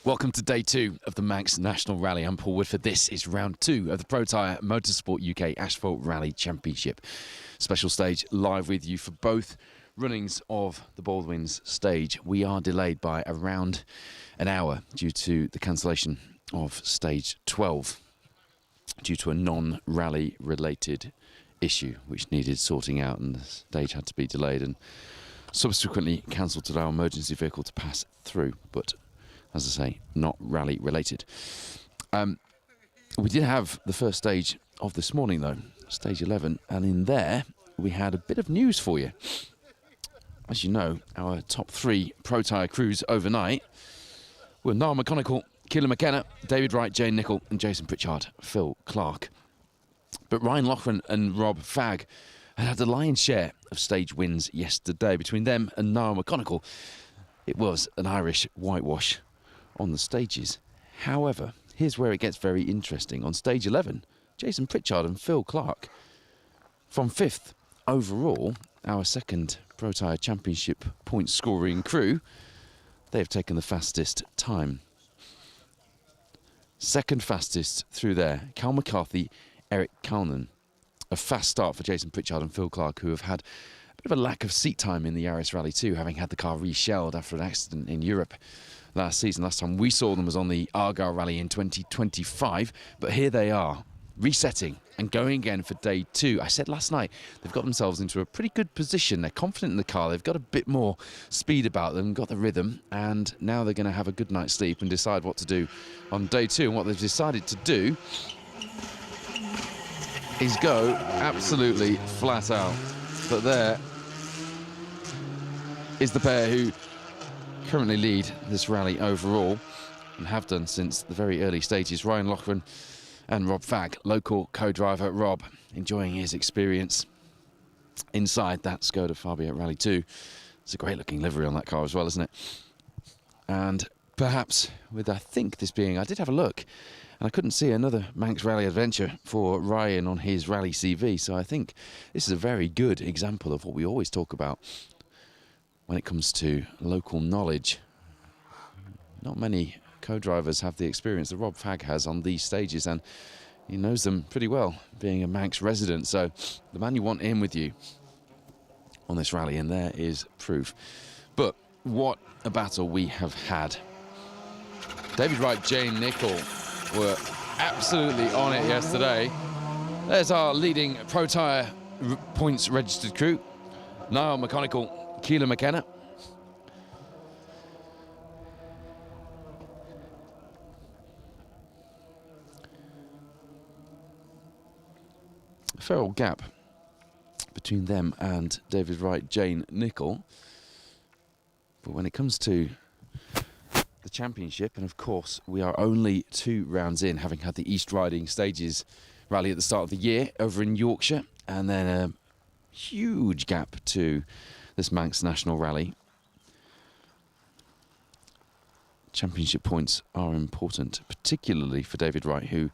Welcome to day 2 of the Manx National Rally. I'm Paul Woodford. This is round 2 of the Protyre Motorsport UK Asphalt Rally Championship. Special stage live with you for both runnings of the Baldwins stage. We are delayed by around an hour due to the cancellation of stage 12 due to a non-rally related issue which needed sorting out, and the stage had to be delayed and subsequently cancelled to allow emergency vehicle to pass through, but as I say, not rally related. We did have the first stage of this morning though, stage 11, and in there we had a bit of news for you. As you know, our top 3 Protyre crews overnight were Niall McConaughey, Keelan McKenna, David Wright, Jane Nicholl and Jason Pritchard, Phil Clark. But Ryan Loughran and Rob Fagg had the lion's share of stage wins yesterday. Between them and Niall McConaughey, it was an Irish whitewash on the stages. However, here's where it gets very interesting. On stage 11, Jason Pritchard and Phil Clark, from 5th overall, our second Protyre Championship point scoring crew, they have taken the fastest time. Second fastest through there, Cal McCarthy, Eric Calnan. A fast start for Jason Pritchard and Phil Clark, who have had a bit of a lack of seat time in the Yaris Rally 2, having had the car reshelled after an accident in Europe last season. Last time we saw them was on the Argyle Rally in 2025, but here they are, resetting and going again for day 2. I said last night, they've got themselves into a pretty good position. They're confident in the car, they've got a bit more speed about them, got the rhythm, and now they're going to have a good night's sleep and decide what to do on day 2. And what they've decided to do is go absolutely flat out. But there is the pair who currently lead this rally overall and have done since the very early stages. Ryan Loughran and Rob Fagg, local co-driver Rob, enjoying his experience inside that Skoda Fabia Rally 2. It's a great looking livery on that car as well, isn't it? And perhaps with, I think this being, I did have a look and I couldn't see another Manx Rally adventure for Ryan on his rally CV, so I think this is a very good example of what we always talk about when it comes to local knowledge. Not many co-drivers have the experience that Rob Fagg has on these stages, and he knows them pretty well, being a Manx resident. So the man you want in with you on this rally, and there is proof. But what a battle we have had. David Wright, Jane Nicholl were absolutely on it yesterday. There's our leading Protyre points registered crew. Niall McConaughey, Keelan McKenna. A fair old gap between them and David Wright, Jane Nicholl. But when it comes to the championship, and of course we are only 2 rounds in, having had the East Riding Stages rally at the start of the year over in Yorkshire, and then a huge gap to this Manx National Rally. Championship points are important, particularly for David Wright, who,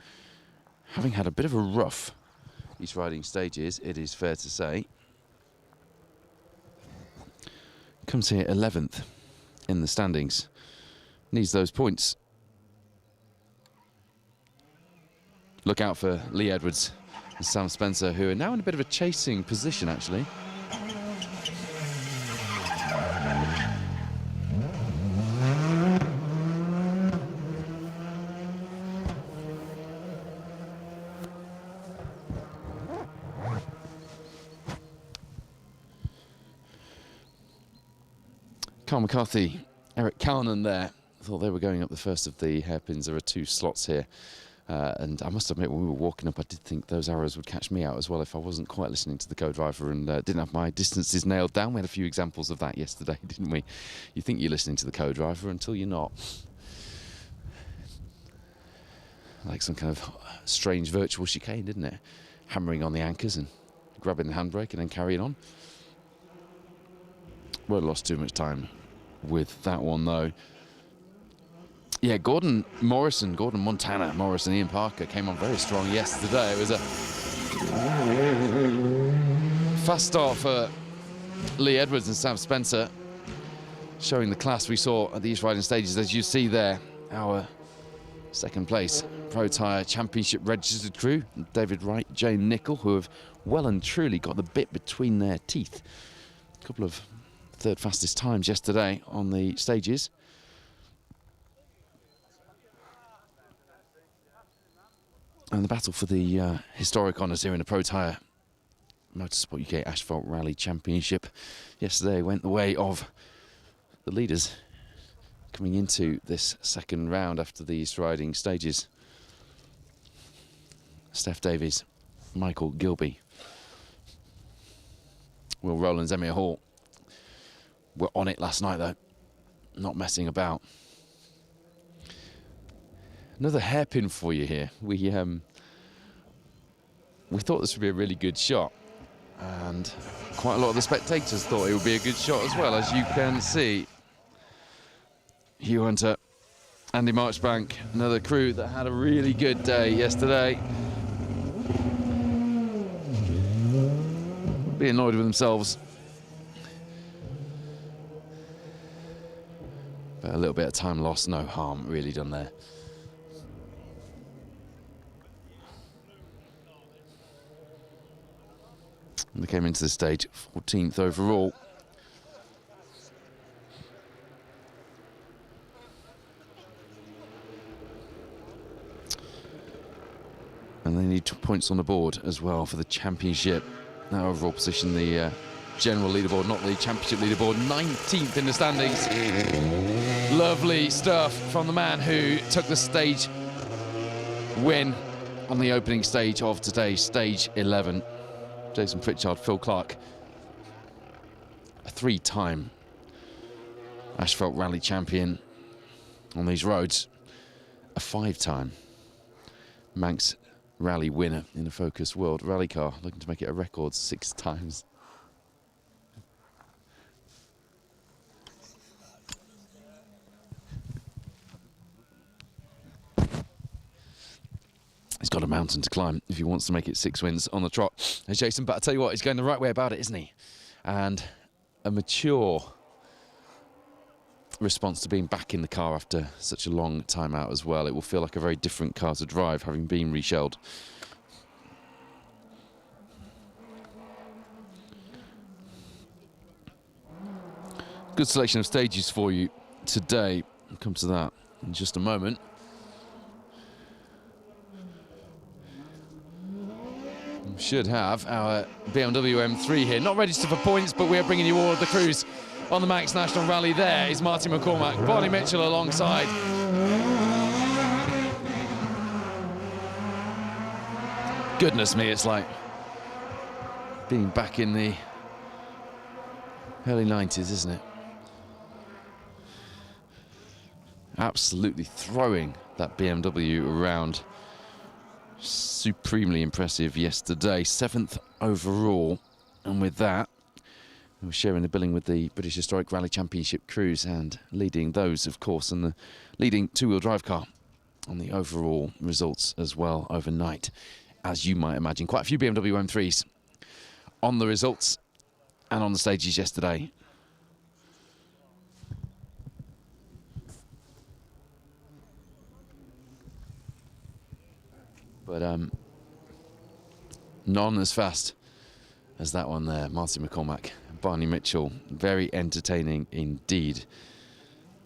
having had a bit of a rough East Riding Stages, it is fair to say, comes here 11th in the standings. Needs those points. Look out for Lee Edwards and Sam Spencer, who are now in a bit of a chasing position, actually. Carl McCarthy, Eric Calnan there. I thought they were going up the first of the hairpins. There are 2 slots here. And I must admit, when we were walking up, I did think those arrows would catch me out as well if I wasn't quite listening to the co-driver and didn't have my distances nailed down. We had a few examples of that yesterday, didn't we? You think you're listening to the co-driver until you're not. Like some kind of strange virtual chicane, didn't it? Hammering on the anchors and grabbing the handbrake and then carrying on. Won't lost too much time with that one, though. Yeah, Gordon Montana Morrison, Ian Parker came on very strong yesterday. It was a fast start for Lee Edwards and Sam Spencer, showing the class we saw at the East Riding Stages, as you see there. our second place Protyre Championship registered crew, David Wright, Jane Nichol, who have well and truly got the bit between their teeth. A couple of third fastest times yesterday on the stages. And the battle for the historic honours here in the Protyre Motorsport UK Asphalt Rally Championship yesterday went the way of the leaders coming into this second round after these riding stages. Steph Davies, Michael Gilby, Will Rowlands, Emir Hall were on it last night though, not messing about. Another hairpin for you here. We thought this would be a really good shot, and quite a lot of the spectators thought it would be a good shot as well, as you can see. Hugh Hunter, Andy Marchbank, another crew that had a really good day yesterday. Be annoyed with themselves, but a little bit of time lost, no harm really done there. And they came into the stage 14th overall. And they need 2 points on the board as well for the championship. Now overall position, the general leaderboard, not the championship leaderboard, 19th in the standings. Lovely stuff from the man who took the stage win on the opening stage of today, stage 11. Jason Pritchard, Phil Clark, a 3-time Asphalt Rally champion on these roads, a 5-time Manx Rally winner in a Focus World Rally car, looking to make it a record 6 times. He's got a mountain to climb if he wants to make it 6 wins on the trot. Hey, Jason, but I tell you what, he's going the right way about it, isn't he? And a mature response to being back in the car after such a long time out as well. It will feel like a very different car to drive, having been reshelled. Good selection of stages for you today. We'll come to that in just a moment. We should have our BMW M3 here, not registered for points, but we are bringing you all of the crews on the Manx National Rally. There is Martin McCormack, Barney Mitchell alongside. Goodness me, it's like being back in the early 90s, isn't it? Absolutely throwing that BMW around. Supremely impressive yesterday, 7th overall, and with that we're sharing the billing with the British Historic Rally Championship crews and leading those, of course, and the leading 2-wheel drive car on the overall results as well overnight. As you might imagine, quite a few BMW M3s on the results and on the stages yesterday. But none as fast as that one there. Martin McCormack, Barney Mitchell, very entertaining indeed.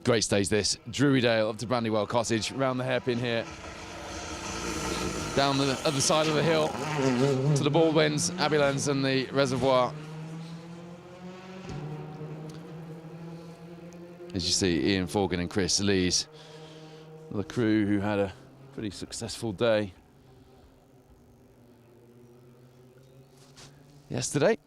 Great stage this. Druidale up to Brandywell Cottage, round the hairpin here. Down the other side of the hill to the Baldwins, Abilens and the reservoir. As you see, Ian Forgan and Chris Lees, the crew who had a pretty successful day yesterday.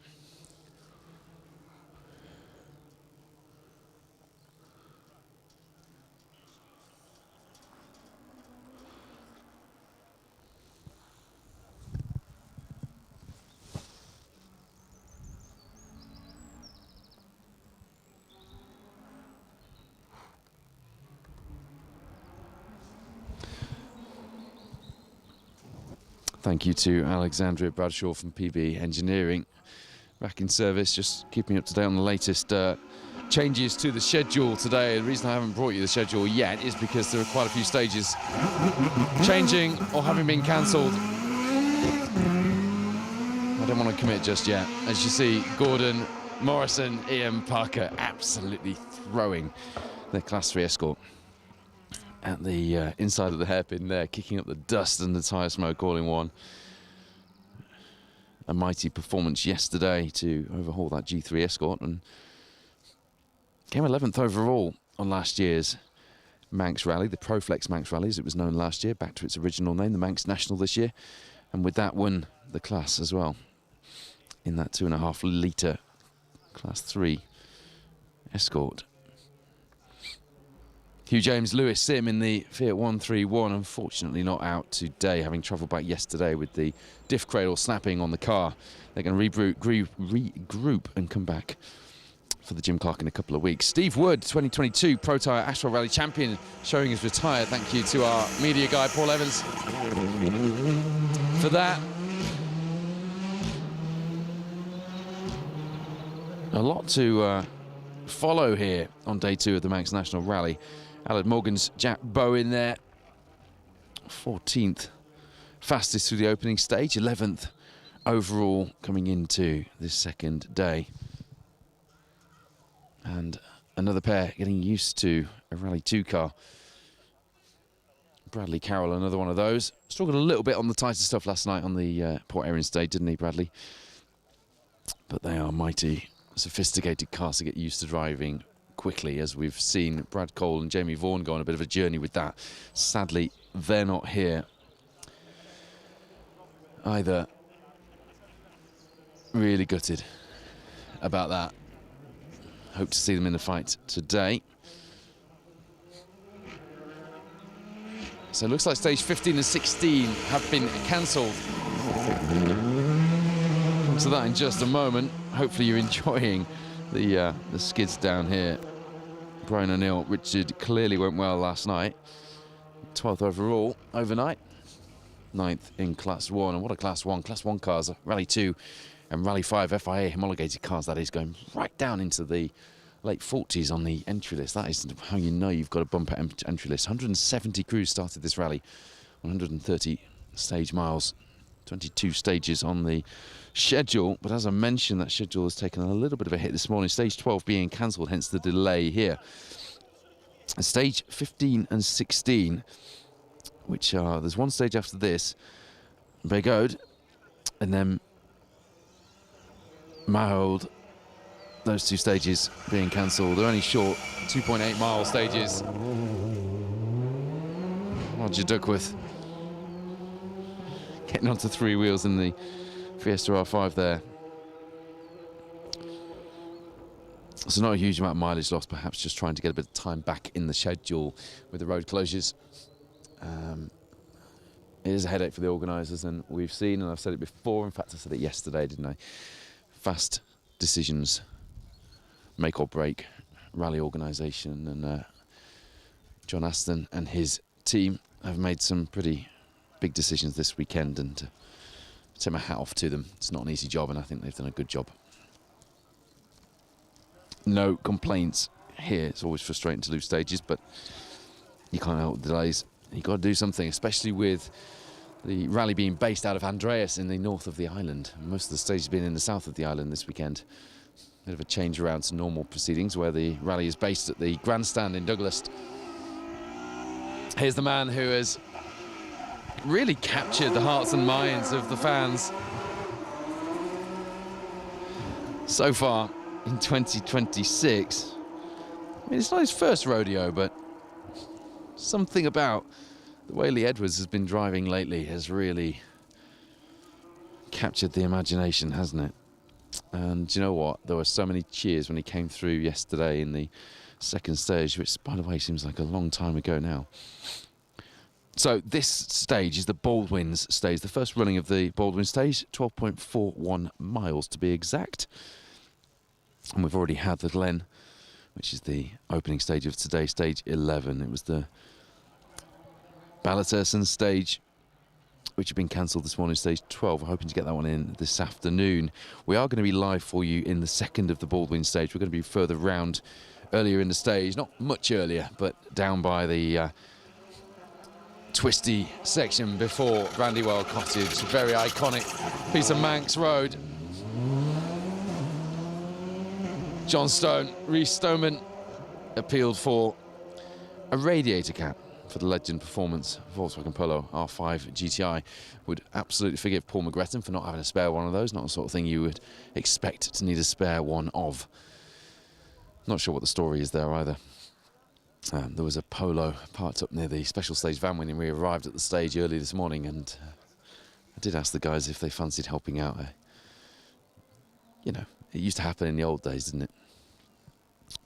Thank you to Alexandria Bradshaw from PB Engineering, back in service, just keeping up to date on the latest changes to the schedule today. The reason I haven't brought you the schedule yet is because there are quite a few stages changing or having been cancelled. I don't want to commit just yet. As you see, Gordon, Morrison, Ian, Parker absolutely throwing their Class 3 Escort at the inside of the hairpin there, kicking up the dust and the tyre smoke all in one. A mighty performance yesterday to overhaul that G3 Escort and came 11th overall on last year's Manx Rally, the Proflex Manx Rally as it was known last year, back to its original name, the Manx National this year, and with that won the class as well in that 2.5 litre Class 3 Escort. Hugh James, Lewis Sim in the Fiat 131, unfortunately not out today, having travelled back yesterday with the diff cradle snapping on the car. They're going to regroup and come back for the Jim Clark in a couple of weeks. Steve Wood, 2022 Protyre Asphalt Rally champion, showing his retire. Thank you to our media guy, Paul Evans, for that. A lot to follow here on day 2 of the Manx National Rally. Alan Morgan's Jack Bow in there, 14th fastest through the opening stage, 11th overall coming into this second day. And another pair getting used to a Rally 2 car. Bradley Carroll, another one of those. Struggled a little bit on the tighter stuff last night on the Port Erin stage, didn't he, Bradley? But they are mighty sophisticated cars to get used to driving quickly, as we've seen Brad Cole and Jamie Vaughan go on a bit of a journey with that. Sadly, they're not here either. Really gutted about that. Hope to see them in the fight today. So it looks like stage 15 and 16 have been cancelled. Come to that in just a moment. Hopefully you're enjoying the skids down here. Brian O'Neill, Richard clearly went well last night. 12th overall overnight. 9th in Class 1. And what a Class 1. Class 1 cars, Rally 2 and Rally 5 FIA homologated cars, that is, going right down into the late 40s on the entry list. That is how you know you've got a bumper entry list. 170 crews started this rally, 130 stage miles, 22 stages on the schedule. But as I mentioned, that schedule has taken a little bit of a hit this morning. Stage 12 being cancelled, hence the delay here. Stage 15 and 16, which are, there's one stage after this, Begode, and then Mahold. Those two stages being cancelled. They're only short 2.8 mile stages. Roger Duckworth getting onto 3 wheels in the Fiesta R5 there. So not a huge amount of mileage lost, perhaps just trying to get a bit of time back in the schedule with the road closures. It is a headache for the organisers, and we've seen, and I've said it before, in fact I said it yesterday, didn't I? Fast decisions make or break rally organisation, and John Aston and his team have made some pretty big decisions this weekend, and to take my hat off to them. It's not an easy job, and I think they've done a good job. No complaints here. It's always frustrating to lose stages, but you can't help the delays. You've got to do something, especially with the rally being based out of Andreas in the north of the island. Most of the stages have been in the south of the island this weekend. Bit of a change around to normal proceedings, where the rally is based at the grandstand in Douglas. Here's the man who has really captured the hearts and minds of the fans so far in 2026. I mean, it's not his first rodeo, but something about the way Lee Edwards has been driving lately has really captured the imagination, hasn't it? And you know what? There were so many cheers when he came through yesterday in the second stage, which, by the way, seems like a long time ago now. So this stage is the Baldwins stage, the first running of the Baldwin stage, 12.41 miles to be exact. And we've already had the Glen, which is the opening stage of today, stage 11. It was the Balloterson stage which have been cancelled this morning, stage 12. We're hoping to get that one in this afternoon. We are going to be live for you in the second of the Baldwin stage. We're going to be further round earlier in the stage, not much earlier, but down by the twisty section before Brandywell Cottage. Very iconic piece of Manx Road. John Stone, Rhys Stoneman appealed for a radiator cap for the legend performance Volkswagen Polo R5 GTI. Would absolutely forgive Paul McGretton for not having a spare one of those. Not the sort of thing you would expect to need a spare one of. Not sure what the story is there either. There was a Polo parked up near the special stage van when we arrived at the stage early this morning, and I did ask the guys if they fancied helping out. You know, it used to happen in the old days, didn't it?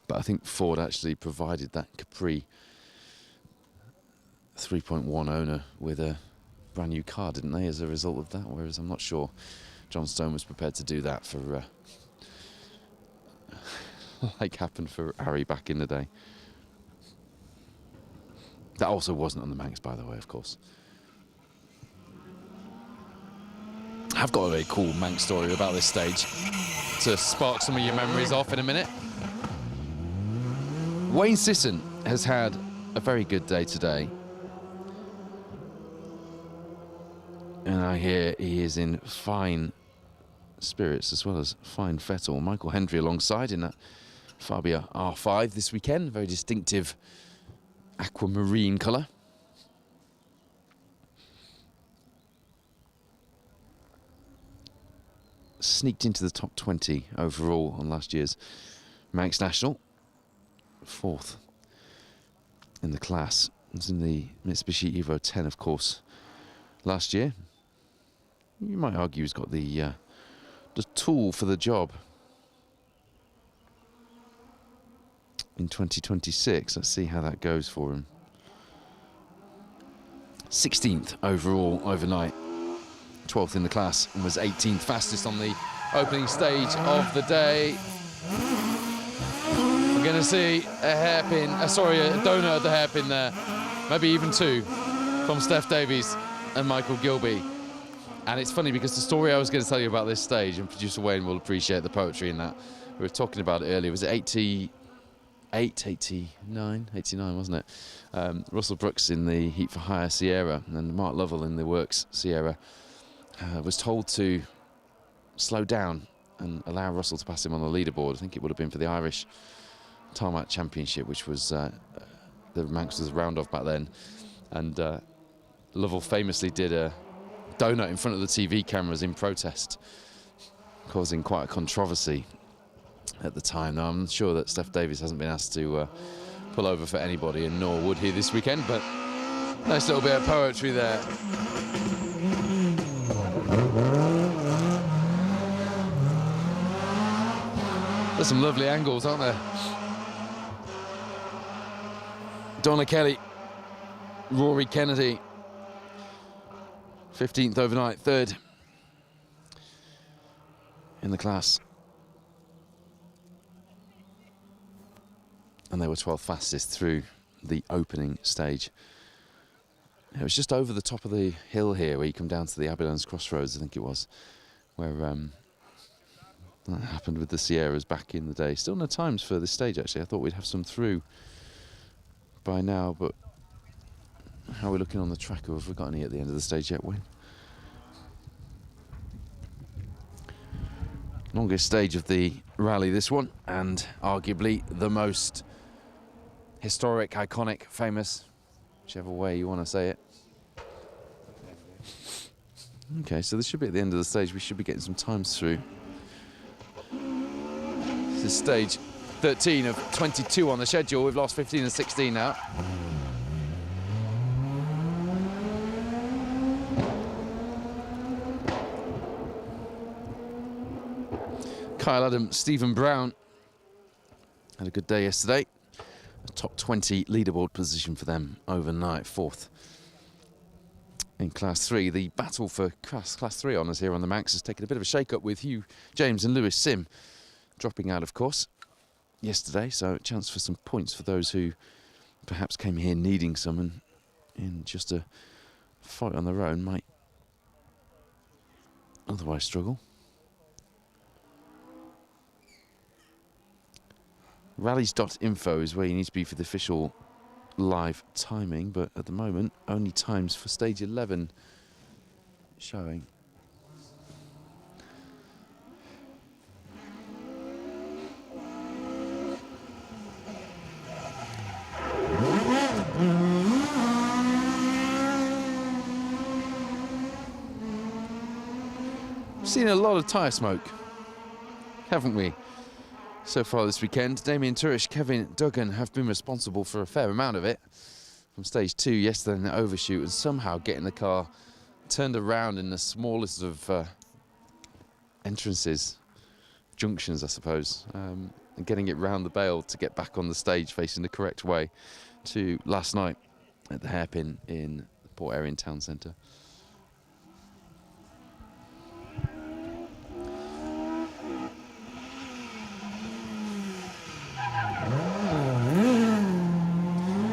But I think Ford actually provided that Capri 3.1 owner with a brand new car, didn't they, as a result of that? Whereas I'm not sure John Stone was prepared to do that for, like happened for Harry back in the day. That also wasn't on the Manx, by the way, of course. I've got a very cool Manx story about this stage to spark some of your memories off in a minute. Wayne Sisson has had a very good day today. And I hear he is in fine spirits as well as fine fettle. Michael Hendry alongside in that Fabia R5 this weekend. Very distinctive aquamarine colour. Sneaked into the top 20 overall on last year's Manx National. 4th in the class. It was in the Mitsubishi Evo 10, of course, last year. You might argue he's got the tool for the job in 2026. Let's see how that goes for him. 16th overall overnight, 12th in the class, and was 18th fastest on the opening stage of the day. We're going to see a hairpin, a donut of the hairpin there, maybe even two, from Steph Davies and Michael Gilby. And it's funny because the story I was going to tell you about this stage, and producer Wayne will appreciate the poetry in that, we were talking about it earlier, was it 89, wasn't it? Russell Brooks in the Heat for Hire Sierra and Mark Lovell in the Works Sierra was told to slow down and allow Russell to pass him on the leaderboard. I think it would have been for the Irish Tarmac Championship, which was the Manx was a round off back then. And Lovell famously did a donut in front of the TV cameras in protest, causing quite a controversy at the time. Now, I'm sure that Steph Davies hasn't been asked to pull over for anybody, and nor would he this weekend, but nice little bit of poetry there. There's some lovely angles, aren't there? Donna Kelly, Rory Kennedy, 15th overnight, 3rd in the class. And they were 12th fastest through the opening stage. It was just over the top of the hill here where you come down to the Aberlounds Crossroads, I think it was, where that happened with the Sierras back in the day. Still no times for this stage, actually. I thought we'd have some through by now, but how are we looking on the track, or have we got any at the end of the stage yet, Wayne? Longest stage of the rally, this one, and arguably the most historic, iconic, famous, whichever way you want to say it. Okay, so this should be at the end of the stage. We should be getting some times through. This is stage 13 of 22 on the schedule. We've lost 15 and 16 now. Kyle Adam, Stephen Brown had a good day yesterday. A top 20 leaderboard position for them overnight, 4th in Class 3. The battle for Class 3 honours here on the Manx has taken a bit of a shake-up with Hugh James and Lewis Sim dropping out, of course, yesterday. So a chance for some points for those who perhaps came here needing some, and in just a fight on their own might otherwise struggle. Rallies.info is where you need to be for the official live timing, but at the moment, only times for stage 11 showing. Seen a lot of tyre smoke, haven't we, so far this weekend? Damien Turish, Kevin Duggan have been responsible for a fair amount of it. From stage 2 yesterday in the overshoot, and somehow getting the car turned around in the smallest of entrances, junctions I suppose, and getting it round the bale to get back on the stage facing the correct way to last night at the hairpin in the Port Erin Town Centre.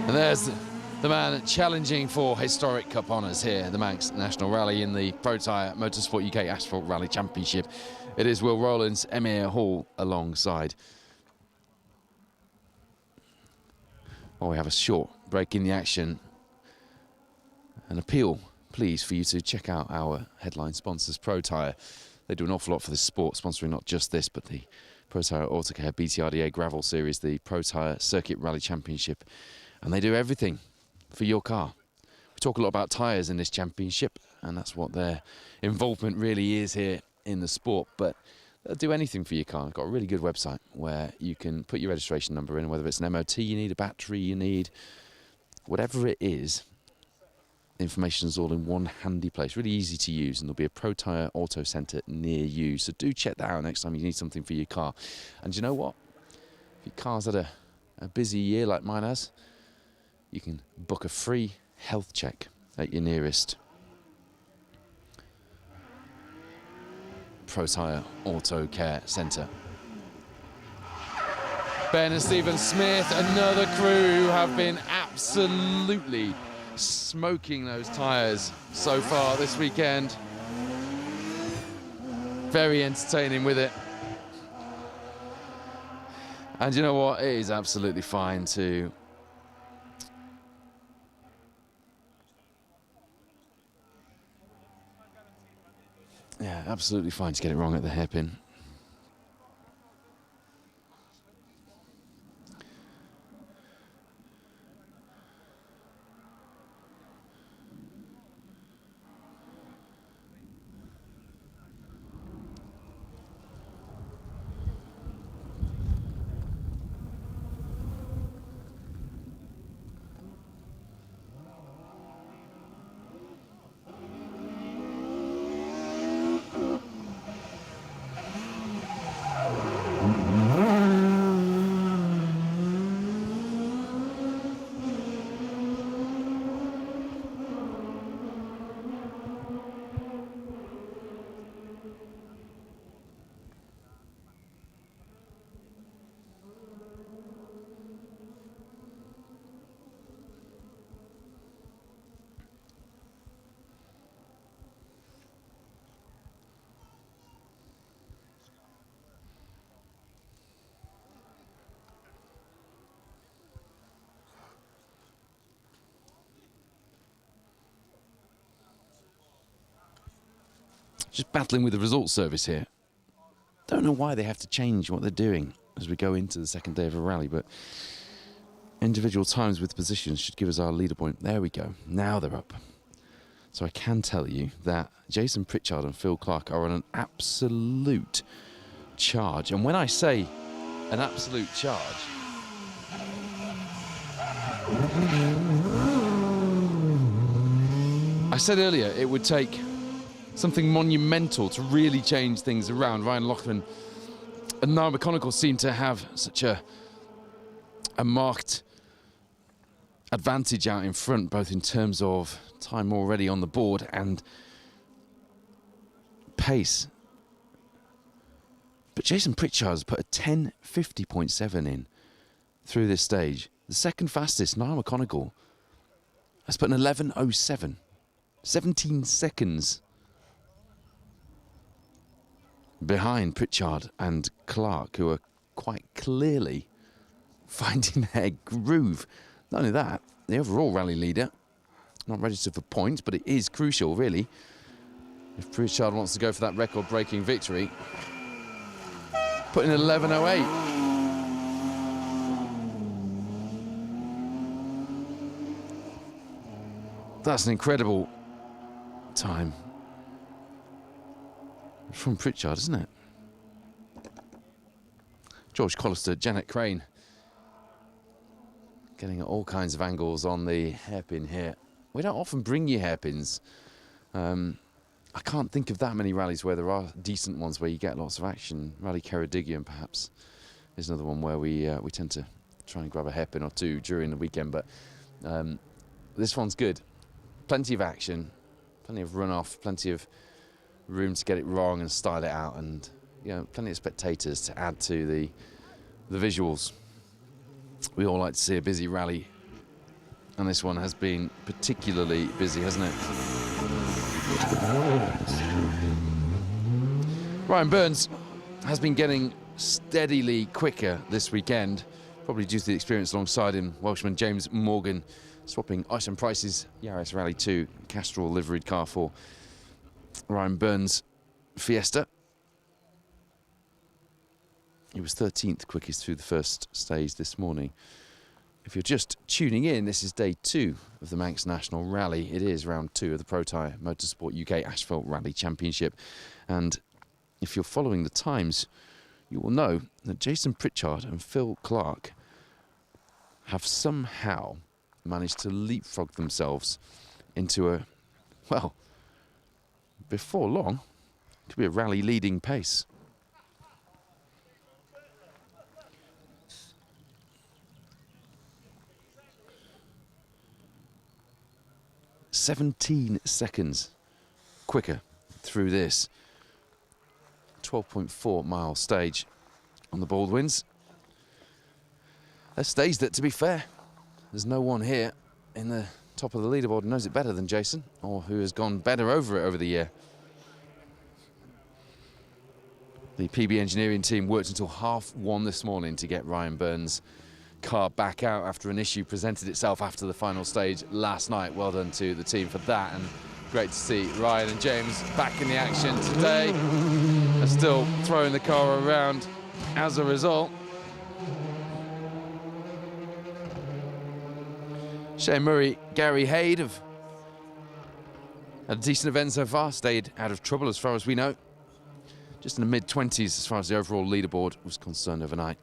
And there's the man challenging for historic cup honours here, the Manx National Rally in the Protyre Motorsport UK Asphalt Rally Championship. It is Will Rowlands, Emir Hall alongside. Well, we have a short break in the action. An appeal, please, for you to check out our headline sponsors, Protyre. They do an awful lot for this sport, sponsoring not just this, but the Protyre Autocare BTRDA Gravel Series, the Protyre Circuit Rally Championship. And they do everything for your car. We talk a lot about tyres in this championship, and that's what their involvement really is here in the sport. But they'll do anything for your car. They've got a really good website where you can put your registration number in, whether it's an MOT you need, a battery you need, whatever it is. The information is all in one handy place, really easy to use, and there'll be a Protyre Auto Centre near you. So do check that out next time you need something for your car. And you know what? If your car's had a busy year like mine has, you can book a free health check at your nearest Protyre Auto Care Centre. Ben and Stephen Smith, another crew who have been absolutely smoking those tyres so far this weekend. Very entertaining with it. And you know what? It is absolutely fine to absolutely fine to get it wrong at the hairpin. Just battling with the results service here. Don't know why they have to change what they're doing as we go into the second day of a rally, but individual times with positions should give us our leader point. There we go. Now they're up. So I can tell you that Jason Pritchard and Phil Clark are on an absolute charge. And when I say an absolute charge, I said earlier it would take something monumental to really change things around. Ryan Loughman and Niall McConaughey seem to have such a marked advantage out in front, both in terms of time already on the board and pace. But Jason Pritchard has put a 10:50.7 in through this stage. The second fastest, Niall McConaughey, has put an 11:07. 17 seconds behind Pritchard and Clark, who are quite clearly finding their groove. Not only that, the overall rally leader, not registered for points, but it is crucial, really, if Pritchard wants to go for that record-breaking victory. Putting 11:08. That's an incredible time from Pritchard, isn't it? George Collister, Janet Crane, getting all kinds of angles on the hairpin here. We don't often bring you hairpins. I can't think of that many rallies where there are decent ones where you get lots of action. Rally Ceredigion, perhaps, is another one where we tend to try and grab a hairpin or two during the weekend. But this one's good. Plenty of action, plenty of runoff, plenty of room to get it wrong and style it out, and plenty of spectators to add to the visuals. We all like to see a busy rally, and this one has been particularly busy, hasn't it? Ryan Burns has been getting steadily quicker this weekend, probably due to the experience alongside him. Welshman James Morgan swapping Iceland Price's Yaris Rally 2 Castrol liveried car for Ryan Burns' Fiesta. He was 13th quickest through the first stage this morning. If you're just tuning in, this is day 2 of the Manx National Rally. It is round 2 of the Protyre Motorsport UK Asphalt Rally Championship. And if you're following the times, you will know that Jason Pritchard and Phil Clark have somehow managed to leapfrog themselves into a, well, before long, it could be a rally leading pace. "17 seconds quicker through this 12.4 mile stage on the Baldwins. A stage that, to be fair, there's no one here in the top of the leaderboard who knows it better than Jason, or who has gone better over it over the year. The PB engineering team worked until 1:30 this morning to get Ryan Burns' car back out after an issue presented itself after the final stage last night. Well done to the team for that, and great to see Ryan and James back in the action today. They're still throwing the car around as a result. Shane Murray, Gary Haid have had a decent event so far, stayed out of trouble as far as we know. Just in the mid-20s as far as the overall leaderboard was concerned overnight.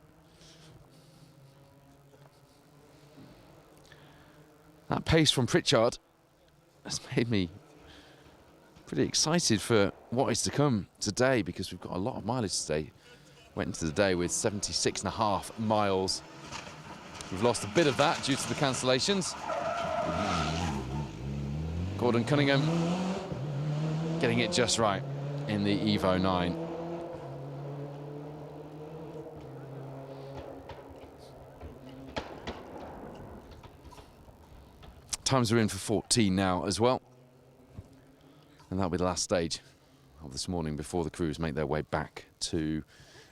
That pace from Pritchard has made me pretty excited for what is to come today, because we've got a lot of mileage today. Went into the day with 76.5 miles. We've lost a bit of that due to the cancellations. Gordon Cunningham getting it just right in the Evo 9. Times are in for 14 now as well. And that'll be the last stage of this morning before the crews make their way back to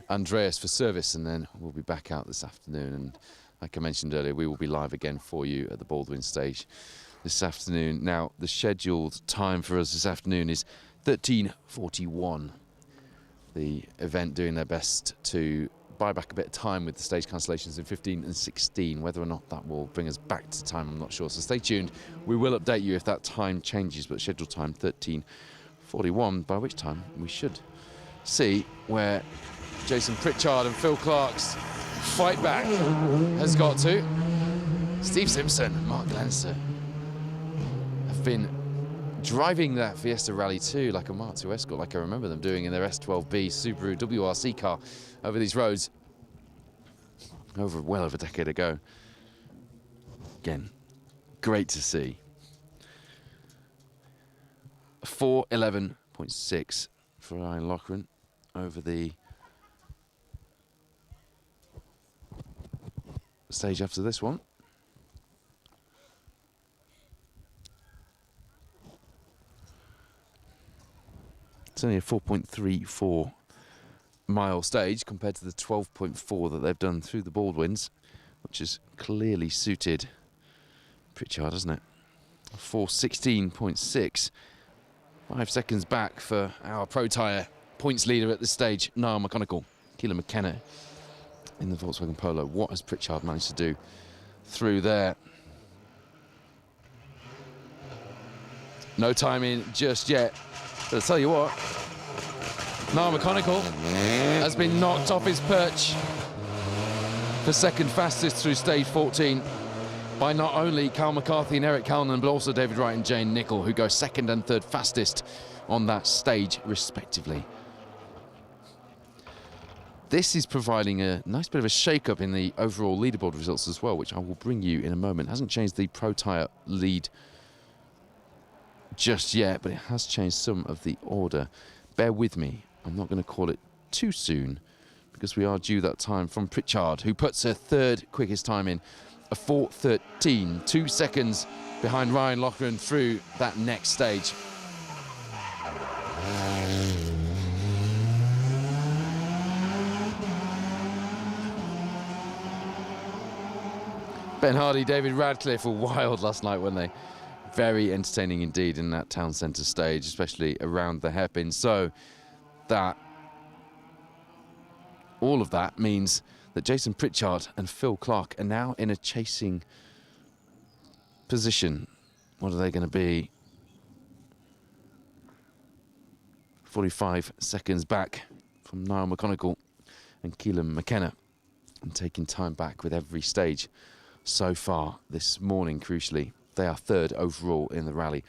Andreas for service, and then we'll be back out this afternoon. And like I mentioned earlier, we will be live again for you at the Baldwin stage this afternoon. Now, the scheduled time for us this afternoon is 13:41. The event doing their best to buy back a bit of time with the stage cancellations in 15 and 16. Whether or not that will bring us back to time, I'm not sure. So stay tuned. We will update you if that time changes, but scheduled time 13:41, by which time we should see where Jason Pritchard and Phil Clark's fight back has got to. Steve Simpson and Mark Glenser have been driving that Fiesta Rally 2 like a Mark II Escort, like I remember them doing in their S12B Subaru WRC car over these roads well over a decade ago. Again, great to see. 4:11.6 for Ryan Loughran over the stage after this one. It's only a 4.34 mile stage compared to the 12.4 that they've done through the Baldwins, which has clearly suited Pritchard, hasn't it? 4:16.6. 5 seconds back for our Protyre points leader at this stage, Niall McConaughey. Keelan McKenna in the Volkswagen Polo. What has Pritchard managed to do through there? No timing just yet. But I'll tell you what, Niall McConaughey has been knocked off his perch for second fastest through stage 14 by not only Carl McCarthy and Eric Calnan, but also David Wright and Jane Nicholl, who go second and third fastest on that stage, respectively. This is providing a nice bit of a shake-up in the overall leaderboard results as well, which I will bring you in a moment. It hasn't changed the Protyre lead just yet, but it has changed some of the order. Bear with me. I'm not going to call it too soon because we are due that time from Pritchard, who puts her third quickest time in, a 4:13, 2 seconds behind Ryan Loughran through that next stage. Ben Hardy, David Radcliffe were wild last night, weren't they? Very entertaining indeed in that town centre stage, especially around the hairpin. So that all of that means that Jason Pritchard and Phil Clark are now in a chasing position. What are they going to be? 45 seconds back from Niall McConaughey and Keelan McKenna, and taking time back with every stage so far this morning. Crucially, they are third overall in the rally.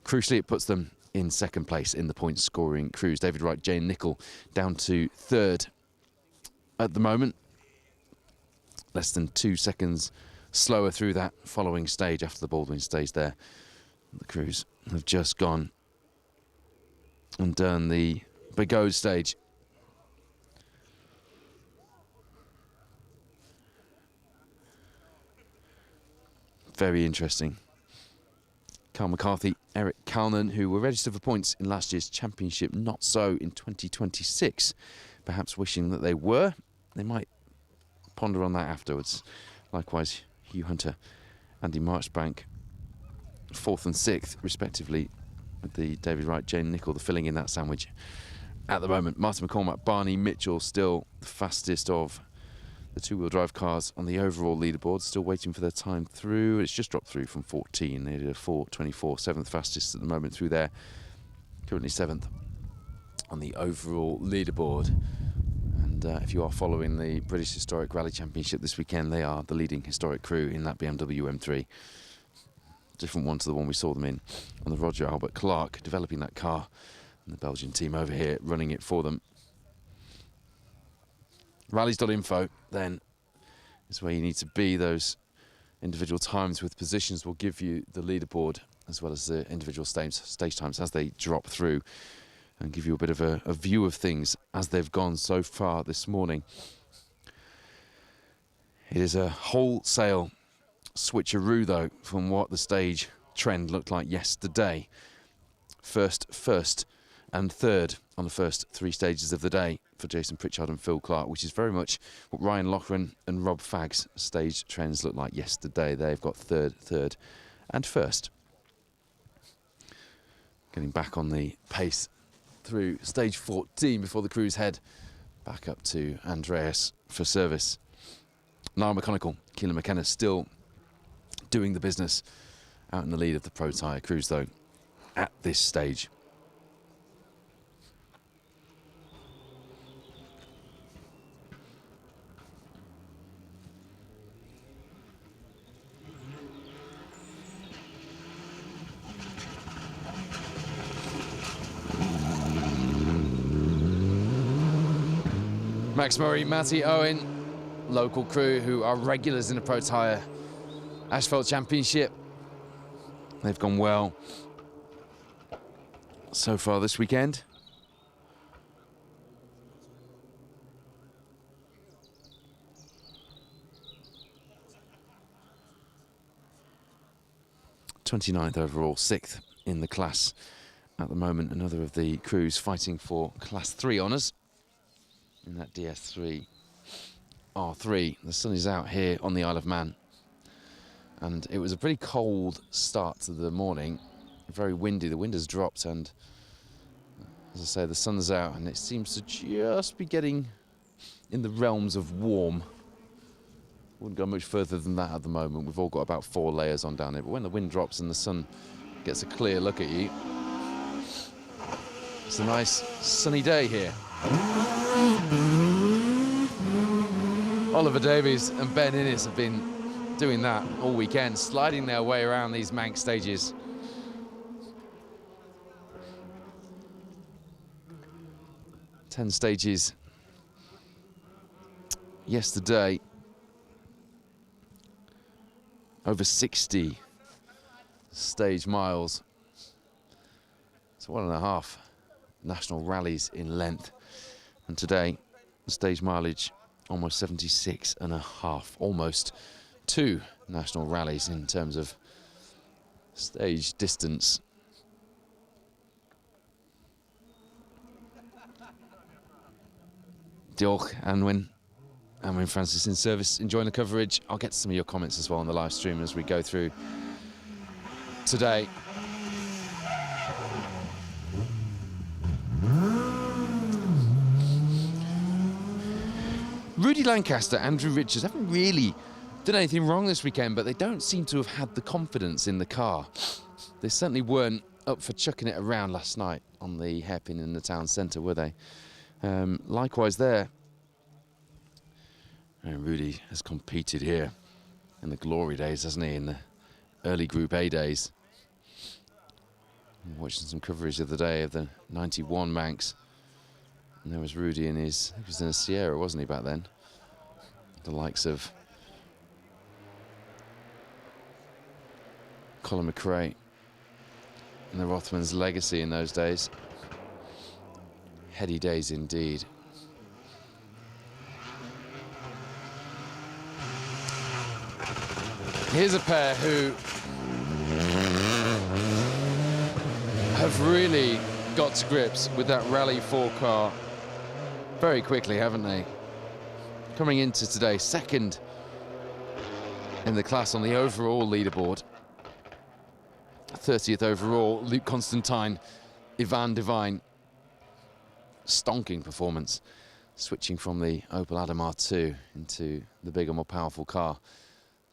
Crucially, it puts them in second place in the point scoring crews. David Wright, Jane Nicholl down to third at the moment. Less than 2 seconds slower through that following stage after the Baldwin stage there. The crews have just gone and done the Begode stage. Very interesting. Carl McCarthy, Eric Calnan, who were registered for points in last year's championship, not so in 2026. Perhaps wishing that they were. They might ponder on that afterwards. Likewise, Hugh Hunter, Andy Marchbank, 4th and 6th, respectively, with the David Wright, Jane Nicholl, the filling in that sandwich at the moment. Martin McCormack, Barney Mitchell, still the fastest of the two-wheel drive cars on the overall leaderboard, still waiting for their time through. It's just dropped through from 14. They did a 4:24, 7th fastest at the moment through there. Currently 7th on the overall leaderboard. And if you are following the British Historic Rally Championship this weekend, they are the leading historic crew in that BMW M3. Different one to the one we saw them in on the Roger Albert Clark, developing that car. And the Belgian team over here running it for them. Rallies.info then is where you need to be. Those individual times with positions will give you the leaderboard as well as the individual stage times as they drop through, and give you a bit of a view of things as they've gone so far this morning. It is a wholesale switcheroo, though, from what the stage trend looked like yesterday. First and third on the first 3 stages of the day for Jason Pritchard and Phil Clark, which is very much what Ryan Loughran and Rob Fagg's stage trends looked like yesterday. They've got third and first. Getting back on the pace through stage 14 before the crews head back up to Andreas for service. Niall McConaughey, Keelan McKenna still doing the business out in the lead of the Protyre crews, though, at this stage. Max Murray, Matty Owen, local crew who are regulars in the Protyre Asphalt Championship. They've gone well so far this weekend. '29th overall, 6th in the class at the moment. Another of the crews fighting for Class 3 honours. in that DS3 R3. The sun is out here on the Isle of Man, and it was a pretty cold start to the morning, very windy. The wind has dropped, and as I say, the sun's out, and it seems to just be getting in the realms of warm. Wouldn't go much further than that at the moment. We've all got about 4 layers on down here, but when the wind drops and the sun gets a clear look at you, it's a nice sunny day here. Oliver Davies and Ben Innes have been doing that all weekend, sliding their way around these Manx stages. Ten stages yesterday, over 60 stage miles. So 1.5 national rallies in length. And today, the stage mileage almost 76.5, almost 2 national rallies in terms of stage distance. Diolch, Anwyn Francis in service, enjoying the coverage. I'll get to some of your comments as well on the live stream as we go through today. Rudy Lancaster, Andrew Richards haven't really done anything wrong this weekend, but they don't seem to have had the confidence in the car. They certainly weren't up for chucking it around last night on the hairpin in the town centre, were they? Likewise there. And Rudy has competed here in the glory days, hasn't he, in the early Group A days. I'm watching some coverage the other day of the 91 Manx. And there was Rudy in his, he was in a Sierra, wasn't he, back then? The likes of Colin McRae and the Rothmans' legacy in those days. Heady days indeed. Here's a pair who have really got to grips with that Rally 4 car very quickly, haven't they? Coming into today, second in the class on the overall leaderboard. 30th overall, Luke Constantine, Ivan Devine. Stonking performance, switching from the Opel Adam R2 into the bigger, more powerful car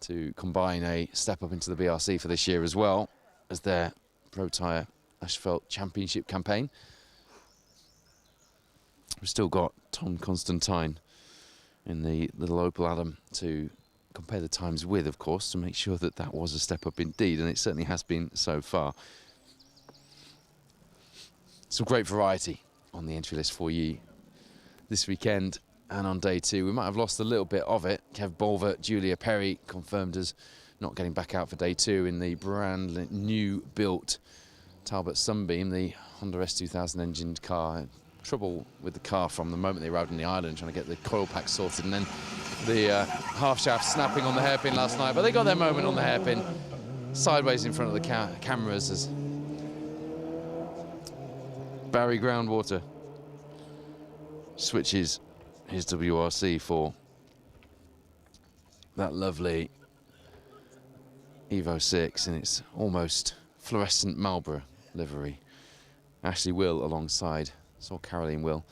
to combine a step up into the BRC for this year as well as their Protyre Asphalt Championship campaign. We've still got Tom Constantine in the little Opel Adam to compare the times with, of course, to make sure that that was a step up indeed, and it certainly has been so far. Some great variety on the entry list for you this weekend and on day 2. We might have lost a little bit of it. Kev Bolver, Julia Perry confirmed as not getting back out for day 2 in the brand new built Talbot Sunbeam, the Honda S2000 engined car. Trouble with the car from the moment they arrived on the island, trying to get the coil pack sorted, and then the half shaft snapping on the hairpin last night. But they got their moment on the hairpin, sideways in front of the cameras as Barry Groundwater switches his WRC for that lovely Evo 6 in its almost fluorescent Marlborough livery. Ashley Will alongside, saw Caroline Will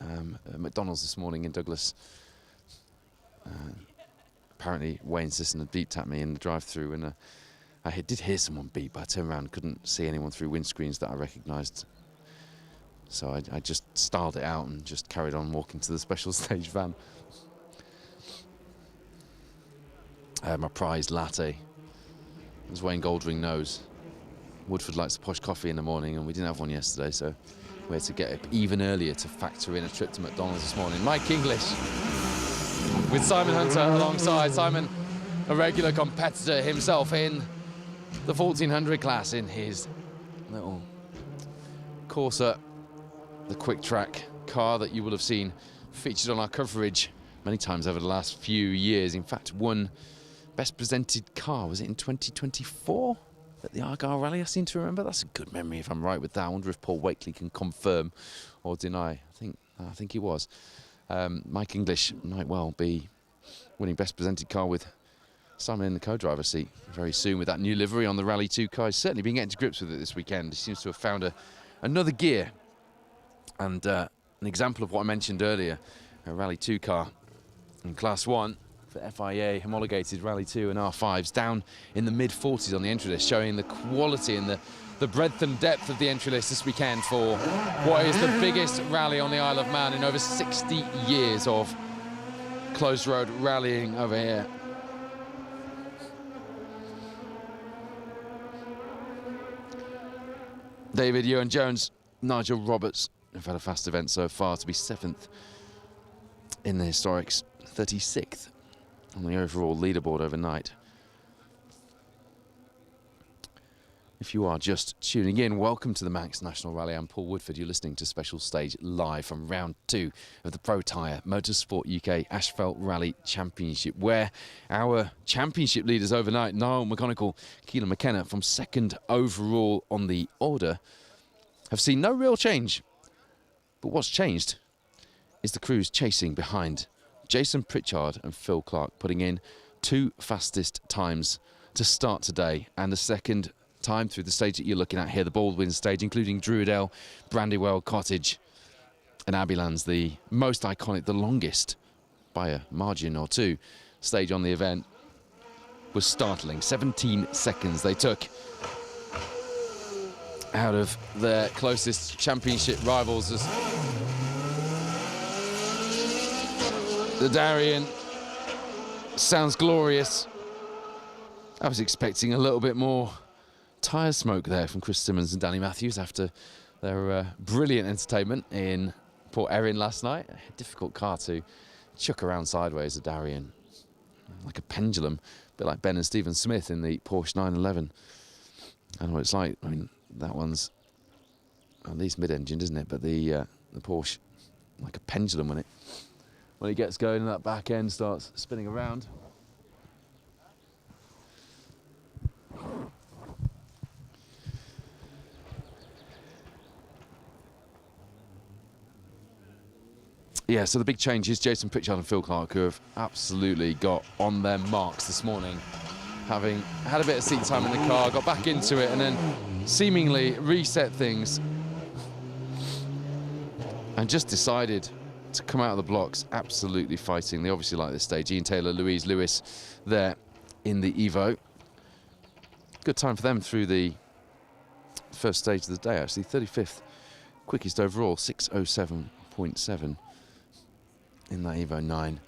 at McDonald's this morning in Douglas. Apparently Wayne Sisson had beeped at me in the drive-through, and I did hear someone beep, but I turned around and couldn't see anyone through windscreens that I recognised. So I just styled it out and just carried on walking to the special stage van. I had my prized latte, as Wayne Goldring knows. Woodford likes a posh coffee in the morning, and we didn't have one yesterday, so we had to get up even earlier to factor in a trip to McDonald's this morning. Mike English with Simon Hunter alongside. Simon, a regular competitor himself in the 1400 class in his little Corsa, the quick track car that you will have seen featured on our coverage many times over the last few years. In fact, won best presented car, was it in 2024 at the Argyle Rally, I seem to remember? That's a good memory if I'm right with that. I wonder if Paul Wakely can confirm or deny. I think I think he was. Mike English might well be winning Best Presented Car with Simon in the co-driver seat very soon with that new livery on the Rally 2 car. He's certainly been getting to grips with it this weekend. He seems to have found another gear. And an example of what I mentioned earlier, a Rally 2 car in Class 1 for FIA homologated Rally 2 and R5s down in the mid-40s on the entry list, showing the quality and the breadth and depth of the entry list this weekend for what is the biggest rally on the Isle of Man in over 60 years of closed road rallying over here. David, Ewan Jones, Nigel Roberts have had a fast event so far to be 7th in the historics, 36th on the overall leaderboard overnight. If you are just tuning in, welcome to the Manx National Rally. I'm Paul Woodford. You're listening to Special Stage live from round 2 of the Protyre Motorsport UK Asphalt Rally Championship, where our championship leaders overnight, Niall McGonigal, Keelan McKenna, from 2nd overall on the order, have seen no real change. But what's changed is the crews chasing behind. Jason Pritchard and Phil Clark putting in 2 fastest times to start today, and the second time through the stage that you're looking at here, the Baldwin stage, including Druidell, Brandywell, Cottage and Abbeylands, the most iconic, the longest by a margin or 2 stage on the event, was startling. 17 seconds they took out of their closest championship rivals as the Darien sounds glorious. I was expecting a little bit more tyre smoke there from Chris Simmons and Danny Matthews after their brilliant entertainment in Port Erin last night. A difficult car to chuck around sideways, a Darien, like a pendulum, a bit like Ben and Stephen Smith in the Porsche 911. I know what it's like. I mean, that one's at least mid-engined, isn't it? But the Porsche, like a pendulum when it gets going and that back end starts spinning around. Yeah, so the big change is Jason Pritchard and Phil Clark, who have absolutely got on their marks this morning, having had a bit of seat time in the car, got back into it, and then seemingly reset things and just decided to come out of the blocks absolutely fighting. They obviously like this stage. Ian Taylor, Louise Lewis there in the Evo. Good time for them through the first stage of the day, actually. 35th quickest overall, 6:07.7 in that Evo 9.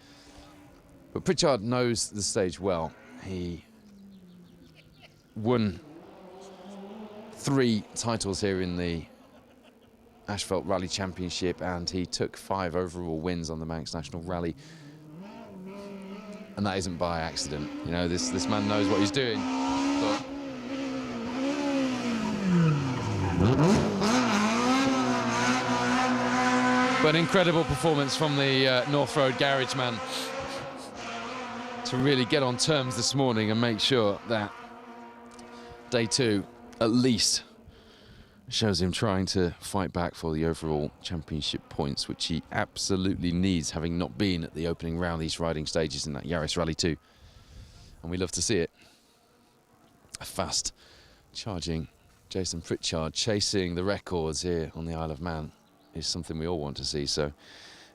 But Pritchard knows the stage well. He won 3 titles here in the Asphalt Rally Championship, and he took 5 overall wins on the Manx National Rally. And that isn't by accident. You know, this man knows what he's doing. But an incredible performance from the North Road garage man to really get on terms this morning and make sure that day 2 at least shows him trying to fight back for the overall championship points, which he absolutely needs, having not been at the opening round these riding stages in that Yaris Rally 2. And we love to see it. A fast charging Jason Pritchard chasing the records here on the Isle of Man is something we all want to see, so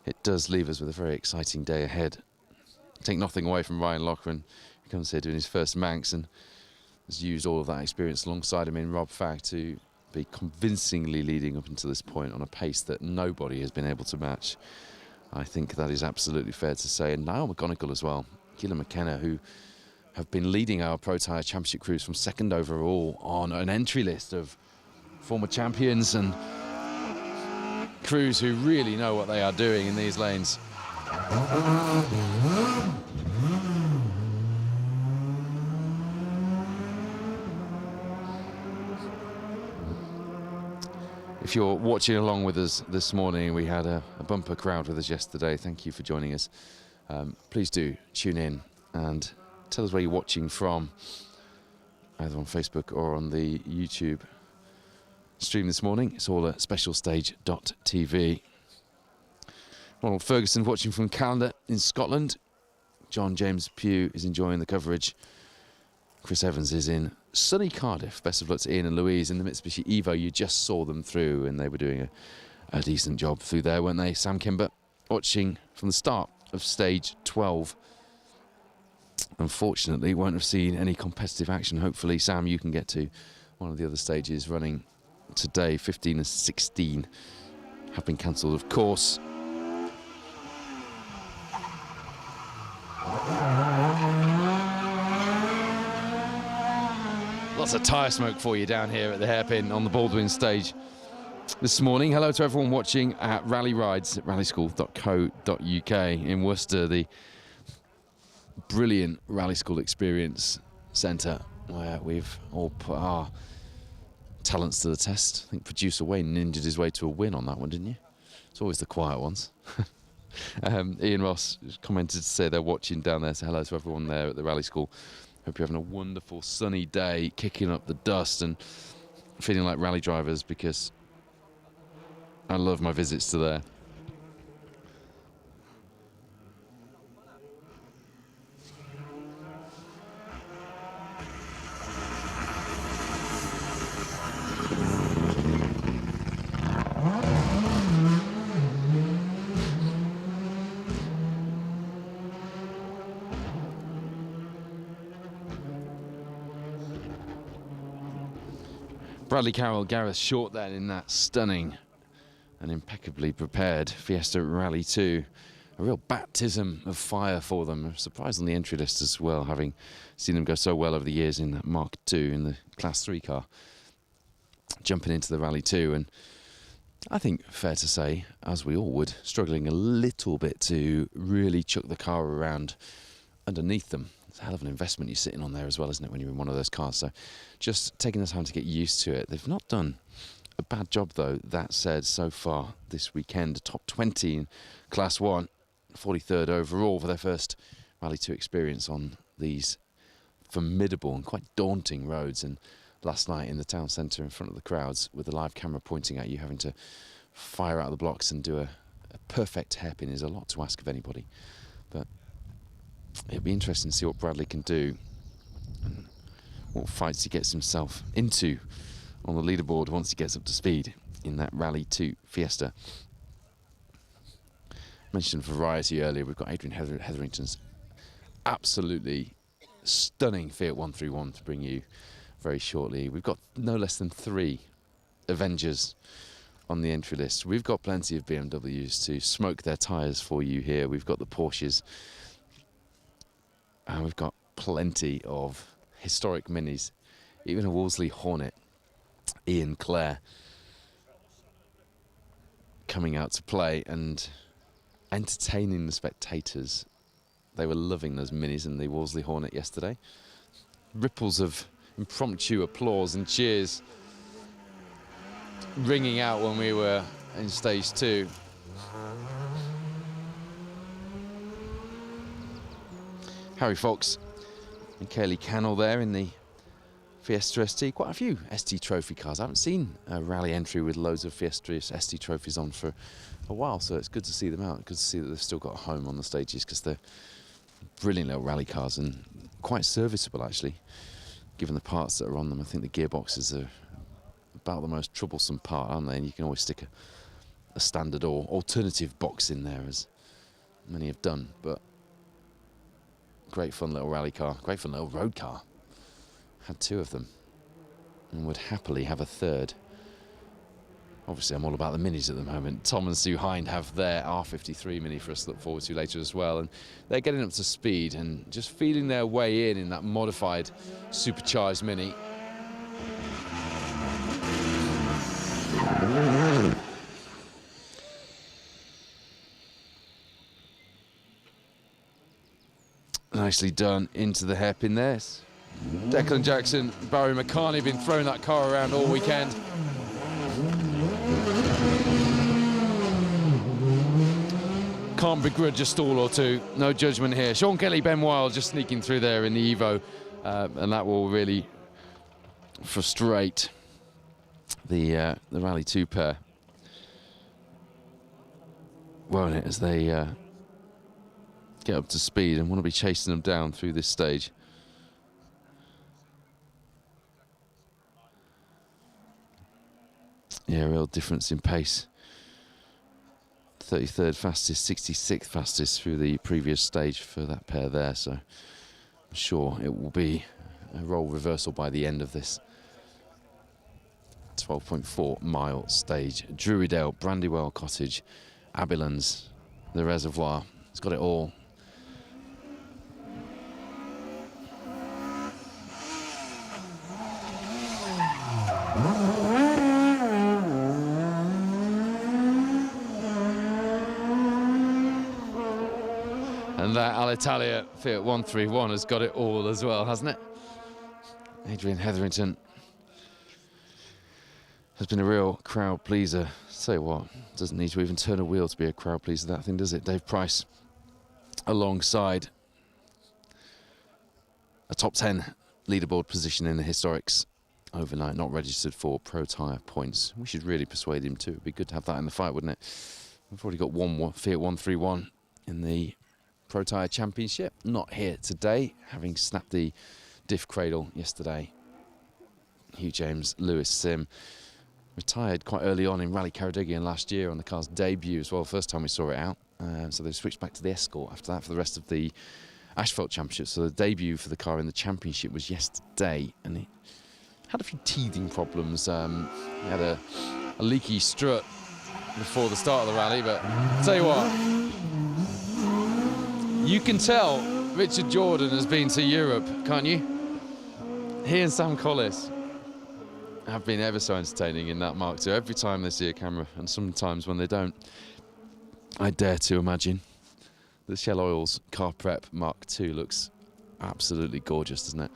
it does leave us with a very exciting day ahead. Take nothing away from Ryan Loughran, who comes here doing his first Manx and has used all of that experience alongside him in Rob Fack to be convincingly leading up until this point on a pace that nobody has been able to match. I think that is absolutely fair to say. And Niall McGonigal as well, Keelan McKenna, who have been leading our Protyre Championship crews from 2nd overall on an entry list of former champions and crews who really know what they are doing in these lanes. If you're watching along with us this morning, we had a bumper crowd with us yesterday. Thank you for joining us. Please do tune in and tell us where you're watching from, either on Facebook or on the YouTube stream this morning. It's all at specialstage.tv. Ronald Ferguson watching from Calendar in Scotland. John James Pugh is enjoying the coverage. Chris Evans is in sunny Cardiff. Best of luck to Ian and Louise in the Mitsubishi Evo. You just saw them through and they were doing a decent job through there, weren't they? Sam Kimber watching from the start of stage 12. Unfortunately, won't have seen any competitive action. Hopefully, Sam, you can get to one of the other stages running today. 15 and 16 have been cancelled, of course. Lots of tyre smoke for you down here at the hairpin on the Baldwin stage this morning. Hello to everyone watching at Rally Rides at rallyschool.co.uk in Worcester, the brilliant Rally School Experience Centre where we've all put our talents to the test. I think producer Wayne ninjaed his way to a win on that one, didn't you? It's always the quiet ones. Ian Ross commented to say they're watching down there, so hello to everyone there at the Rally School. Hope you're having a wonderful sunny day, kicking up the dust and feeling like rally drivers, because I love my visits to there. Bradley Carroll, Gareth Short then in that stunning and impeccably prepared Fiesta Rally 2. A real baptism of fire for them. I'm surprised on the entry list as well, having seen them go so well over the years in that Mark II in the Class 3 car. Jumping into the Rally 2, and I think fair to say, as we all would, struggling a little bit to really chuck the car around underneath them. It's a hell of an investment you're sitting on there as well, isn't it, when you're in one of those cars? So just taking the time to get used to it. They've not done a bad job, though, that said, so far this weekend. Top 20 in Class 1, 43rd overall for their first Rally 2 experience on these formidable and quite daunting roads. And last night in the town centre in front of the crowds with the live camera pointing at you, having to fire out the blocks and do a perfect hairpin is a lot to ask of anybody. But it'll be interesting to see what Bradley can do and what fights he gets himself into on the leaderboard once he gets up to speed in that Rally 2 Fiesta. Mentioned variety earlier. We've got Adrian Hetherington's absolutely stunning Fiat 131 to bring you very shortly. We've got no less than 3 Avengers on the entry list. We've got plenty of BMWs to smoke their tyres for you here. We've got the Porsches. And we've got plenty of historic minis, even a Wolseley Hornet, Ian Clare, coming out to play and entertaining the spectators. They were loving those minis in the Wolseley Hornet yesterday. Ripples of impromptu applause and cheers ringing out when we were in stage 2. Harry Fox and Kaylee Cannell there in the Fiesta ST. Quite a few ST trophy cars. I haven't seen a rally entry with loads of Fiesta ST trophies on for a while, so it's good to see them out. Good to see that they've still got a home on the stages, because they're brilliant little rally cars and quite serviceable, actually, given the parts that are on them. I think the gearboxes are about the most troublesome part, aren't they? And you can always stick a standard or alternative box in there, as many have done. But great fun little rally car, great fun little road car. Had 2 of them and would happily have a 3rd. Obviously, I'm all about the minis at the moment. Tom and Sue Hind have their R53 mini for us to look forward to later as well. And they're getting up to speed and just feeling their way in that modified supercharged mini. Nicely done into the hairpin there. Declan Jackson, Barry McCartney been throwing that car around all weekend. Can't begrudge a stall or 2, no judgment here. Sean Kelly, Ben Wild just sneaking through there in the Evo, and that will really frustrate the Rally 2 pair. won't it, as they get up to speed and want to be chasing them down through this stage. Yeah, real difference in pace. 33rd fastest, 66th fastest through the previous stage for that pair there, so I'm sure it will be a role reversal by the end of this 12.4 mile stage. Druidale, Brandywell Cottage, Abilans, the Reservoir. It's got it all. And that Alitalia Fiat 131 has got it all as well, hasn't it? Adrian Hetherington has been a real crowd pleaser. Say what, doesn't need to even turn a wheel to be a crowd pleaser, that thing, does it? Dave Price alongside a top 10 leaderboard position in the Historics overnight, not registered for Protyre points. We should really persuade him too. It'd be good to have that in the fight, wouldn't it? We've already got one Fiat 131 in the Protyre Championship. Not here today, having snapped the diff cradle yesterday. Hugh James, Lewis Sim, retired quite early on in Rally Ceredigion last year on the car's debut as well, first time we saw it out. So they switched back to the Escort after that for the rest of the Asphalt Championship. So the debut for the car in the Championship was yesterday, and it had a few teething problems. He had a leaky strut before the start of the rally, but I'll tell you what, you can tell Richard Jordan has been to Europe, can't you? He and Sam Collis have been ever so entertaining in that Mark II. Every time they see a camera, and sometimes when they don't, I dare to imagine the Shell Oils Car Prep Mark II looks absolutely gorgeous, doesn't it?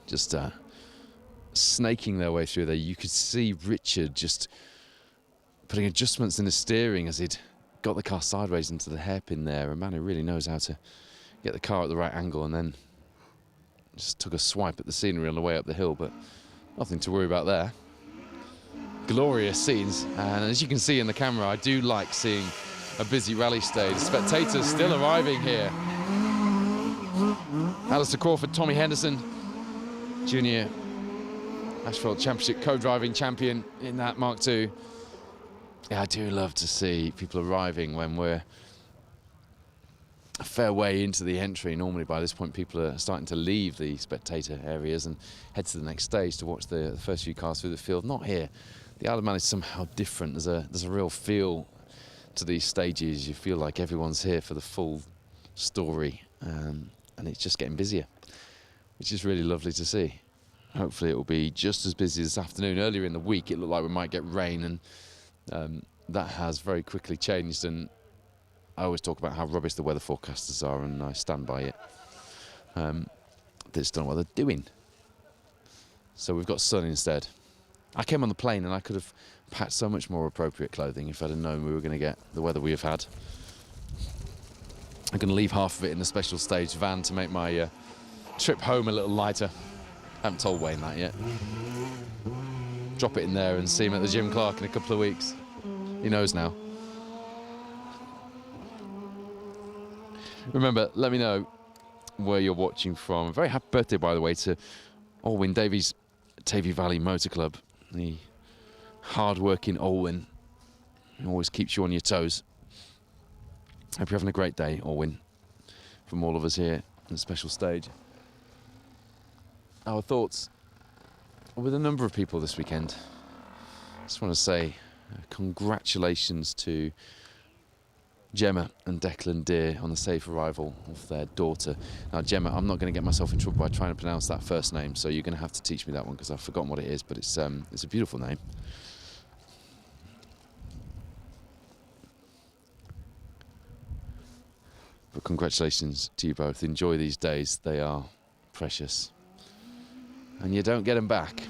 Just snaking their way through there. You could see Richard just putting adjustments in the steering as he'd got the car sideways into the hairpin there. A man who really knows how to get the car at the right angle, and then just took a swipe at the scenery on the way up the hill, but nothing to worry about there. Glorious scenes, and as you can see in the camera, I do like seeing a busy rally stage. Spectators still arriving here. Alistair Crawford, Tommy Henderson, Junior Asphalt Championship co-driving champion in that Mark II. Yeah, I do love to see people arriving when we're a fair way into the entry. Normally by this point people are starting to leave the spectator areas and head to the next stage to watch the first few cars through the field. Not here. The Isle of Man is somehow different. There's a real feel to these stages. You feel like everyone's here for the full story, and it's just getting busier, which is really lovely to see. Hopefully it will be just as busy this afternoon. Earlier in the week it looked like we might get rain, and that has very quickly changed, and I always talk about how rubbish the weather forecasters are, and I stand by it. They just don't know what they're doing. So we've got sun instead. I came on the plane and I could have packed so much more appropriate clothing if I'd have known we were going to get the weather we have had. I'm going to leave half of it in the special stage van to make my trip home a little lighter. I haven't told Wayne that yet. Drop it in there and see him at the Jim Clark in a couple of weeks. He knows now. Remember, let me know where you're watching from. A very happy birthday, by the way, to Olwyn Davies, Tavy Valley Motor Club. The hard-working Olwyn, who always keeps you on your toes. Hope you're having a great day, Olwyn, from all of us here on the special stage. Our thoughts are with a number of people this weekend. Just want to say congratulations to Gemma and Declan Deer on the safe arrival of their daughter. Now, Gemma, I'm not going to get myself in trouble by trying to pronounce that first name, so you're going to have to teach me that one because I've forgotten what it is, but it's a beautiful name. But congratulations to you both. Enjoy these days. They are precious. And you don't get them back.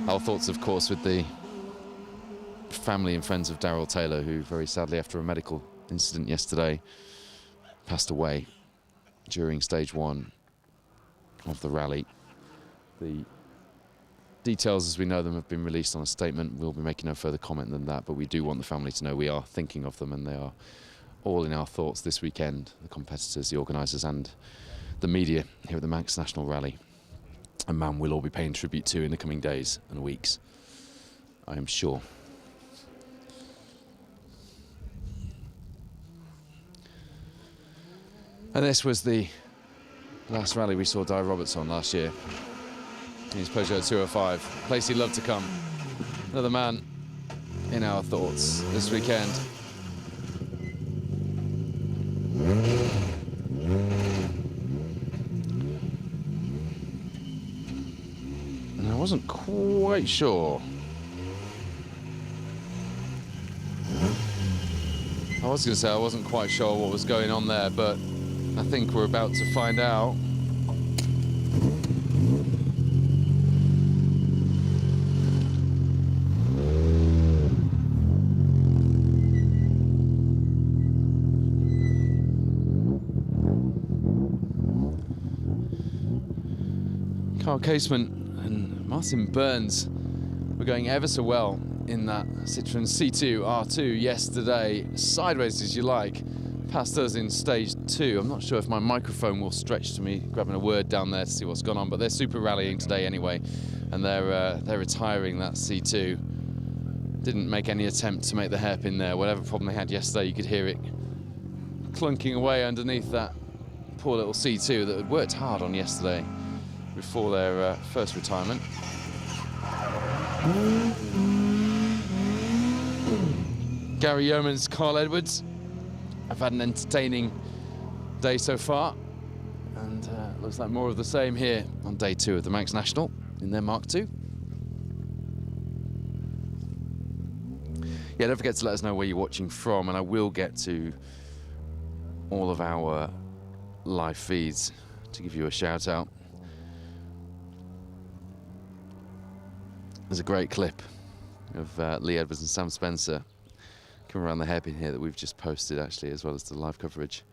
Our thoughts, of course, with the family and friends of Darryl Taylor, who very sadly, after a medical incident yesterday, passed away. during stage 1 of the rally. The details as we know them have been released on a statement. We'll be making no further comment than that, but we do want the family to know we are thinking of them, and they are all in our thoughts this weekend, the competitors, the organisers and the media here at the Manx National Rally. A man we'll all be paying tribute to in the coming days and weeks, I am sure. And this was the last rally we saw Di Roberts on last year. In his Peugeot 205, place he loved to come. Another man in our thoughts this weekend. And I wasn't quite sure. I was going to say I wasn't quite sure what was going on there, but I think we're about to find out. Carl Casement and Martin Burns were going ever so well in that Citroën C2 R2 yesterday, sideways as you like, past us in stage 2. I'm not sure if my microphone will stretch to me grabbing a word down there to see what's gone on, but they're super rallying today anyway, and they're retiring that C2. Didn't make any attempt to make the hairpin there. Whatever problem they had yesterday, you could hear it clunking away underneath that poor little C2 that had worked hard on yesterday before their first retirement. Gary Yeomans, Carl Edwards have had an entertaining day so far, and looks like more of the same here on day 2 of the Manx National in their Mark II. Yeah, don't forget to let us know where you're watching from, and I will get to all of our live feeds to give you a shout out. There's a great clip of Lee Edwards and Sam Spencer coming around the hairpin here that we've just posted, actually, as well as the live coverage.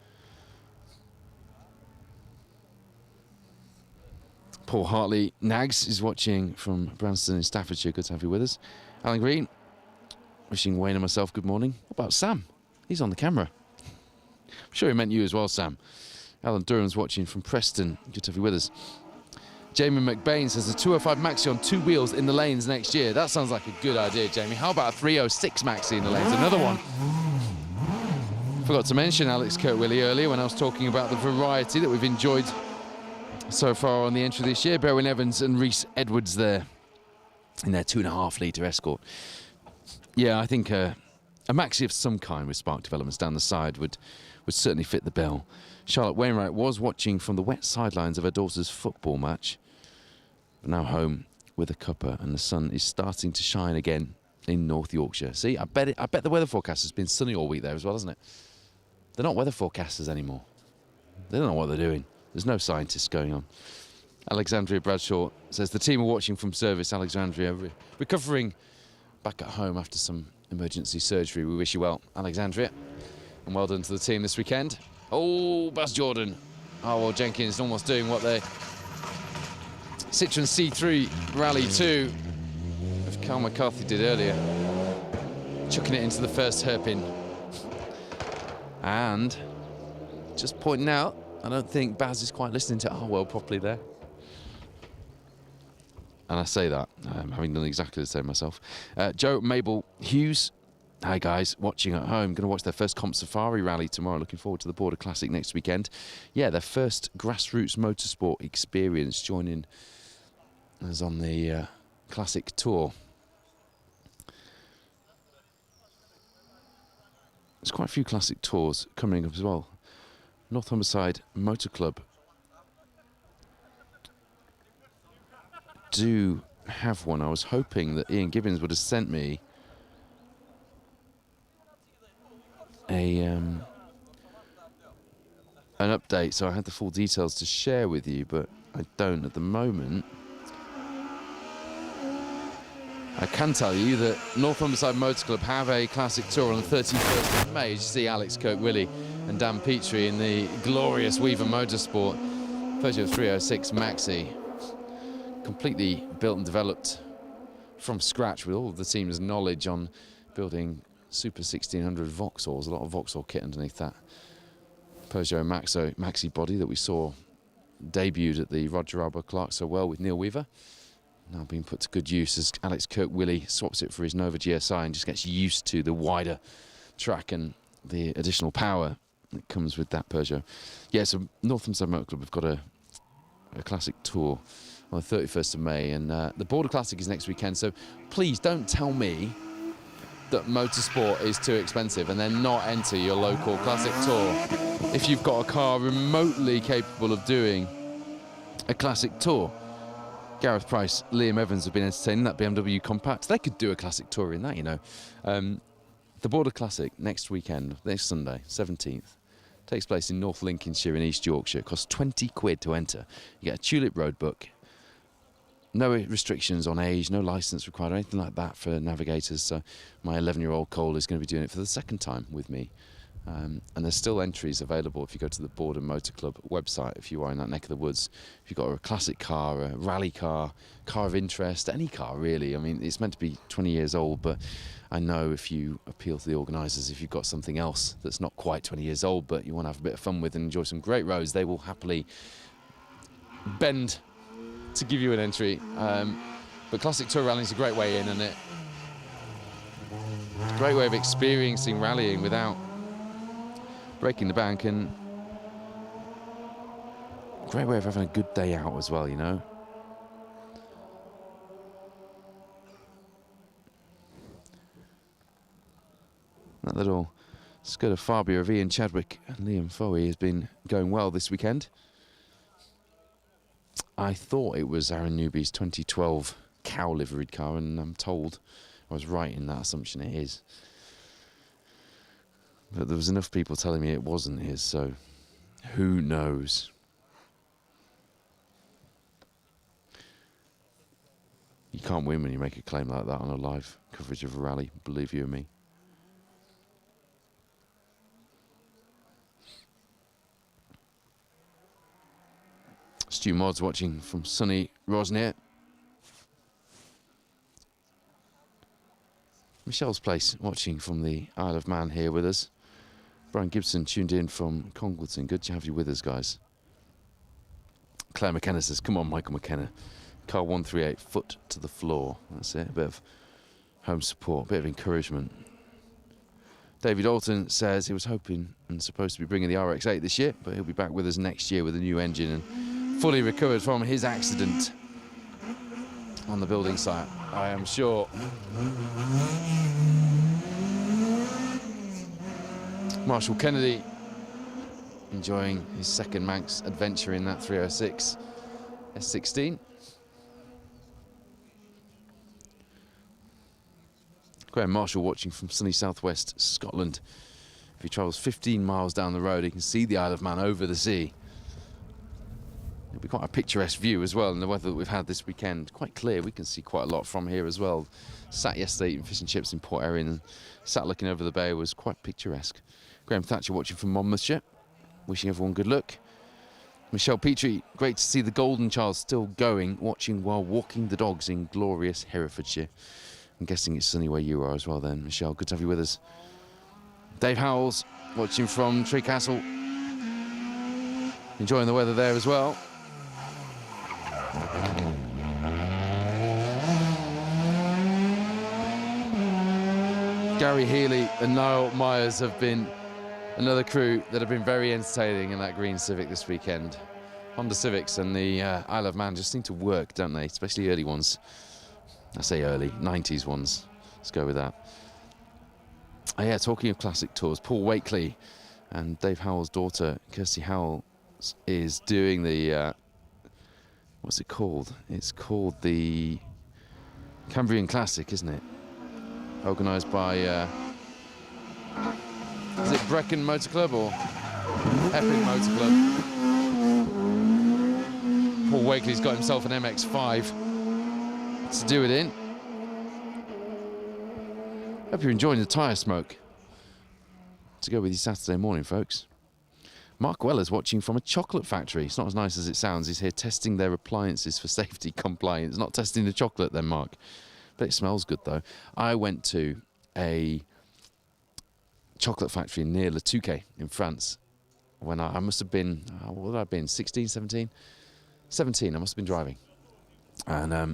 Paul Hartley Nags is watching from Branston in Staffordshire. Good to have you with us. Alan Green wishing Wayne and myself good morning. What about Sam? He's on the camera. I'm sure he meant you as well, Sam. Alan Durham's watching from Preston. Good to have you with us. Jamie McBain says the 205 Maxi on 2 wheels in the lanes next year. That sounds like a good idea, Jamie. How about a 306 Maxi in the lanes? Another one. Forgot to mention Alex Kirkwillie earlier when I was talking about the variety that we've enjoyed so far on the entry this year. Berwyn Evans and Rhys Edwards there in their 2.5 litre Escort. Yeah, I think a Maxi of some kind with spark developments down the side would certainly fit the bill. Charlotte Wainwright was watching from the wet sidelines of her daughter's football match, but now home with a cuppa, and the sun is starting to shine again in North Yorkshire. See, I bet the weather forecast has been sunny all week there as well, hasn't it? They're not weather forecasters anymore. They don't know what they're doing. There's no scientists going on. Alexandria Bradshaw says the team are watching from service. Alexandria recovering back at home after some emergency surgery. We wish you well, Alexandria, and well done to the team this weekend. Oh, Baz Jordan. Oh, well, Jenkins almost doing what the Citroën C3 Rally 2 of Carl McCarthy did earlier. Chucking it into the first hairpin. And just pointing out, I don't think Baz is quite listening to Arwell properly there. And I say that, having done exactly the same myself. Joe Mabel Hughes. Hi guys, watching at home. Going to watch their first Comp Safari rally tomorrow. Looking forward to the Border Classic next weekend. Yeah, their first grassroots motorsport experience, joining us on the Classic Tour. There's quite a few Classic Tours coming up as well. North Humberside Motor Club do have one. I was hoping that Ian Gibbons would have sent me an update, so I had the full details to share with you, but I don't at the moment. I can tell you that North Humberside Motor Club have a Classic Tour on the 31st of May. As you see Alex Kirkwillie and Dan Petrie in the glorious Weaver Motorsport Peugeot 306 Maxi. Completely built and developed from scratch with all of the team's knowledge on building Super 1600 Vauxhalls. A lot of Vauxhall kit underneath that Peugeot Maxi body that we saw debuted at the Roger Arbor Clark so well with Neil Weaver. Now being put to good use as Alex Kirk-Willie swaps it for his Nova GSI and just gets used to the wider track and the additional power that comes with that Peugeot. Yeah, so Northampton Motor Club have got a classic tour on the 31st of May, and the Border Classic is next weekend, so please don't tell me that motorsport is too expensive and then not enter your local classic tour if you've got a car remotely capable of doing a classic tour. Gareth Price, Liam Evans have been entertaining that BMW Compact. They could do a classic tour in that, you know. The Border Classic next weekend, next Sunday, 17th, takes place in North Lincolnshire in East Yorkshire. It costs 20 quid to enter. You get a Tulip Road book. No restrictions on age, no licence required or anything like that for navigators. So my 11-year-old Cole is going to be doing it for the second time with me. And there's still entries available if you go to the Border Motor Club website if you are in that neck of the woods. If you've got a classic car, a rally car, car of interest, any car really. I mean, it's meant to be 20 years old, but I know if you appeal to the organisers, if you've got something else that's not quite 20 years old, but you want to have a bit of fun with and enjoy some great roads, they will happily bend to give you an entry. But Classic Tour Rallying is a great way in, and it's a great way of experiencing rallying without breaking the bank, and a great way of having a good day out as well, you know. That little Skoda Fabia of Ian Chadwick and Liam Fowey has been going well this weekend. I thought it was Aaron Newby's 2012 cow liveried car, and I'm told I was right in that assumption. It is. But there was enough people telling me it wasn't his, so who knows? You can't win when you make a claim like that on a live coverage of a rally, believe you me. Stu Mods watching from sunny Rosnir. Michelle's Place watching from the Isle of Man here with us. Brian Gibson tuned in from Congleton. Good to have you with us, guys. Claire McKenna says, come on, Michael McKenna. Car 138, foot to the floor. That's it, a bit of home support, a bit of encouragement. David Alton says he was hoping and supposed to be bringing the RX-8 this year, but he'll be back with us next year with a new engine and fully recovered from his accident on the building site, I am sure. Marshall Kennedy enjoying his second Manx adventure in that 306 S16. Graham Marshall watching from sunny southwest Scotland. If he travels 15 miles down the road, he can see the Isle of Man over the sea. It'll be quite a picturesque view as well, and the weather that we've had this weekend, quite clear. We can see quite a lot from here as well. Sat yesterday eating fish and chips in Port Erin, and sat looking over the bay was quite picturesque. Graham Thatcher watching from Monmouthshire, wishing everyone good luck. Michelle Petrie, great to see the Golden Child still going, watching while walking the dogs in glorious Herefordshire. I'm guessing it's sunny where you are as well then, Michelle. Good to have you with us. Dave Howells watching from Tree Castle, enjoying the weather there as well. Gary Healy and Niall Myers have been another crew that have been very entertaining in that green Civic this weekend. Honda Civics and the Isle of Man just seem to work, don't they? Especially early ones. I say early, 90s ones. Let's go with that. Oh yeah, talking of classic tours, Paul Wakely and Dave Howell's daughter, Kirsty Howell, is doing the, what's it called? It's called the Cambrian Classic, isn't it? Organised by, is it Brecon Motor Club or Epping Motor Club? Paul Wakely's got himself an MX-5 to do it in. Hope you're enjoying the tyre smoke to go with your Saturday morning, folks. Mark Weller's watching from a chocolate factory. It's not as nice as it sounds. He's here testing their appliances for safety compliance. Not testing the chocolate then, Mark. But it smells good, though. I went to a chocolate factory near Le Touquet in France when I must have been, what had I been, 16, 17? 17, I must have been driving. And I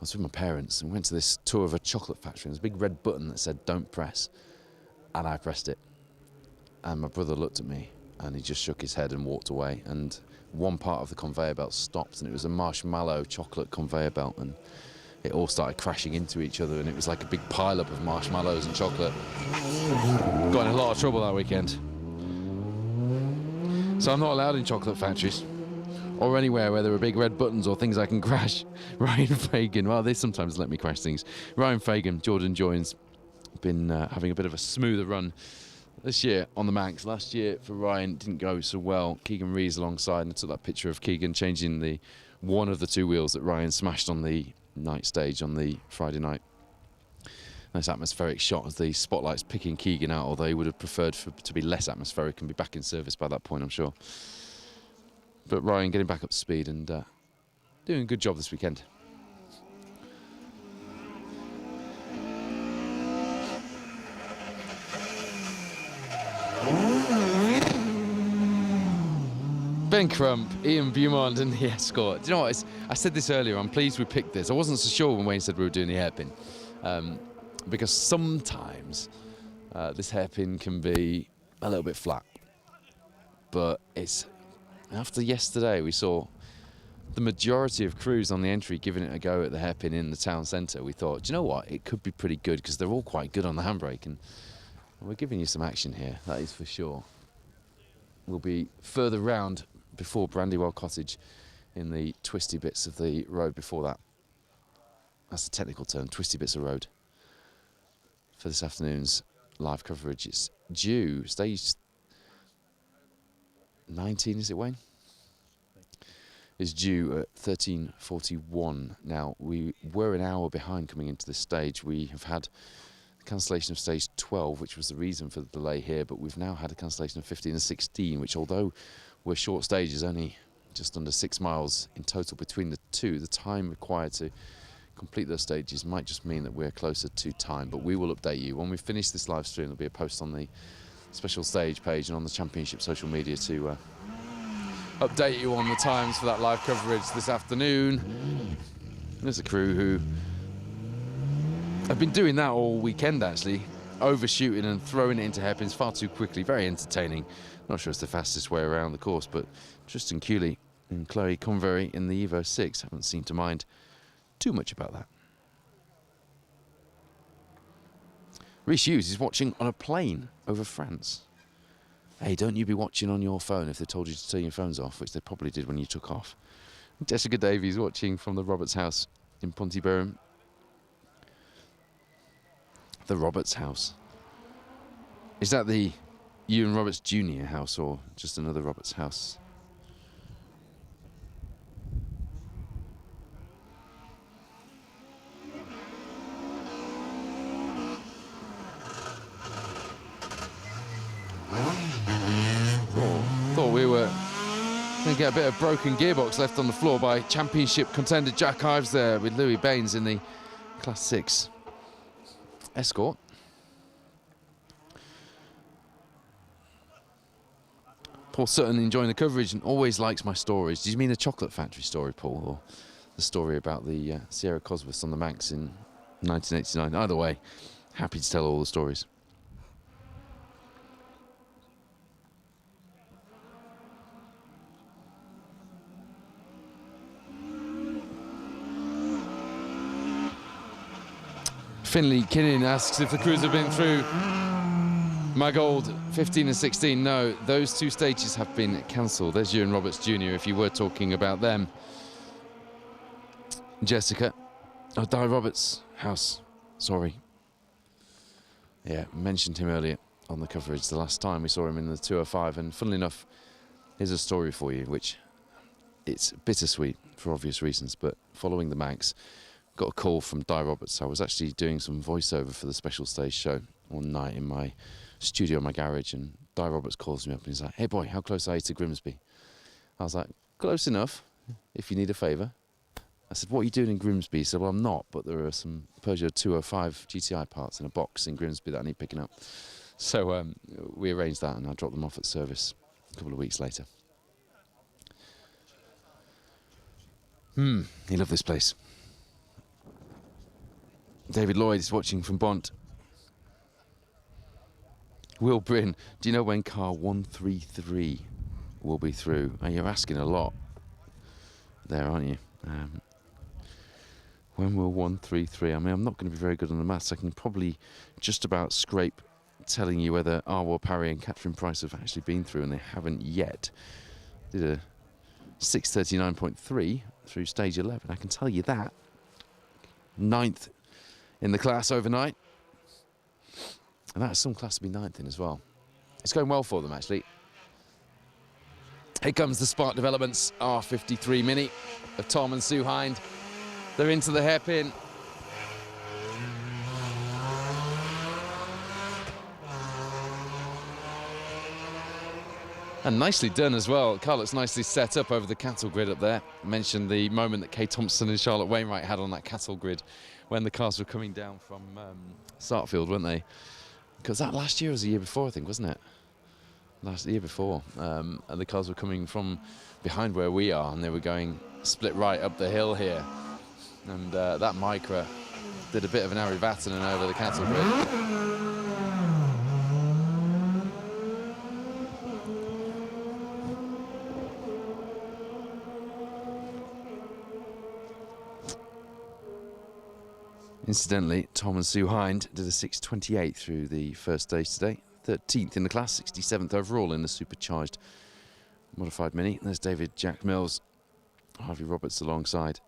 was with my parents and went to this tour of a chocolate factory. There's a big red button that said, "Don't press." And I pressed it. And my brother looked at me and he just shook his head and walked away. And one part of the conveyor belt stopped, and it was a marshmallow chocolate conveyor belt. And it all started crashing into each other, and it was like a big pile-up of marshmallows and chocolate. Got in a lot of trouble that weekend. So I'm not allowed in chocolate factories or anywhere where there are big red buttons or things I can crash. Ryan Fagan, well, they sometimes let me crash things. Ryan Fagan, Jordan Joins, been having a bit of a smoother run this year on the Manx. Last year for Ryan didn't go so well. Keegan Rees alongside, and I took that picture of Keegan changing the one of the two wheels that Ryan smashed on the night stage on the Friday night. Nice atmospheric shot as the spotlight's picking Keegan out, although he would have preferred to be less atmospheric and be back in service by that point, I'm sure. But Ryan getting back up to speed and doing a good job this weekend. Ben Crump, Ian Beaumont and the Escort. Do you know what? I said this earlier, I'm pleased we picked this. I wasn't so sure when Wayne said we were doing the hairpin. Because sometimes this hairpin can be a little bit flat. But it's after yesterday we saw the majority of crews on the entry giving it a go at the hairpin in the town centre. We thought, do you know what? It could be pretty good because they're all quite good on the handbrake, and we're giving you some action here, that is for sure. We'll be further round before Brandywell Cottage in the twisty bits of the road before that. That's the technical term, twisty bits of road. For this afternoon's live coverage, it's due, stage 19, is it, Wayne? Is due at 13:41. Now, we were an hour behind coming into this stage. We have had cancellation of stage 12, which was the reason for the delay here, but we've now had a cancellation of 15 and 16, which, although we're short stages, only just under 6 miles in total between the two, the time required to complete those stages might just mean that we're closer to time, but we will update you. When we finish this live stream, there'll be a post on the special stage page and on the championship social media to update you on the times for that live coverage this afternoon. There's a crew who have been doing that all weekend, actually, overshooting and throwing it into hairpins far too quickly. Very entertaining. Not sure it's the fastest way around the course, but Tristan Cooley and Chloe Convery in the Evo 6 haven't seemed to mind too much about that. Rhys Hughes is watching on a plane over France. Hey, don't you be watching on your phone if they told you to turn your phones off, which they probably did when you took off. Jessica Davies watching from the Roberts house in Pontyburn. The Roberts house. Is that the Ewan Roberts Jr. house or just another Roberts house? Thought we were going to get a bit of broken gearbox left on the floor by championship contender Jack Ives there with Louis Baines in the Class 6 Escort. Paul Sutton enjoying the coverage and always likes my stories. Do you mean the chocolate factory story, Paul, or the story about the Sierra Cosworths on the Manx in 1989? Either way, happy to tell all the stories. Finley Kinnan asks if the crews have been through Magold 15 and 16. No, those two stages have been cancelled. There's Ewan Roberts Jr. if you were talking about them. Jessica. Oh, Di Roberts' house. Sorry. Yeah, mentioned him earlier on the coverage. The last time we saw him in the 205. And funnily enough, here's a story for you, which it's bittersweet for obvious reasons. But following the Manx, got a call from Di Roberts. I was actually doing some voiceover for the special stage show one night in my studio in my garage, and Di Roberts calls me up and he's like, "Hey boy, how close are you to Grimsby?" I was like, "Close enough, if you need a favour." I said, "What are you doing in Grimsby?" He said, "Well, I'm not, but there are some Peugeot 205 GTI parts in a box in Grimsby that I need picking up." So we arranged that, and I dropped them off at service a couple of weeks later. He loved this place. David Lloyd is watching from Bont. Will Bryn, do you know when car 133 will be through? Oh, you're asking a lot there, aren't you? When will 133? I mean, I'm not going to be very good on the maths. I can probably just about scrape telling you whether Arwar Parry and Catherine Price have actually been through, and they haven't yet. Did a 6:39.3 through stage 11. I can tell you that. 9th in the class overnight. And that's some class to be 9th in as well. It's going well for them, actually. Here comes the Spark Developments R53 Mini of Tom and Sue Hind. They're into the hairpin. And nicely done as well. The car looks nicely set up over the cattle grid up there. I mentioned the moment that Kay Thompson and Charlotte Wainwright had on that cattle grid when the cars were coming down from Sartfield, weren't they? Because that last year was the year before, I think, wasn't it? Last year before. And the cars were coming from behind where we are, and they were going split right up the hill here. And that Micra did a bit of an Ari Vatanen over the cattle grid. Incidentally, Tom and Sue Hind did a 6:28 through the first stage today. 13th in the class, 67th overall in the supercharged modified Mini. There's David Jack Mills, Harvey Roberts alongside.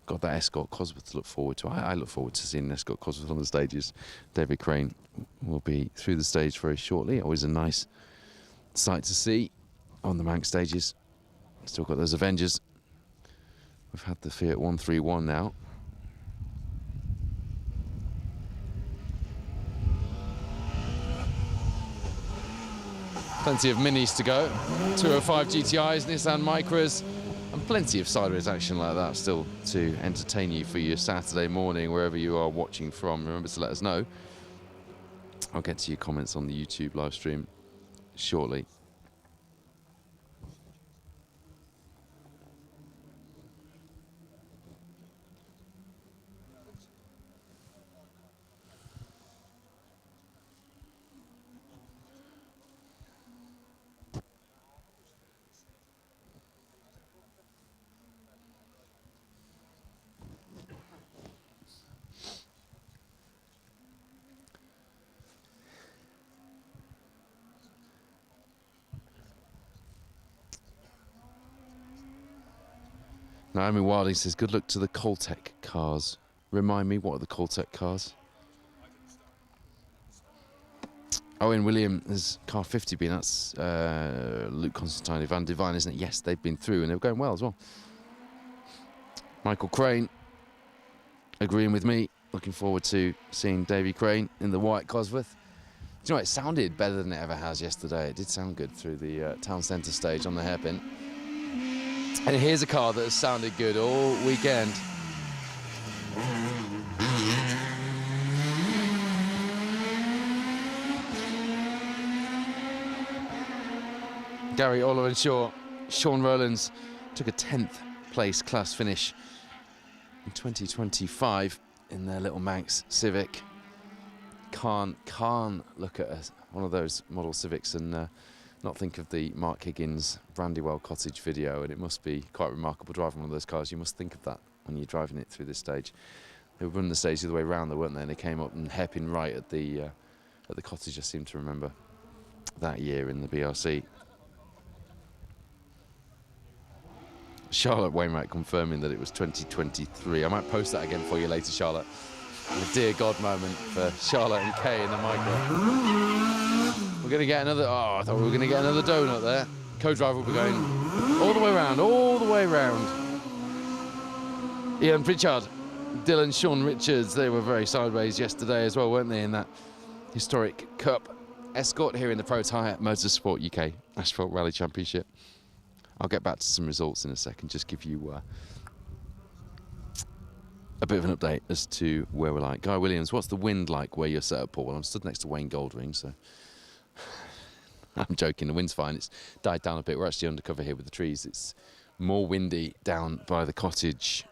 Got that Escort Cosworth to look forward to. I look forward to seeing Escort Cosworth on the stages. David Crane will be through the stage very shortly. Always a nice sight to see on the Manx stages. Still got those Avengers. We've had the Fiat 131 now. Plenty of Minis to go. 205 GTIs, Nissan Micras, and plenty of sideways action like that still to entertain you for your Saturday morning, wherever you are watching from. Remember to let us know. I'll get to your comments on the YouTube live stream shortly. Naomi Wilding says, good luck to the Coltec cars. Remind me, what are the Coltec cars? Owen William has car 50 been. That's Luke Constantine, Ivan Devine, isn't it? Yes, they've been through and they were going well as well. Michael Crane agreeing with me. Looking forward to seeing Davy Crane in the white Cosworth. Do you know, it sounded better than it ever has yesterday. It did sound good through the town centre stage on the hairpin. And here's a car that has sounded good all weekend. Gary Oliver and Sean Rowlands took a 10th place class finish in 2025 in their little Manx Civic. Can't look at one of those model Civics and not think of the Mark Higgins Brandywell Cottage video, and it must be quite remarkable driving one of those cars. You must think of that when you're driving it through this stage. They were running the stage the other way around, though, weren't they? And they came up and hairpin right at the cottage. I seem to remember that year in the BRC. Charlotte Wainwright confirming that it was 2023. I might post that again for you later, Charlotte. A dear God moment for Charlotte and Kay in the micro. We're going to get another, I thought we were going to get another donut there. Co-driver will be going all the way around, all the way around. Ian Pritchard Dylan, Sean Richards, they were very sideways yesterday as well, weren't they, in that historic Cup Escort here in the Protyre Motorsport UK Asphalt Rally Championship. I'll get back to some results in a second, just give you a bit of an update as to where we're like. Guy Williams, what's the wind like where you're set up, Paul? Well, I'm stood next to Wayne Goldring, so I'm joking, the wind's fine. It's died down a bit. We're actually undercover here with the trees. It's more windy down by the cottage.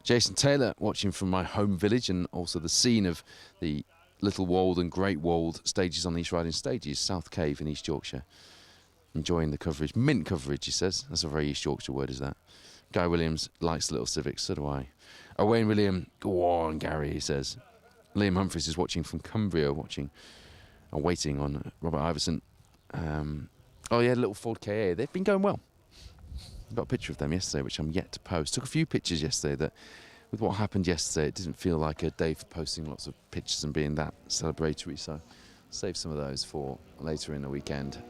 Jason Taylor, watching from my home village and also the scene of the Little Wold and Great Wold stages on the East Riding Stages, South Cave in East Yorkshire. Enjoying the coverage. Mint coverage, he says. That's a very East Yorkshire word, is that? Guy Williams likes Little Civics, so do I. Wayne William, go on, Gary, he says. Liam Humphries is watching from Cumbria, waiting on Robert Iverson. Oh yeah, little Ford KA. They've been going well. Got a picture of them yesterday, which I'm yet to post. Took a few pictures yesterday that, with what happened yesterday, it didn't feel like a day for posting lots of pictures and being that celebratory, so save some of those for later in the weekend.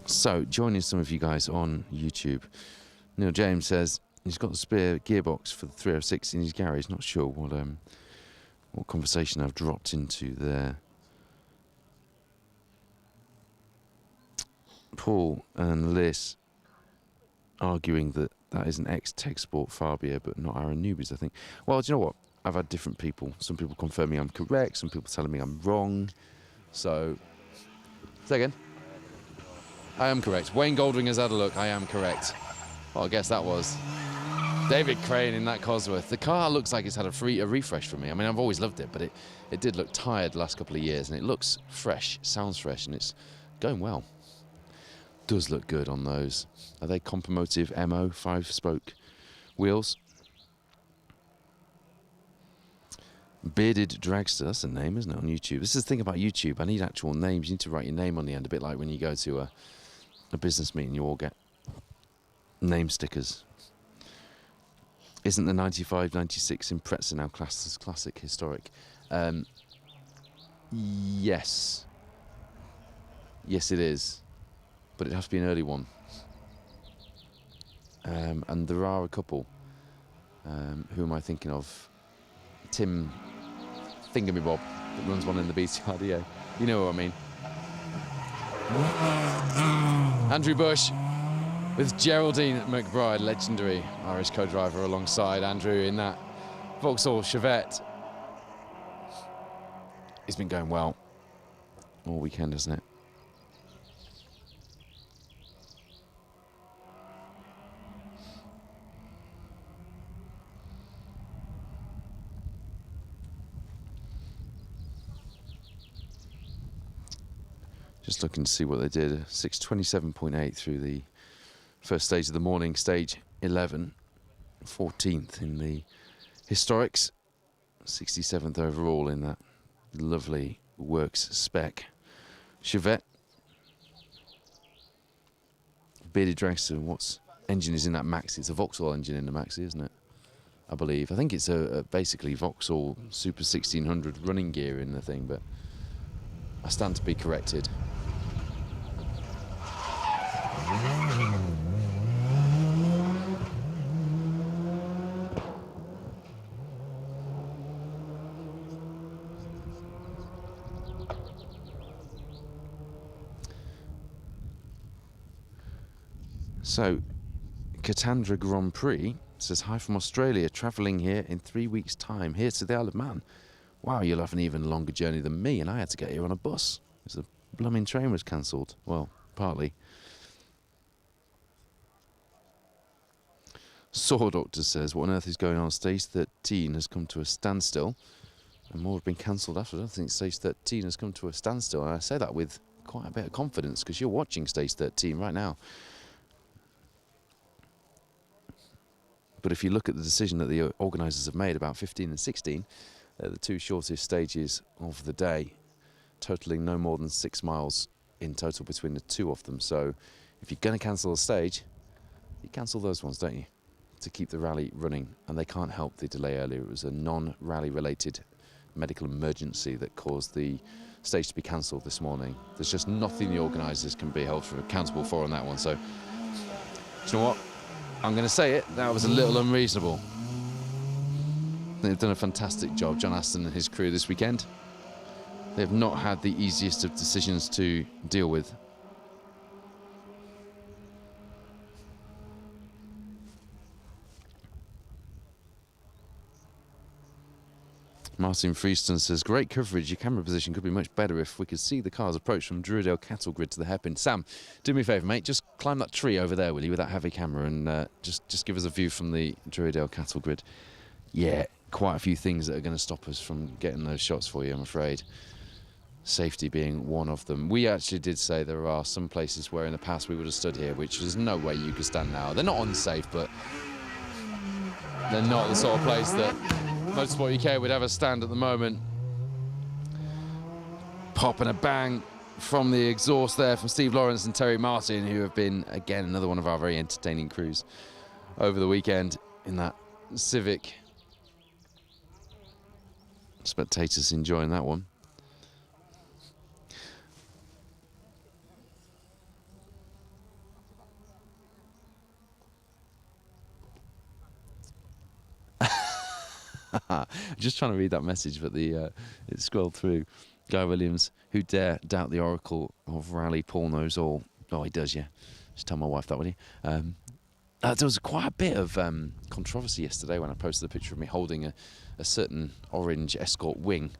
So, joining some of you guys on YouTube. Neil James says he's got the spare gearbox for the 306 in his garage. Not sure what conversation I've dropped into there. Paul and Liz arguing that is an ex-Tech Sport Fabia, but not our newbies, I think. Well, do you know what? I've had different people. Some people confirming I'm correct, some people telling me I'm wrong. So, say again. I am correct. Wayne Goldring has had a look. I am correct. Well, I guess that was David Crane in that Cosworth. The car looks like it's had a refresh from me. I mean, I've always loved it, but it did look tired the last couple of years, and it looks fresh, sounds fresh, and it's going well. Does look good on those. Are they Compomotive MO 5-spoke wheels? Bearded Dragster, that's a name, isn't it, on YouTube? This is the thing about YouTube. I need actual names. You need to write your name on the end, a bit like when you go to a business meeting, you all get name stickers. Isn't the 95, 96 Impreza now classed as classic historic? Yes. Yes, it is. But it'd have to be an early one. And there are a couple. Who am I thinking of? Tim Thingamy-Bob that runs one in the BCRDA. You know what I mean. Andrew Bush with Geraldine McBride, legendary Irish co-driver alongside Andrew in that Vauxhall Chevette. It's been going well all weekend, hasn't it? Just looking to see what they did. 6:27.8 through the first stage of the morning, stage 11. 14th in the historics. 67th overall in that lovely works spec Chevette. Bearded Dragster, what engine is in that Maxi? It's a Vauxhall engine in the Maxi, isn't it? I believe. I think it's a basically Vauxhall Super 1600 running gear in the thing, but I stand to be corrected. So, Katandra Grand Prix says, hi from Australia, travelling here in 3 weeks' time, here to the Isle of Man. Wow, you'll have an even longer journey than me, and I had to get here on a bus. Because the blooming train was cancelled. Well, partly. Saw Doctor says, what on earth is going on? Stage 13 has come to a standstill. And more have been cancelled after. I don't think Stage 13 has come to a standstill. And I say that with quite a bit of confidence, because you're watching Stage 13 right now. But if you look at the decision that the organisers have made about 15 and 16, they're the two shortest stages of the day, totalling no more than 6 miles in total between the two of them. So if you're going to cancel a stage, You cancel those ones, don't you, to keep the rally running, and they can't help the delay earlier. It was a non-rally related medical emergency that caused the stage to be cancelled this morning. There's just nothing the organisers can be held accountable for on that one. So, do you know what? I'm going to say it. That was a little unreasonable. They've done a fantastic job, John Aston and his crew, this weekend. They've not had the easiest of decisions to deal with. Martin Freeston says, great coverage. Your camera position could be much better if we could see the cars approach from Druridale cattle grid to the hairpin. Sam, do me a favour, mate. Just climb that tree over there, will you, with that heavy camera, and just give us a view from the Druridale cattle grid. Yeah, quite a few things that are going to stop us from getting those shots for you, I'm afraid. Safety being one of them. We actually did say there are some places where in the past we would have stood here, which there's no way you could stand now. They're not unsafe, but they're not the sort of place that Motorsport UK would have a stand at the moment. Pop and a bang from the exhaust there from Steve Lawrence and Terry Martin, who have been, again, another one of our very entertaining crews over the weekend in that Civic. Spectators enjoying that one. Just trying to read that message, but it scrolled through. Guy Williams, who dare doubt the oracle of rally? Paul knows all. Oh, he does, yeah. Just tell my wife that, will you? There was quite a bit of controversy yesterday when I posted a picture of me holding a certain orange Escort wing.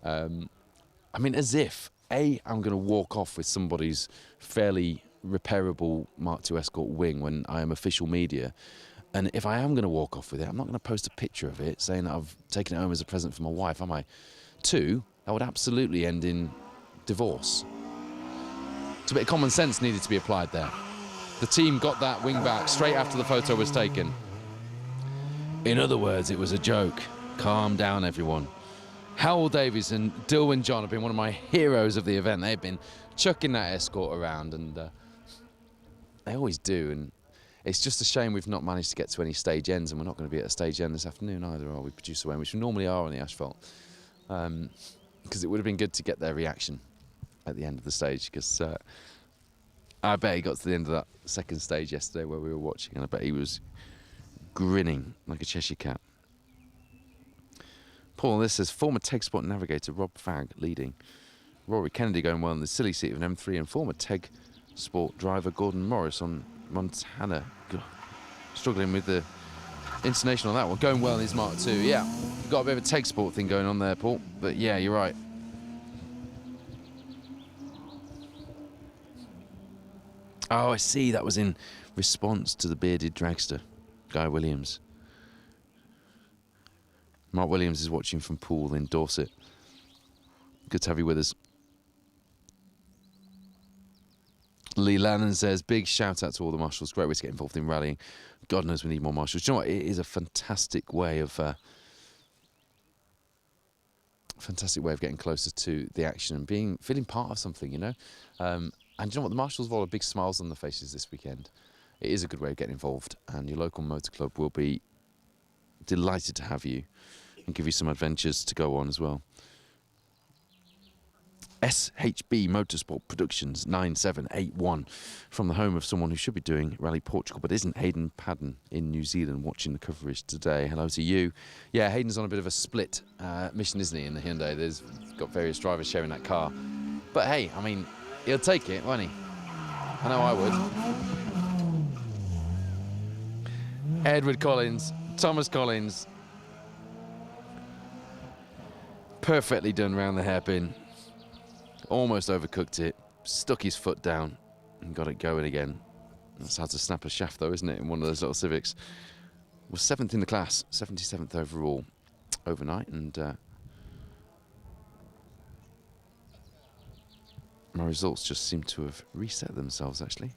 I mean, as if, A, I'm going to walk off with somebody's fairly repairable Mark II Escort wing when I am official media. And if I am going to walk off with it, I'm not going to post a picture of it saying that I've taken it home as a present for my wife, am I? 2, that would absolutely end in divorce. So a bit of common sense needed to be applied there. The team got that wing back straight after the photo was taken. In other words, it was a joke. Calm down, everyone. Howell Davies and Dilwyn John have been one of my heroes of the event. They've been chucking that Escort around, and they always do. And it's just a shame we've not managed to get to any stage ends, and we're not going to be at a stage end this afternoon either, are we, Producer Wayne, which we normally are on the Asphalt. Because it would have been good to get their reaction at the end of the stage, because I bet he got to the end of that second stage yesterday where we were watching, and I bet he was grinning like a Cheshire cat. Paul, this says, former Teg Sport navigator Rob Fagg leading. Rory Kennedy going well in the silly seat of an M3, and former Teg Sport driver Gordon Morris on Montana. God, struggling with the intonation on that one. Going well in his Mark II. Yeah, got a bit of a Teg Sport thing going on there, Paul. But yeah, you're right. Oh, I see. That was in response to the bearded dragster, Guy Williams. Mark Williams is watching from Poole in Dorset. Good to have you with us. Lee Lannon says, big shout out to all the marshals. Great way to get involved in rallying. God knows we need more marshals. Do you know what? It is a fantastic way of getting closer to the action and feeling part of something, you know. And you know what? The marshals have all big smiles on their faces this weekend. It is a good way of getting involved, and your local motor club will be delighted to have you and give you some adventures to go on as well. SHB Motorsport Productions 9781 from the home of someone who should be doing Rally Portugal but isn't, Hayden Padden in New Zealand, watching the coverage today. Hello to you. Yeah, Hayden's on a bit of a split mission, isn't he, in the Hyundai? There's got various drivers sharing that car. But hey, I mean, he'll take it, won't he? I know I would. Edward Collins, Thomas Collins. Perfectly done round the hairpin. Almost overcooked it, stuck his foot down and got it going again. That's how to snap a shaft though, isn't it, in one of those little Civics. Was 7th in the class, 77th overall overnight, and my results just seem to have reset themselves actually.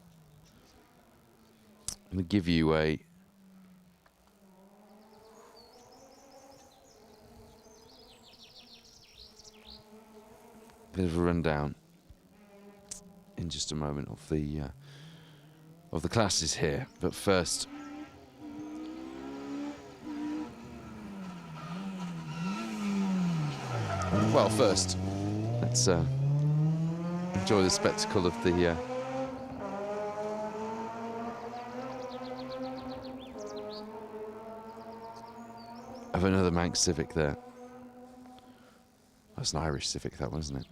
I'm going to give you a bit of a rundown in just a moment of the of the classes here. But first, let's enjoy the spectacle of the of another Manx Civic there. That's an Irish Civic, that one, isn't it?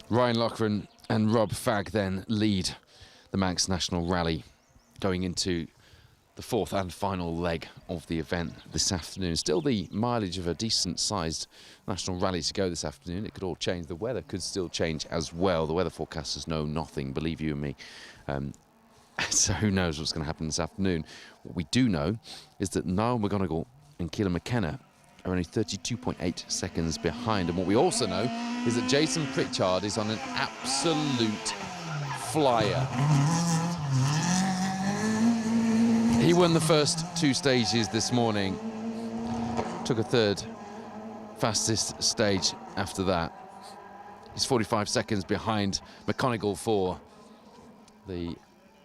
Ryan Loughran and Rob Fagg then lead the Manx National Rally going into the fourth and final leg of the event this afternoon. Still the mileage of a decent-sized national rally to go this afternoon. It could all change. The weather could still change as well. The weather forecasters know nothing, believe you and me. So who knows what's going to happen this afternoon. What we do know is that Niall McGonigal and Keelan McKenna are only 32.8 seconds behind. And what we also know is that Jason Pritchard is on an absolute flyer. He won the first two stages this morning, took a third fastest stage after that. He's 45 seconds behind McGonigal for the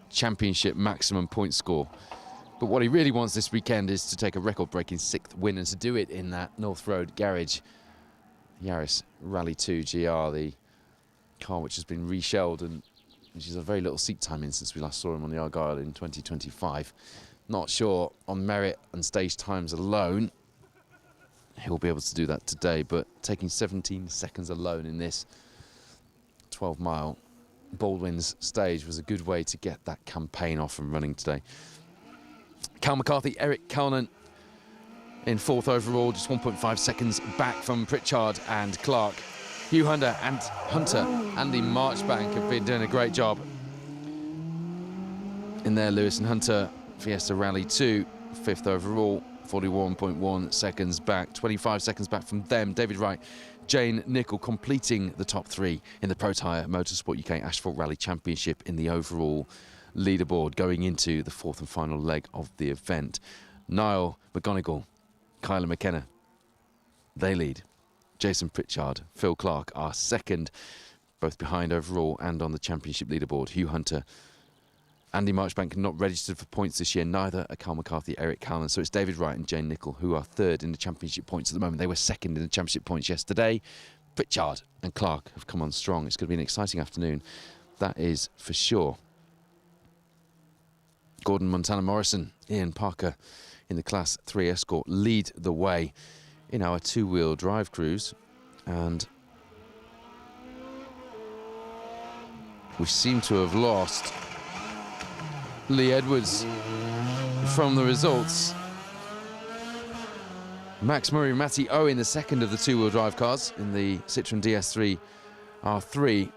championship maximum point score. But what he really wants this weekend is to take a record-breaking sixth win, and to do it in that North Road Garage Yaris Rally 2 GR, the car which has been reshelled and which has a very little seat time in since we last saw him on the Argyle in 2025. Not sure on merit and stage times alone he'll be able to do that today, but taking 17 seconds alone in this 12-mile Baldwin's stage was a good way to get that campaign off and running today. Cal McCarthy, Eric Calnan in fourth overall, just 1.5 seconds back from Pritchard and Clark. Hugh Hunter and Andy Marchbank have been doing a great job in there. Lewis and Hunter, Fiesta Rally 2, fifth overall, 41.1 seconds back, 25 seconds back from them. David Wright, Jane Nicol completing the top three in the Protyre Motorsport UK Asphalt Rally Championship in the overall leaderboard going into the fourth and final leg of the event. Niall McGonigal, Kyla McKenna, they lead. Jason Pritchard, Phil Clark are second, both behind overall and on the championship leaderboard. Hugh Hunter, Andy Marchbank not registered for points this year, neither are Cal McCarthy, Eric Callan. So it's David Wright and Jane Nicol who are third in the championship points at the moment. They were second in the championship points yesterday. Pritchard and Clark have come on strong. It's going to be an exciting afternoon, that is for sure. Gordon Montana Morrison, Ian Parker in the Class 3 Escort lead the way in our two-wheel drive crews, and we seem to have lost Lee Edwards from the results. Max Murray and Matty Owen, the second of the two-wheel drive cars in the Citroen DS3 R3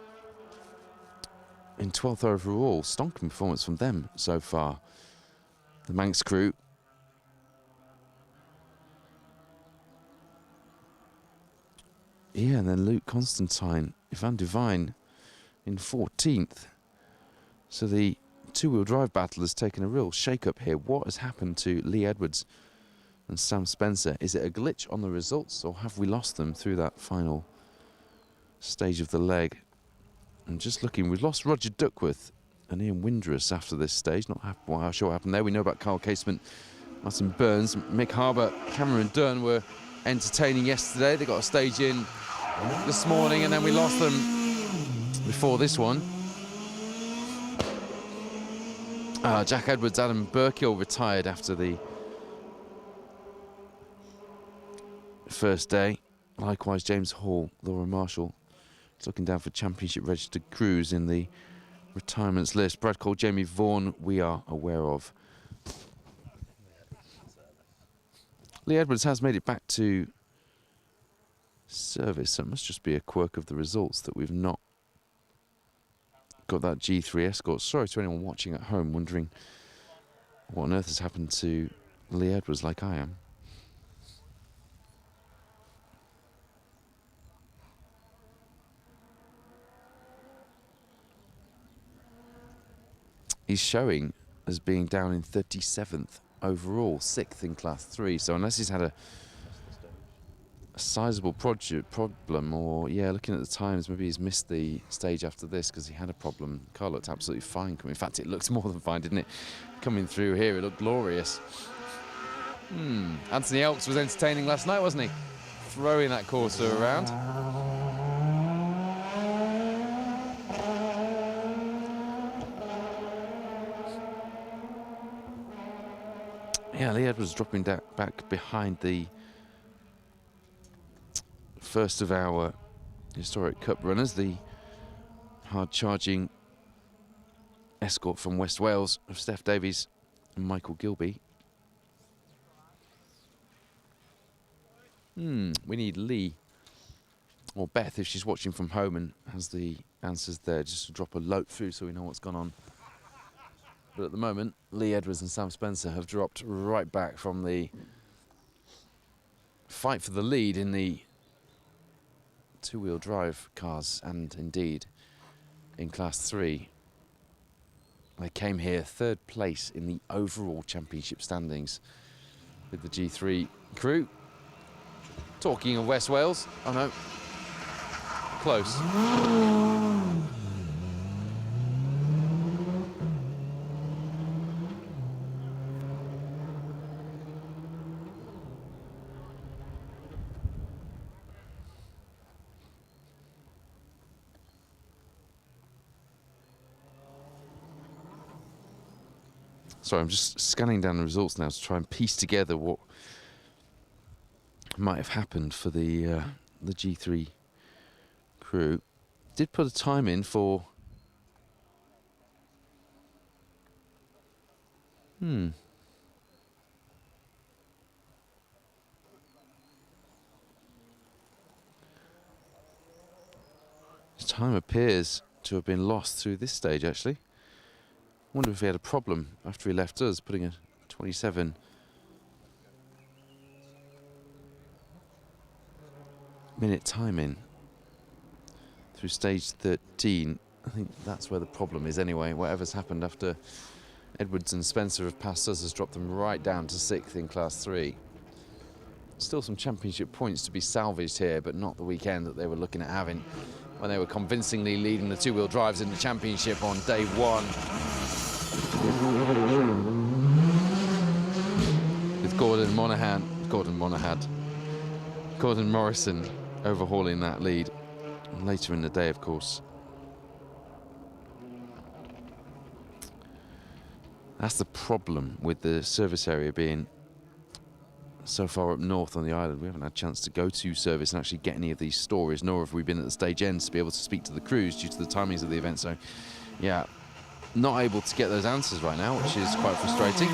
in 12th overall. Stonking performance from them so far. The Manx crew and then Luke Constantine, Ivan Devine in 14th. So the two-wheel drive battle has taken a real shake-up here. What has happened to Lee Edwards and Sam Spencer? Is it a glitch on the results, or have we lost them through that final stage of the leg? And just looking, we've lost Roger Duckworth and Ian Windrus after this stage. Not sure what happened there. We know about Carl Casement, Martin Burns, Mick Harbour, Cameron Dunn were entertaining yesterday. They got a stage in this morning, and then we lost them before this one. Jack Edwards, Adam Burkill retired after the first day. Likewise, James Hall, Laura Marshall, looking down for championship registered crews in the retirements list. Brad Cole, Jamie Vaughan, we are aware of. Lee Edwards has made it back to service. So it must just be a quirk of the results that we've not got that G3 Escort. Sorry to anyone watching at home wondering what on earth has happened to Lee Edwards, like I am. He's showing as being down in 37th overall, 6th in Class 3. So unless he's had a sizable problem, or yeah, looking at the times, maybe he's missed the stage after this because he had a problem. The car looked absolutely fine. In fact, it looked more than fine, didn't it? Coming through here, it looked glorious. Anthony Elks was entertaining last night, wasn't he? Throwing that Corsa around. Yeah, Lee Edwards dropping back behind the first of our historic Cup runners, the hard-charging escort from West Wales of Steph Davies and Michael Gilby. We need Lee, or Beth if she's watching from home and has the answers there, just to drop a note through so we know what's gone on. But at the moment, Lee Edwards and Sam Spencer have dropped right back from the fight for the lead in the two-wheel drive cars, and indeed in Class 3. They came here third place in the overall championship standings with the G3 crew. Talking of West Wales, oh no, close. Sorry, I'm just scanning down the results now to try and piece together what might have happened for the G3 crew. Did put a time in for the time appears to have been lost through this stage, actually. Wonder if he had a problem after he left us, putting a 27 minute time in through stage 13. I think that's where the problem is anyway. Whatever's happened after Edwards and Spencer have passed us has dropped them right down to 6th in Class 3. Still some championship points to be salvaged here, but not the weekend that they were looking at having when they were convincingly leading the two-wheel drives in the championship on day 1. With Gordon Morrison overhauling that lead later in the day, of course. That's the problem with the service area being so far up north on the island. We haven't had a chance to go to service and actually get any of these stories, nor have we been at the stage ends to be able to speak to the crews due to the timings of the event. So, yeah, not able to get those answers right now, which is quite frustrating.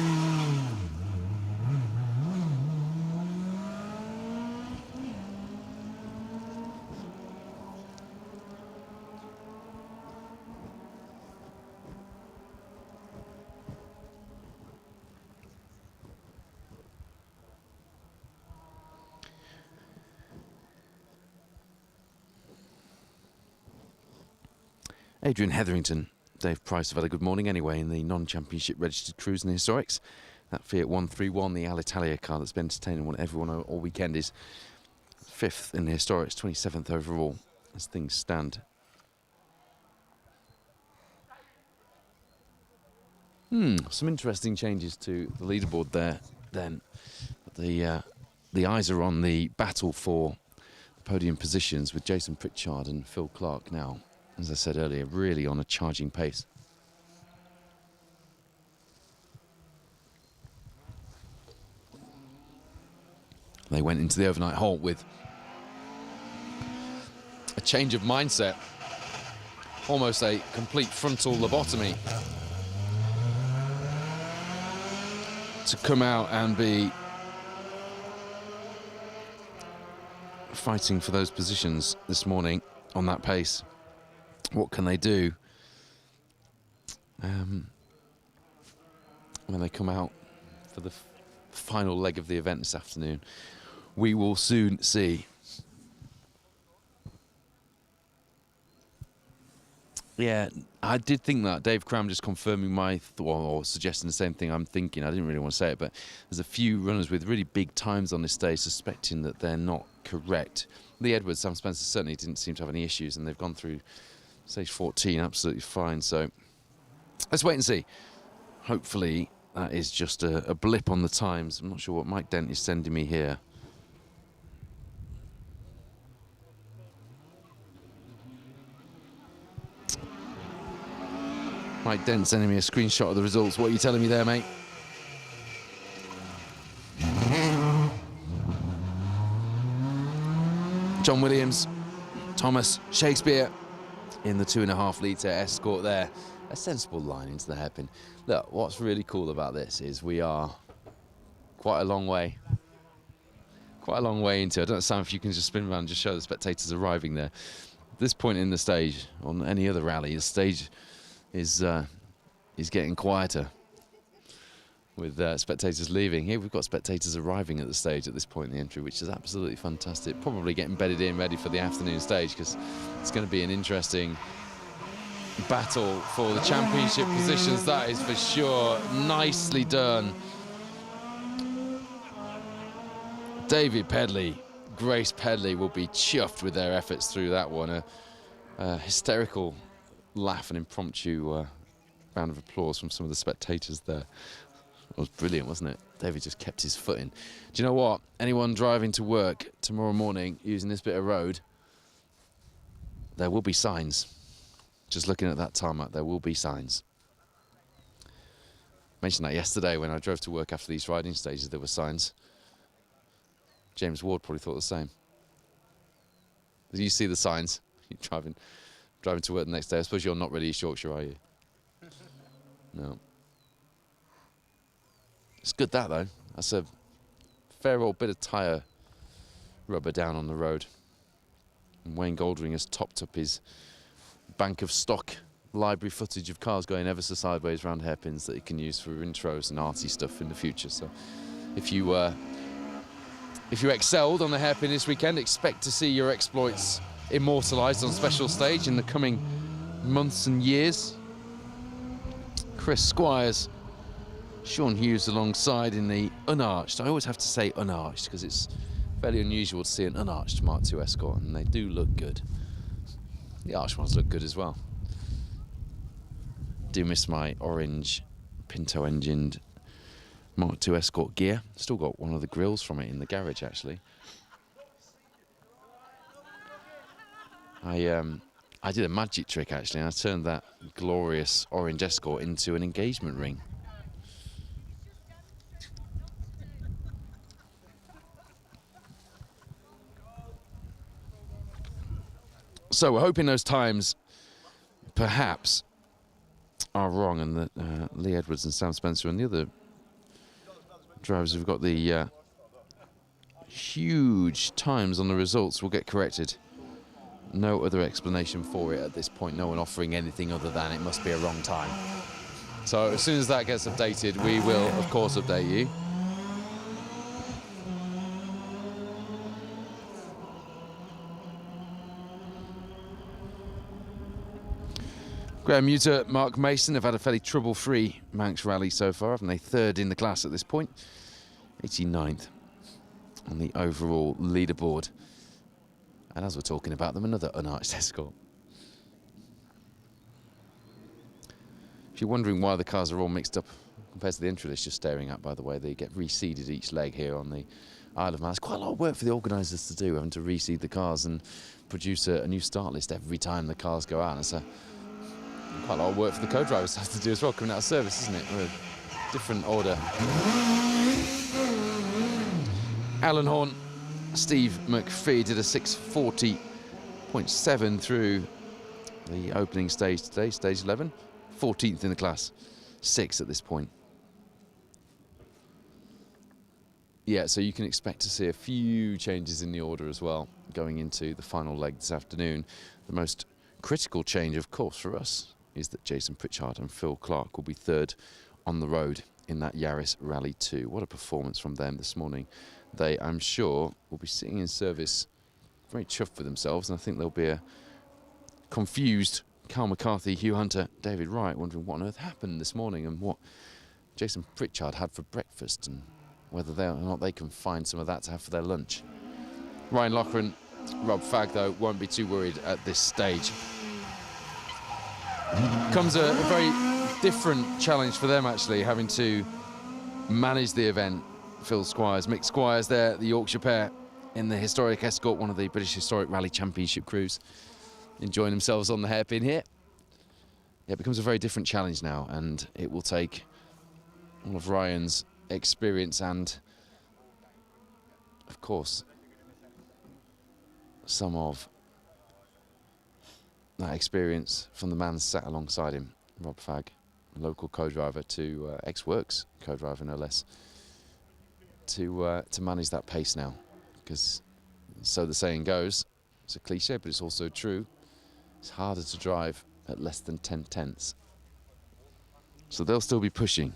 Adrian Hetherington, Dave Price have had a good morning anyway in the non-championship registered crews in the Historics. That Fiat 131, the Alitalia car that's been entertaining everyone all weekend, is 5th in the Historics, 27th overall as things stand. Some interesting changes to the leaderboard there then. But the eyes are on the battle for the podium positions with Jason Pritchard and Phil Clark now, as I said earlier, really on a charging pace. They went into the overnight halt with a change of mindset, almost a complete frontal lobotomy, to come out and be fighting for those positions this morning on that pace. What can they do when they come out for the final leg of the event this afternoon? We will soon see. Yeah, I did think that. Dave Cram just confirming my thought, or suggesting the same thing I'm thinking. I didn't really want to say it, but there's a few runners with really big times on this stage suspecting that they're not correct. Lee Edwards, Sam Spencer certainly didn't seem to have any issues, and they've gone through stage 14 absolutely fine. So let's wait and see. Hopefully that is just a blip on the times. I'm not sure what Mike Dent is sending me here. Mike Dent sending me a screenshot of the results. What are you telling me there, mate? John Williams, Thomas, Shakespeare in the 2.5 litre Escort there. A sensible line into the hairpin. Look, what's really cool about this is we are quite a long way into it. I don't know, Sam, if you can just spin around and just show the spectators arriving there. At this point in the stage, on any other rally, the stage is getting quieter with spectators leaving. Here we've got spectators arriving at the stage at this point in the entry, which is absolutely fantastic. Probably getting bedded in, ready for the afternoon stage, because it's going to be an interesting battle for the championship positions, that is for sure. Nicely done. David Pedley, Grace Pedley will be chuffed with their efforts through that one. A hysterical laugh and impromptu round of applause from some of the spectators there. It was brilliant, wasn't it? David just kept his foot in. Do you know what? Anyone driving to work tomorrow morning using this bit of road, there will be signs. Just looking at that tarmac, there will be signs. I mentioned that yesterday when I drove to work after these riding stages, there were signs. James Ward probably thought the same. Did you see the signs? You're driving to work the next day. I suppose you're not really East Yorkshire, are you? No. It's good that though. That's a fair old bit of tyre rubber down on the road. And Wayne Goldring has topped up his bank of stock library footage of cars going ever so sideways around hairpins that he can use for intros and arty stuff in the future. So if you excelled on the hairpin this weekend, expect to see your exploits immortalised on special stage in the coming months and years. Chris Squires, Sean Hughes alongside in the unarched. I always have to say unarched because it's fairly unusual to see an unarched Mark II Escort, and they do look good. The arched ones look good as well. Do miss my orange Pinto-engined Mark II Escort gear. Still got one of the grills from it in the garage, actually. I did a magic trick, actually, and I turned that glorious orange Escort into an engagement ring. So we're hoping those times perhaps are wrong, and that Lee Edwards and Sam Spencer and the other drivers who've got the huge times on the results will get corrected. No other explanation for it at this point. No one offering anything other than it must be a wrong time. So as soon as that gets updated, we will, of course, update you. Graham Muter, Mark Mason have had a fairly trouble-free Manx rally so far, haven't they? Third in the class at this point. 89th on the overall leaderboard. And as we're talking about them, another unarched Escort. If you're wondering why the cars are all mixed up compared to the entry list just staring at, by the way, they get reseeded each leg here on the Isle of Man. It's quite a lot of work for the organisers to do, having to reseed the cars and produce a new start list every time the cars go out. It's quite a lot of work for the co-drivers have to do as well, coming out of service, isn't it? We're a different order. Alan Horn, Steve McPhee did a 6:40.7 through the opening stage today, stage 11. 14th in the class, 6th at this point. Yeah, so you can expect to see a few changes in the order as well going into the final leg this afternoon. The most critical change, of course, for us is that Jason Pritchard and Phil Clark will be third on the road in that Yaris Rally 2. What a performance from them this morning. They, I'm sure, will be sitting in service very chuffed with themselves, and I think there'll be a confused Carl McCarthy, Hugh Hunter, David Wright wondering what on earth happened this morning and what Jason Pritchard had for breakfast and whether or not they can find some of that to have for their lunch. Ryan Loughran, Rob Fagg, though, won't be too worried at this stage. Comes a very different challenge for them, actually, having to manage the event. Phil Squires, Mick Squires there, the Yorkshire pair in the historic Escort, one of the British Historic Rally Championship crews, enjoying themselves on the hairpin here. Yeah, it becomes a very different challenge now, and it will take all of Ryan's experience and, of course, some of that experience from the man sat alongside him, Rob Fagg, local co-driver to ex-Works co-driver, no less, to manage that pace now. Because, so the saying goes, it's a cliche, but it's also true, it's harder to drive at less than 10 tenths. So they'll still be pushing.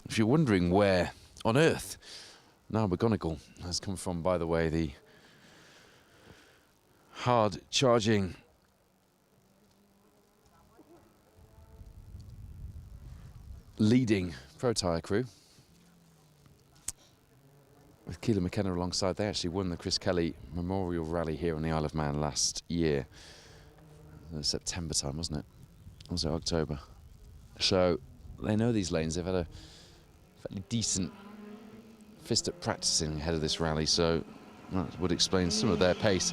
If you're wondering where on earth now McGonigal has come from, by the way, the hard charging leading Protyre crew with Keelan McKenna alongside. They actually won the Chris Kelly Memorial Rally here on the Isle of Man last year. It was September time, wasn't it? Or was it October? So they know these lanes. They've had a fairly decent fist at practicing ahead of this rally, so that would explain some of their pace.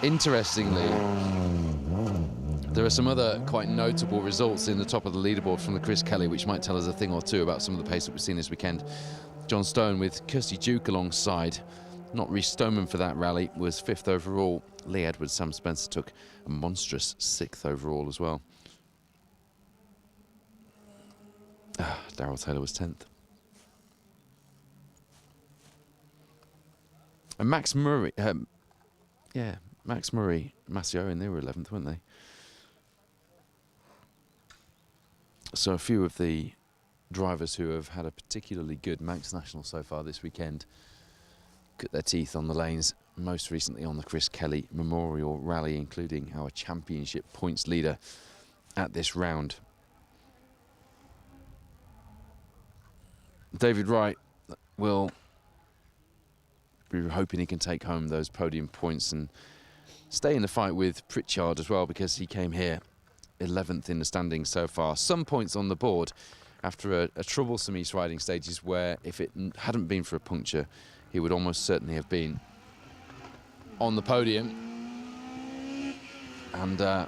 Interestingly, there are some other quite notable results in the top of the leaderboard from the Chris Kelly, which might tell us a thing or two about some of the pace that we've seen this weekend. John Stone with Kirsty Duke alongside. Not Rhys Stoneman for that rally, was 5th overall. Lee Edwards, Sam Spencer took a monstrous 6th overall as well. Darryl Taylor was 10th. And Max Murray, Max Murray, Matthew Owen, they were 11th, weren't they? So a few of the drivers who have had a particularly good Manx National so far this weekend cut their teeth on the lanes, most recently on the Chris Kelly Memorial Rally, including our championship points leader at this round. David Wright will be hoping he can take home those podium points and stay in the fight with Pritchard as well, because he came here 11th in the standings so far. Some points on the board after a troublesome East Riding stages where, if it hadn't been for a puncture, he would almost certainly have been on the podium. And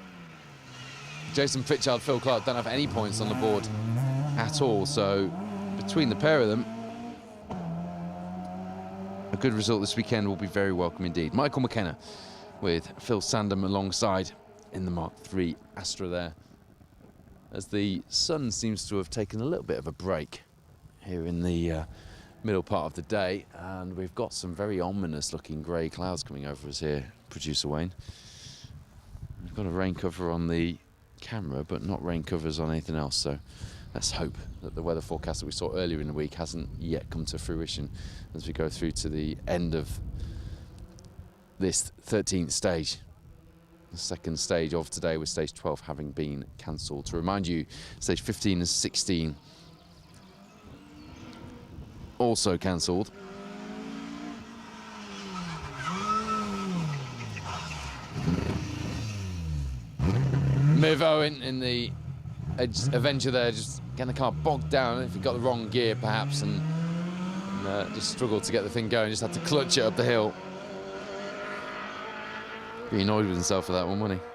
Jason Pritchard, Phil Clark don't have any points on the board at all, so between the pair of them, a good result this weekend will be very welcome indeed. Michael McKenna with Phil Sandham alongside in the Mark III Astra there, as the sun seems to have taken a little bit of a break here in the middle part of the day, and we've got some very ominous looking grey clouds coming over us here, producer Wayne. We've got a rain cover on the camera, but not rain covers on anything else, so let's hope that the weather forecast that we saw earlier in the week hasn't yet come to fruition as we go through to the end of this 13th stage. The second stage of today, with stage 12 having been cancelled. To remind you, stage 15 and 16 also cancelled. Miv Owen in the adventure there, just getting the car bogged down. If he got the wrong gear perhaps, and just struggled to get the thing going, just had to clutch it up the hill. Be annoyed with himself for that one, wouldn't he?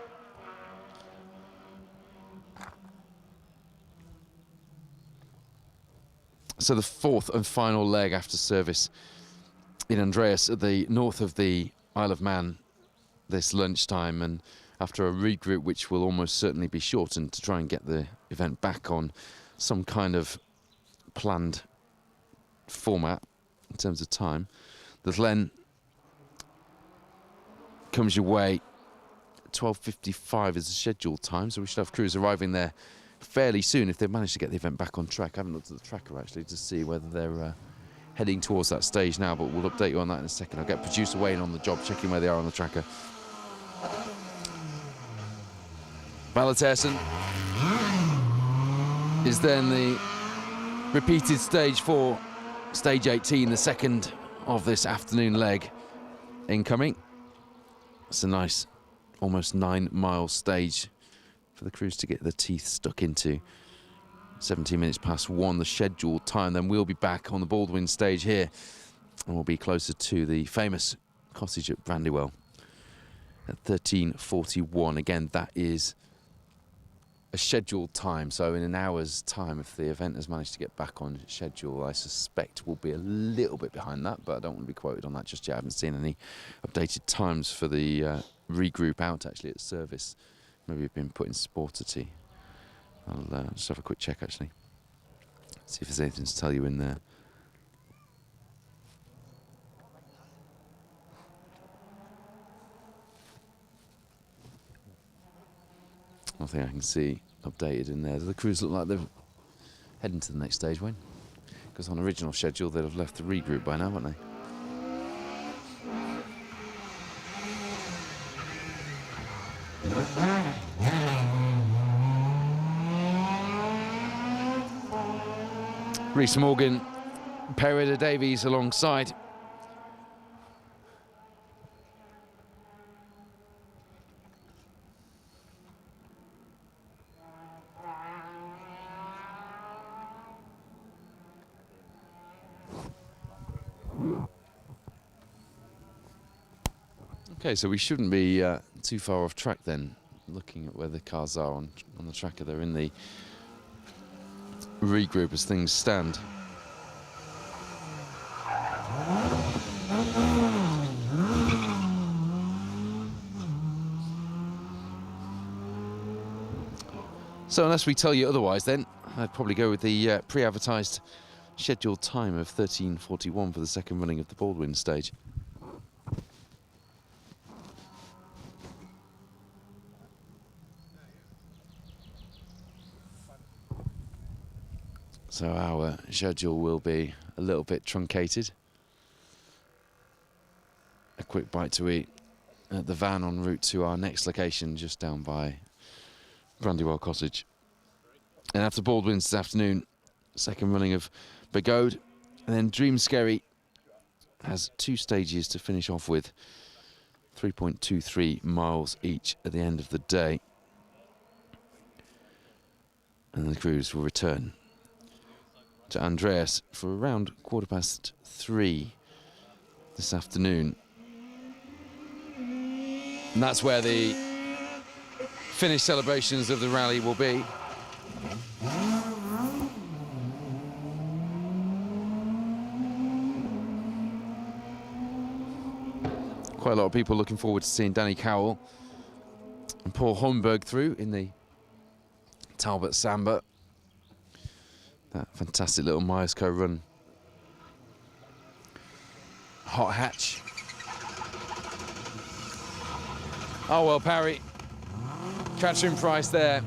So the fourth and final leg after service in Andreas at the north of the Isle of Man this lunchtime, and after a regroup which will almost certainly be shortened to try and get the event back on some kind of planned format in terms of time. The Glen comes your way. 12:55 is the scheduled time, so we should have crews arriving there fairly soon if they've managed to get the event back on track. I haven't looked at the tracker actually to see whether they're heading towards that stage now, but we'll update you on that in a second. I'll get producer Wayne on the job, checking where they are on the tracker. Ballotersen is then the repeated stage for stage 18, the second of this afternoon leg incoming. It's a nice, almost 9-mile stage for the crews to get their teeth stuck into. 17 minutes past 1, the scheduled time. Then we'll be back on the Baldwin stage here, and we'll be closer to the famous cottage at Brandywell at 13:41. Again, that is a scheduled time, so in an hour's time, if the event has managed to get back on schedule, I suspect we'll be a little bit behind that, but I don't want to be quoted on that just yet. I haven't seen any updated times for the regroup out actually at service. Maybe it's been put in Sportity. I'll just have a quick check actually, see if there's anything to tell you in there. Nothing I can see updated in there. The crews look like they're heading to the next stage, Wayne? Because on original schedule they'd have left the regroup by now, wouldn't they? Rhys Morgan, Perida Davies alongside. Okay, so we shouldn't be too far off track then, looking at where the cars are on the tracker. They're in the regroup as things stand. So unless we tell you otherwise then, I'd probably go with the pre-advertised scheduled time of 13:41 for the second running of the Baldwin stage. So our schedule will be a little bit truncated. A quick bite to eat at the van en route to our next location just down by Brandywell Cottage. And after Baldwin this afternoon, second running of Begode, and then Dream Skerry has 2 stages to finish off with, 3.23 miles each at the end of the day. And the crews will return to Andreas for around 3:15 this afternoon. And that's where the finish celebrations of the rally will be. Quite a lot of people looking forward to seeing Danny Cowell and Paul Holmberg through in the Talbot Samba. That fantastic little Myerscough run. Hot hatch. Oh well, Parry. Catherine Price there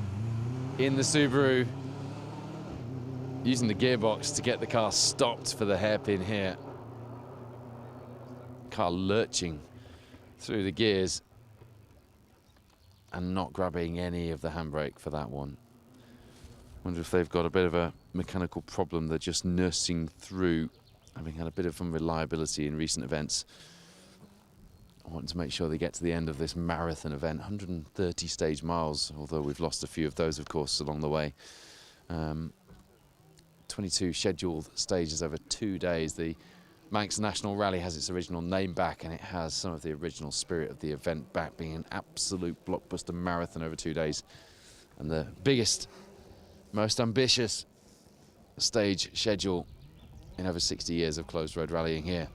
in the Subaru, using the gearbox to get the car stopped for the hairpin here. Car lurching through the gears and not grabbing any of the handbrake for that one. Wonder if they've got a bit of a mechanical problem they're just nursing through, having had a bit of unreliability in recent events. I want to make sure they get to the end of this marathon event, 130 stage miles, although we've lost a few of those, of course, along the way. 22 scheduled stages over 2 days. The Manx National Rally has its original name back, and it has some of the original spirit of the event back, being an absolute blockbuster marathon over 2 days. And the biggest, most ambitious stage schedule in over 60 years of closed road rallying here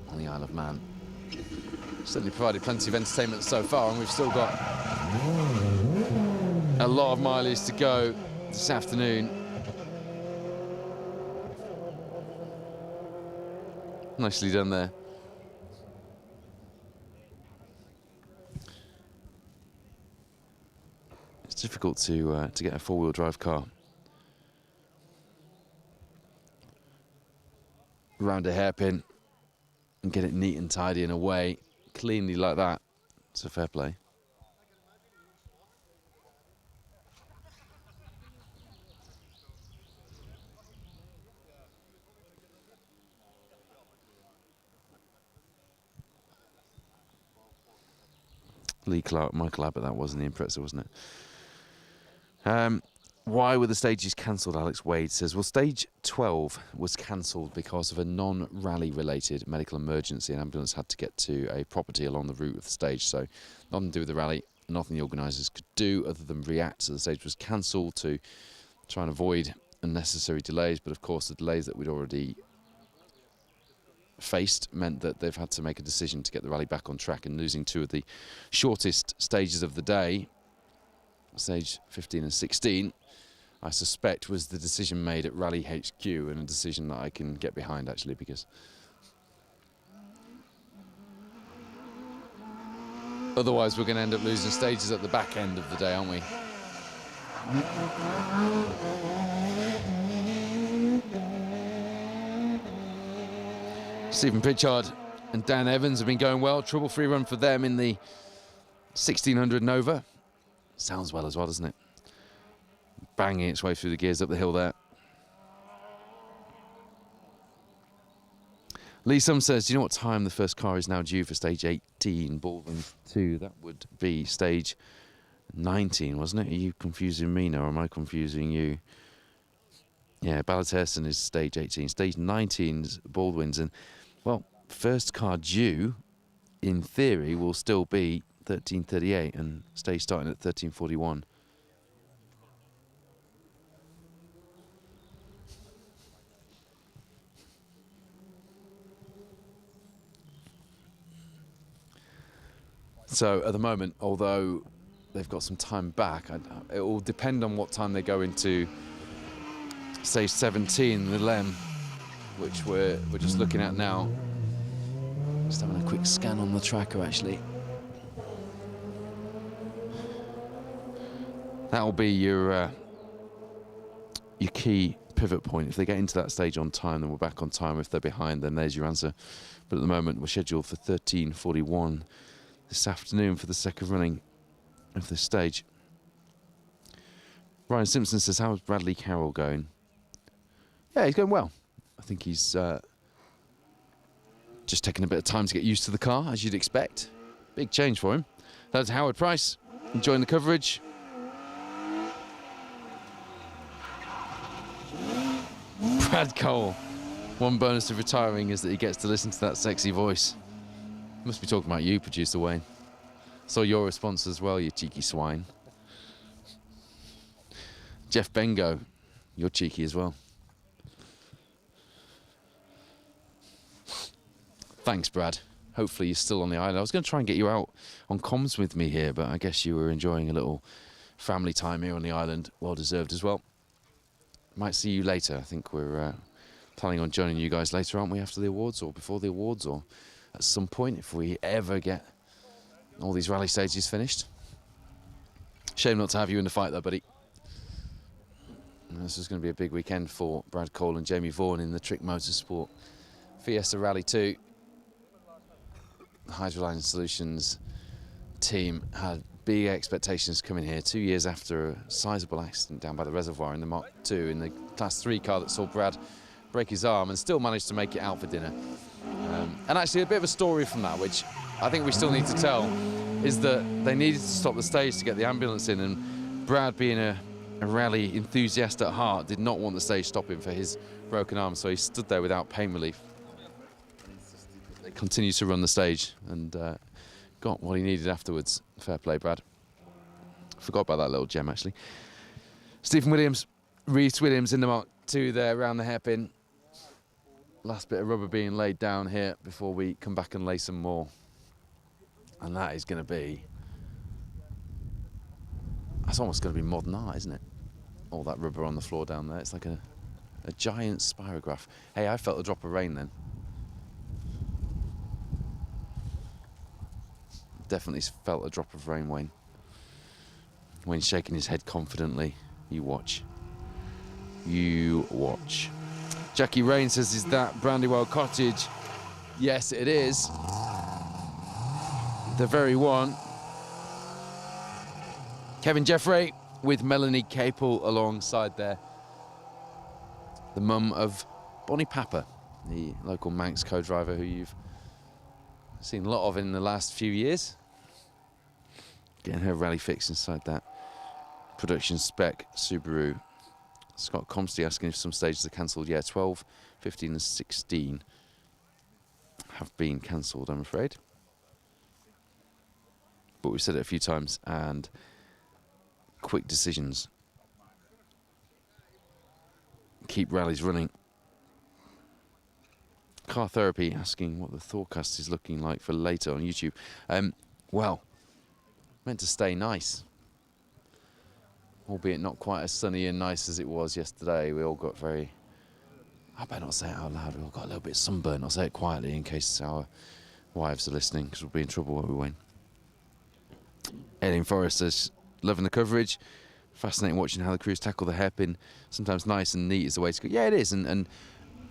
on the Isle of Man. Certainly provided plenty of entertainment so far, and we've still got a lot of mileage to go this afternoon. Nicely done there. It's difficult to get a four-wheel drive car round a hairpin and get it neat and tidy and away cleanly like that. It's a fair play. Lee Clark, Michael Abbott, that wasn't the impressor, wasn't it? Why were the stages cancelled, Alex Wade says. Well, stage 12 was cancelled because of a non-rally related medical emergency. An ambulance had to get to a property along the route of the stage, so nothing to do with the rally, nothing the organisers could do other than react. So the stage was cancelled to try and avoid unnecessary delays, but of course the delays that we'd already faced meant that they've had to make a decision to get the rally back on track, and losing two of the shortest stages of the day, stage 15 and 16, I suspect was the decision made at Rally HQ, and a decision that I can get behind actually, because otherwise we're going to end up losing stages at the back end of the day, aren't we? Stephen Pritchard and Dan Evans have been going well. Trouble-free run for them in the 1600 Nova. Sounds well as well, doesn't it? Banging its way through the gears up the hill there. Lee Sum says, do you know what time the first car is now due for stage 18, Baldwin 2? That would be stage 19, wasn't it? Are you confusing me now, or am I confusing you? Yeah, Ballatierson is stage 18. Stage 19's Baldwin's. And, well, first car due, in theory, will still be 13:38, and stage starting at 13:41. So at the moment, although they've got some time back, it will depend on what time they go into stage 17, the Lem, which we're just looking at now. Just having a quick scan on the tracker, actually. That'll be your key pivot point. If they get into that stage on time, then we're back on time. If they're behind, then there's your answer. But at the moment, we're scheduled for 13:41 this afternoon for the second running of this stage. Ryan Simpson says, how's Bradley Carroll going? Yeah, he's going well. I think he's just taking a bit of time to get used to the car, as you'd expect. Big change for him. That's Howard Price, enjoying the coverage. Brad Cole. One bonus of retiring is that he gets to listen to that sexy voice. Must be talking about you, producer Wayne. Saw your response as well, you cheeky swine. Jeff Bengo, you're cheeky as well. Thanks, Brad. Hopefully you're still on the island. I was going to try and get you out on comms with me here, but I guess you were enjoying a little family time here on the island. Well deserved as well. Might see you later. I think we're planning on joining you guys later, aren't we, after the awards or before the awards, or at some point if we ever get all these rally stages finished. Shame not to have you in the fight though, buddy. This is going to be a big weekend for Brad Cole and Jamie Vaughan in the Trick Motorsport Fiesta Rally 2. The Hydroline Solutions team had big expectations coming here 2 years after a sizable accident down by the reservoir in the Mark II in the Class 3 car that saw Brad break his arm, and still managed to make it out for dinner. And actually a bit of a story from that, which I think we still need to tell, is that they needed to stop the stage to get the ambulance in, and Brad, being a rally enthusiast at heart, did not want the stage stopping for his broken arm, so he stood there without pain relief. They continued to run the stage and got what he needed afterwards. Fair play, Brad. Forgot about that little gem, actually. Stephen Williams, Reese Williams in the Mark II there around the hairpin. Last bit of rubber being laid down here before we come back and lay some more. And that is going to be... That's almost going to be modern art, isn't it? All that rubber on the floor down there. It's like a giant spirograph. Hey, I felt a drop of rain then. Definitely felt a drop of rain, Wayne. Wayne's shaking his head confidently. You watch. You watch. Jackie Rain says, is that Brandywell Cottage? Yes, it is. The very one. Kevin Jeffrey with Melanie Capel alongside there. The mum of Bonnie Papper, the local Manx co-driver who you've seen a lot of in the last few years. Getting her rally fix inside that production spec Subaru. Scott Comsty asking if some stages are cancelled. Yeah, 12, 15 and 16 have been cancelled, I'm afraid. But we've said it a few times, and quick decisions keep rallies running. Car Therapy asking what the forecast is looking like for later on YouTube. Well, meant to stay nice, albeit not quite as sunny and nice as it was yesterday. We all got very... I better not say it out loud. We all got a little bit sunburned. I'll say it quietly in case our wives are listening, because we'll be in trouble, won't we, Wayne? Aileen Forrest says, loving the coverage. Fascinating watching how the crews tackle the hairpin. Sometimes nice and neat is the way to go. Yeah, it is. And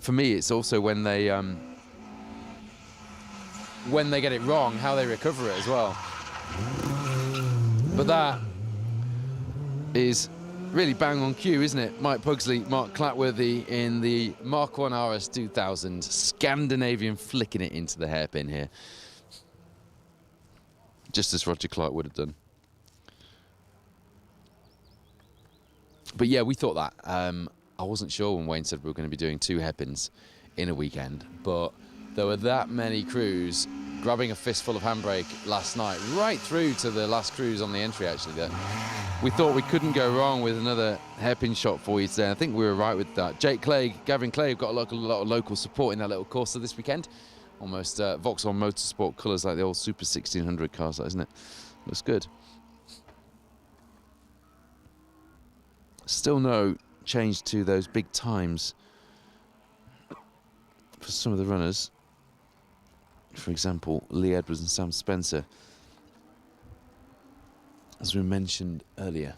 for me, it's also when they get it wrong, how they recover it as well. But that is really bang on cue, isn't it? Mike Pugsley, Mark Clatworthy in the Mark 1 RS 2000, Scandinavian flicking it into the hairpin here. Just as Roger Clark would have done. But yeah, we thought that. I wasn't sure when Wayne said we were going to be doing 2 hairpins in a weekend, but there were that many crews grabbing a fistful of handbrake last night, right through to the last cruise on the entry, actually, that we thought we couldn't go wrong with another hairpin shot for you today. I think we were right with that. Jake Clegg, Gavin Clegg got a lot of local support in that little course this weekend. Almost Vauxhall Motorsport colours, like the old Super 1600 cars, isn't it? Looks good. Still no change to those big times for some of the runners. For example, Lee Edwards and Sam Spencer, as we mentioned earlier.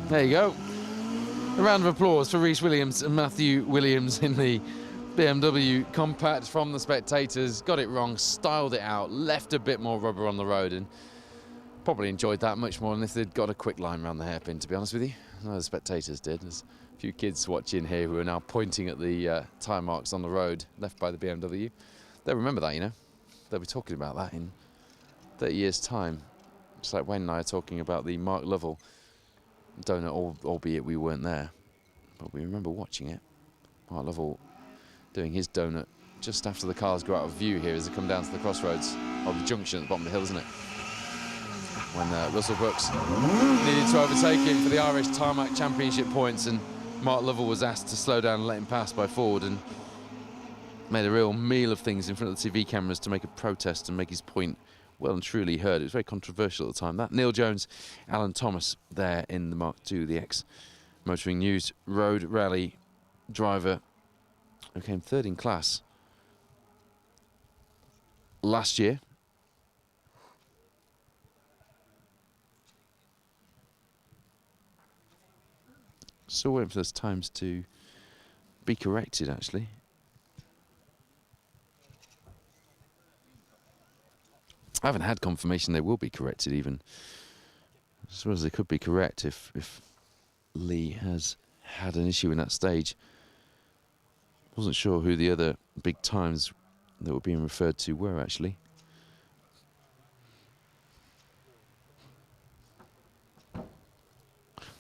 There you go. A round of applause for Rhys Williams and Matthew Williams in the BMW Compact from the spectators. Got it wrong, styled it out, left a bit more rubber on the road, and probably enjoyed that much more than if they'd got a quick line around the hairpin, to be honest with you. No, the spectators did. There's a few kids watching here who are now pointing at the tyre marks on the road left by the BMW. They'll remember that, you know. They'll be talking about that in 30 years' time. Just like Wayne and I are talking about the Mark Lovell donut, albeit we weren't there. But we remember watching it. Mark Lovell doing his donut just after the cars go out of view here as they come down to the crossroads of the junction at the bottom of the hill, isn't it? When Russell Brooks needed to overtake him for the Irish Tarmac Championship points, and Mark Lovell was asked to slow down and let him pass by Ford, and made a real meal of things in front of the TV cameras to make a protest and make his point well and truly heard. It was very controversial at the time. That Neil Jones, Alan Thomas there in the Mark II, the ex-Motoring News Road Rally driver who came third in class last year. Still waiting for those times to be corrected, actually. I haven't had confirmation they will be corrected even. I suppose they could be correct if Lee has had an issue in that stage. Wasn't sure who the other big times that were being referred to were, actually.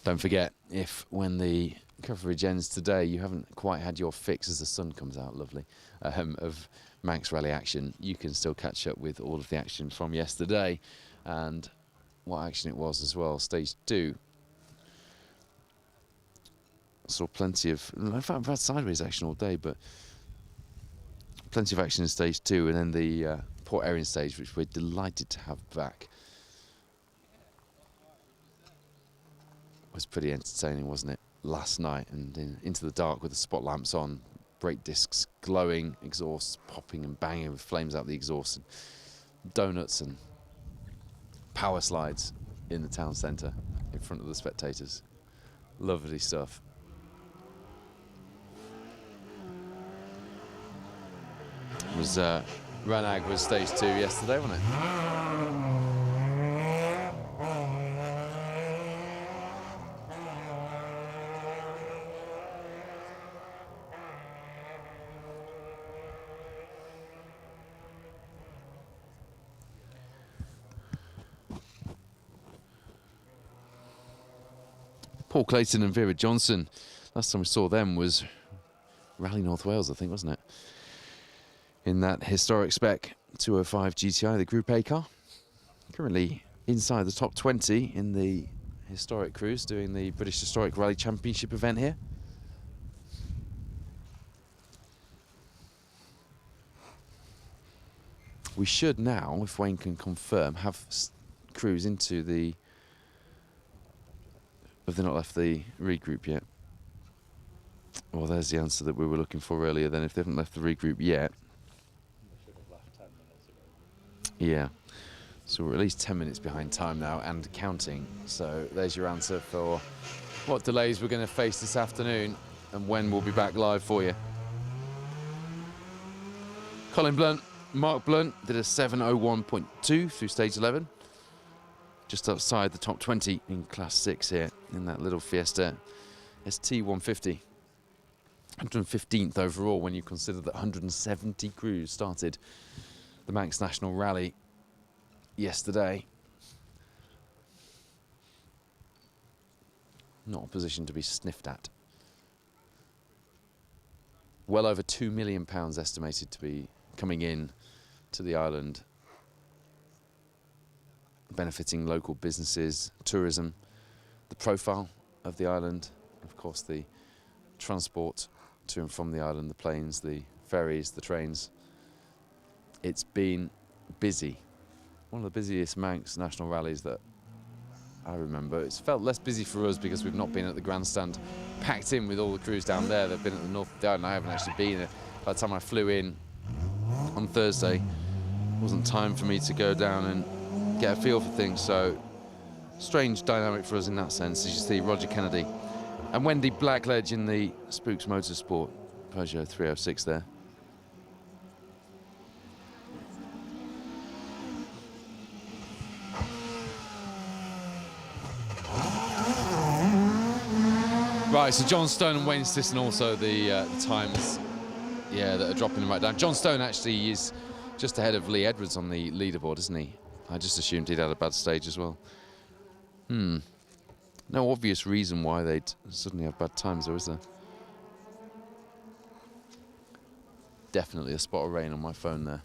Don't forget, if when the coverage ends today, you haven't quite had your fix as the sun comes out, lovely, of Manx Rally action, you can still catch up with all of the action from yesterday and what action it was as well. Stage 2 saw plenty of, in fact, I've had sideways action all day, but plenty of action in stage 2, and then the Port Erin stage, which we're delighted to have back. Was pretty entertaining, wasn't it, last night, and into the dark with the spot lamps on, brake discs glowing, exhausts popping and banging with flames out the exhaust, and donuts and power slides in the town centre in front of the spectators. Lovely stuff. It was Ranag was stage 2 yesterday, wasn't it? Paul Clayton and Vera Johnson, last time we saw them was Rally North Wales, I think, wasn't it? In that historic spec 205 GTI, the Group A car. Currently inside the top 20 in the historic cruise, doing the British Historic Rally Championship event here. We should now, if Wayne can confirm, have crews into the... Have they not left the regroup yet? Well, there's the answer that we were looking for earlier. Then, if they haven't left the regroup yet, They should have left 10 minutes ago. yeah. So we're at least 10 minutes behind time now and counting. So there's your answer for what delays we're going to face this afternoon and when we'll be back live for you. Colin Blunt, Mark Blunt did a 7:01.2 through stage 11. Just outside the top 20 in Class 6 here in that little Fiesta ST 150. 115th overall when you consider that 170 crews started the Manx National Rally yesterday. Not a position to be sniffed at. Well over £2 million estimated to be coming in to the island, benefiting local businesses, tourism, the profile of the island, of course the transport to and from the island, the planes, the ferries, the trains. It's been busy. One of the busiest Manx national rallies that I remember. It's felt less busy for us because we've not been at the grandstand packed in with all the crews down there. They've been at the north of the island. I haven't actually been there. By the time I flew in on Thursday, it wasn't time for me to go down and get a feel for things. So strange dynamic for us in that sense. As you see, Roger Kennedy and Wendy Blackledge in the Spooks Motorsport Peugeot 306 there. Right, so John Stone and Wayne Sisson also the times, yeah, that are dropping them right down. John Stone actually is just ahead of Lee Edwards on the leaderboard, isn't he? I just assumed he'd had a bad stage as well. No obvious reason why they'd suddenly have bad times, though, is there? Definitely a spot of rain on my phone there.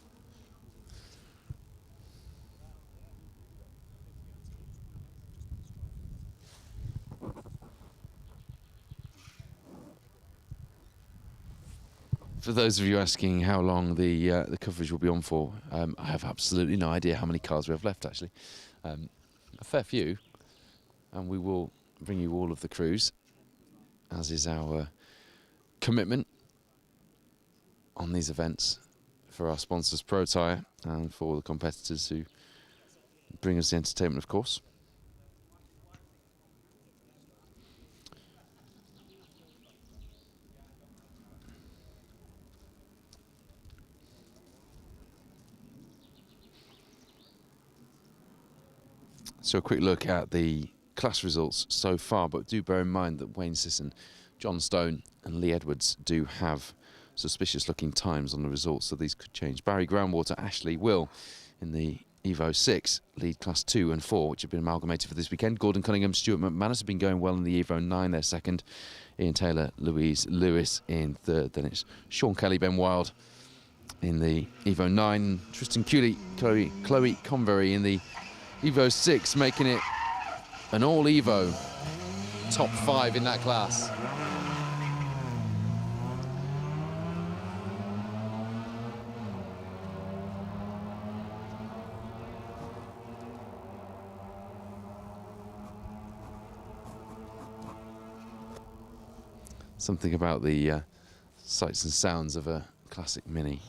For those of you asking how long the coverage will be on for, I have absolutely no idea how many cars we have left, actually. A fair few, and we will bring you all of the crews, as is our commitment on these events for our sponsors Protyre and for the competitors who bring us the entertainment, of course. So a quick look at the class results so far, but do bear in mind that Wayne Sisson, John Stone and Lee Edwards do have suspicious looking times on the results, so these could change. Barry Groundwater, Ashley Will in the Evo 6 lead Class 2 and 4, which have been amalgamated for this weekend. Gordon Cunningham, Stuart McManus have been going well in the Evo 9, they're second. Ian Taylor, Louise Lewis in third. Then it's Sean Kelly, Ben Wild in the Evo 9. Tristan Cooley, Chloe Convery in the Evo 6, making it an all Evo top 5 in that class. Something about the sights and sounds of a classic Mini.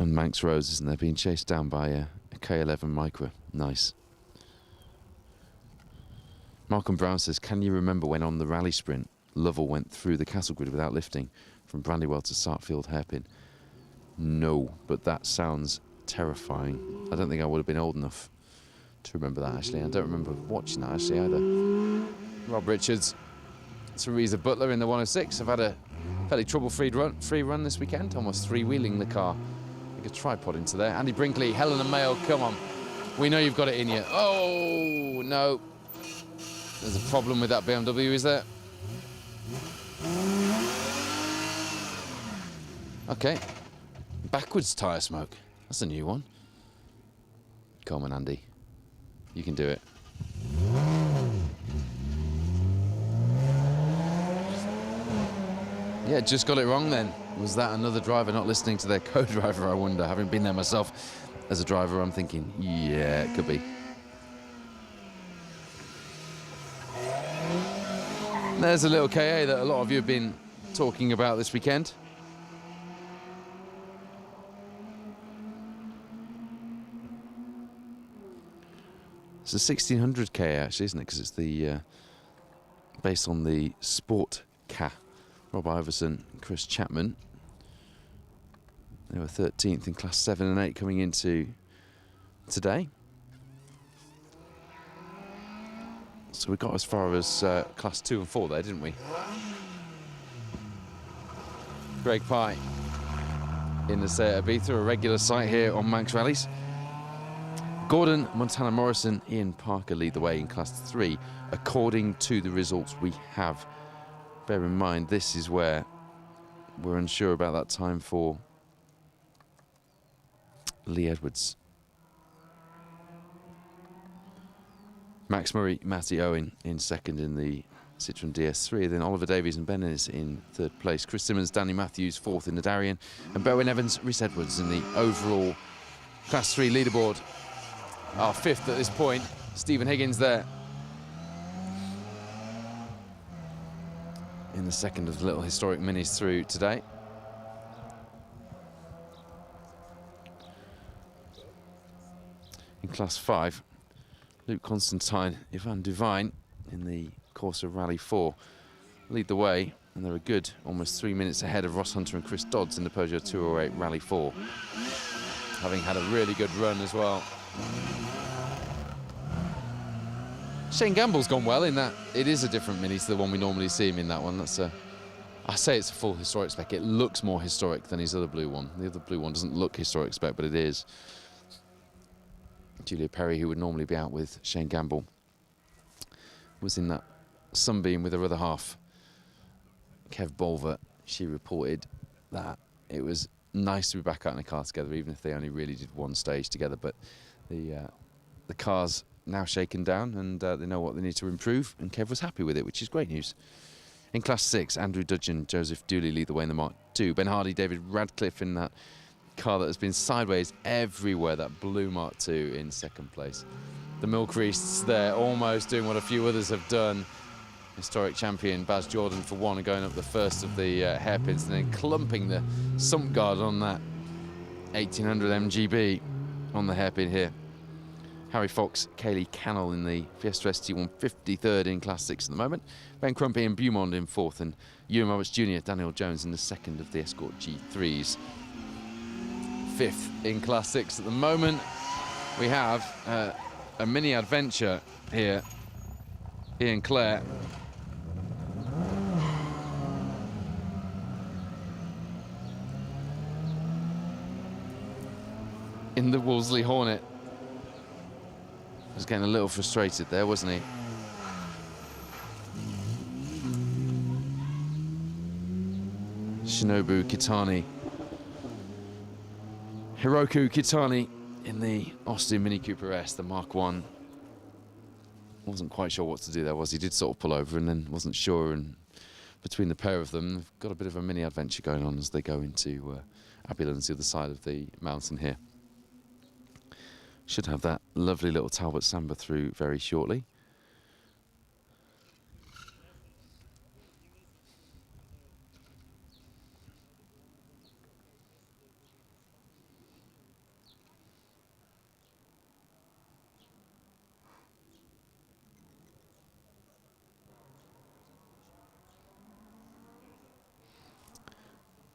And Manx Rose, isn't there, being chased down by a K11 Micra. Nice. Malcolm Brown says, can you remember when on the rally sprint, Lovell went through the castle grid without lifting from Brandywell to Sartfield hairpin? No, but that sounds terrifying. I don't think I would have been old enough to remember that, actually. I don't remember watching that, actually, either. Rob Richards, Theresa Butler in the 106 have had a fairly trouble-free run this weekend, almost three-wheeling the car. A tripod into there. Andy Brinkley, Helena Mayo, come on. We know you've got it in you. Oh, no. There's a problem with that BMW, is there? Okay. Backwards tyre smoke. That's a new one. Come on, Andy. You can do it. Yeah, just got it wrong then. Was that another driver not listening to their co-driver, I wonder? Having been there myself as a driver, I'm thinking, yeah, it could be. There's a little KA that a lot of you have been talking about this weekend. It's a 1600 KA actually, isn't it? Because it's the based on the Sport K. Rob Iverson, Chris Chapman. They were 13th in Class 7 and 8 coming into today. So we got as far as Class 2 and 4 there, didn't we? Greg Pye in the Seat Ibiza, a regular sight here on Manx Rallies. Gordon, Montana Morrison, Ian Parker lead the way in Class 3, according to the results we have. Bear in mind, this is where we're unsure about that time for Lee Edwards. Max Murray, Matty Owen in second in the Citroen DS3. Then Oliver Davies and Ben Ennis in third place. Chris Simmons, Danny Matthews fourth in the Darien. And Bowen Evans, Rhys Edwards in the overall Class 3 leaderboard. Our fifth at this point. Stephen Higgins there in the second of the little historic minis through today. In Class 5, Luke Constantine, Ivan Duvine in the Corsa Rally 4 lead the way, and they're a good almost 3 minutes ahead of Ross Hunter and Chris Dodds in the Peugeot 208 Rally 4, having had a really good run as well. Shane Gamble's gone well in that it is a different mini to the one we normally see him in. That one, that's a, I say it's a full historic spec. It looks more historic than his other blue one. The other blue one doesn't look historic spec, but it is. Julia Perry, who would normally be out with Shane Gamble, was in that Sunbeam with her other half, Kev Bolver. She reported that it was nice to be back out in a car together, even if they only really did one stage together. But the car's now shaken down, and they know what they need to improve, and Kev was happy with it, which is great news. In Class 6, Andrew Dudgeon, Joseph Dooley lead the way in the Mark II. Ben Hardy, David Radcliffe in that car that has been sideways everywhere, that blue Mark II in second place. The Milk Reests there, almost doing what a few others have done. Historic champion Baz Jordan for one, and going up the first of the hairpins, and then clumping the sump guard on that 1800 MGB on the hairpin here. Harry Fox, Kaylee Cannell in the Fiesta ST1, 53rd in Class 6 at the moment. Ben Crumpy and Beaumont in fourth, and Ewan Roberts Jr., Daniel Jones in the second of the Escort G3s. Fifth in Class 6 at the moment. We have a mini adventure here. Ian Clare. in the Wolseley Hornet. Was getting a little frustrated there, wasn't he? Shinobu Kitani. Hiroku Kitani in the Austin Mini Cooper S, the Mark 1. Wasn't quite sure what to do there, was he? Did sort of pull over and then wasn't sure, and between the pair of them, they've got a bit of a mini adventure going on as they go into Abilens, the other side of the mountain here. Should have that lovely little Talbot Samba through very shortly.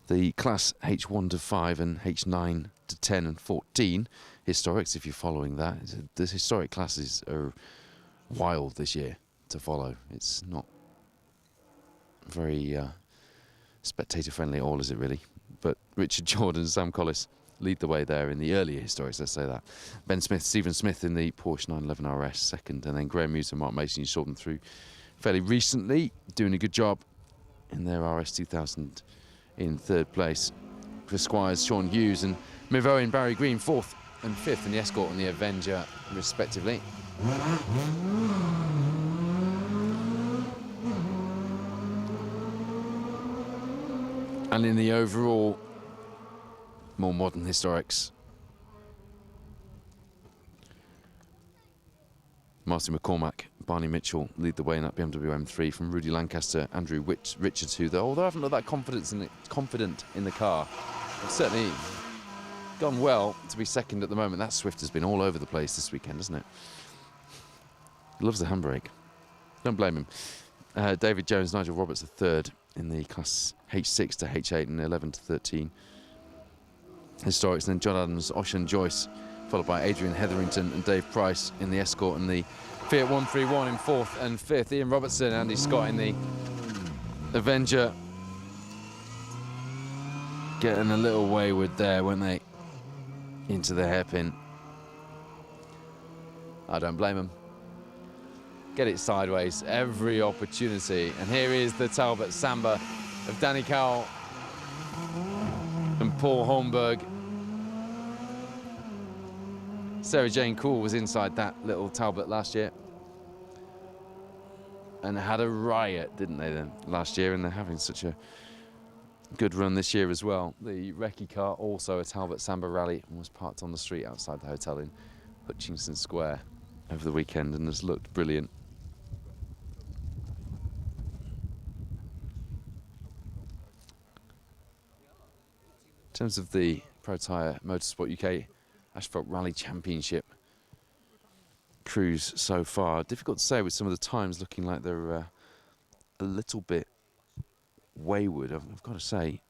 The class H1 to 5 and H9 to 10 and 14 historics, if you're following that. The historic classes are wild this year to follow. It's not very spectator friendly at all, is it really? But Richard Jordan and Sam Collis lead the way there in the earlier historics, let's say that. Ben Smith, Stephen Smith in the Porsche 911 RS second, and then Graham Hughes and Mark Mason, you saw them through fairly recently, doing a good job in their RS 2000 in third place. Chris Squires, Sean Hughes and Miv Owen, Barry Green fourth and fifth in the Escort and the Avenger respectively. And in the overall more modern historics, Martin McCormack, Barney Mitchell lead the way in that BMW M3 from Rudy Lancaster, Andrew Richards, who, although I haven't got that confident in the car, it's certainly gone well to be second at the moment. That Swift has been all over the place this weekend, hasn't it? Loves the handbrake. Don't blame him. David Jones, Nigel Roberts, the third in the class H6 to H8 and 11 to 13 historics. And then John Adams, Oshan Joyce, followed by Adrian Hetherington and Dave Price in the Escort and the Fiat 131 in fourth and fifth. Ian Robertson, Andy Scott in the Avenger. Getting a little wayward there, weren't they? Into the hairpin. I don't blame them. Get it sideways, every opportunity. And here is the Talbot Samba of Danny Cowell and Paul Holmberg. Sarah Jane Cool was inside that little Talbot last year and had a riot, didn't they, then, last year, and they're having such a good run this year as well. The recce car, also a Talbot Samba rally, and was parked on the street outside the hotel in Hutchinson Square over the weekend and has looked brilliant. In terms of the Protyre Motorsport UK Asphalt Rally Championship crews so far, difficult to say with some of the times looking like they're a little bit wayward, I've got to say.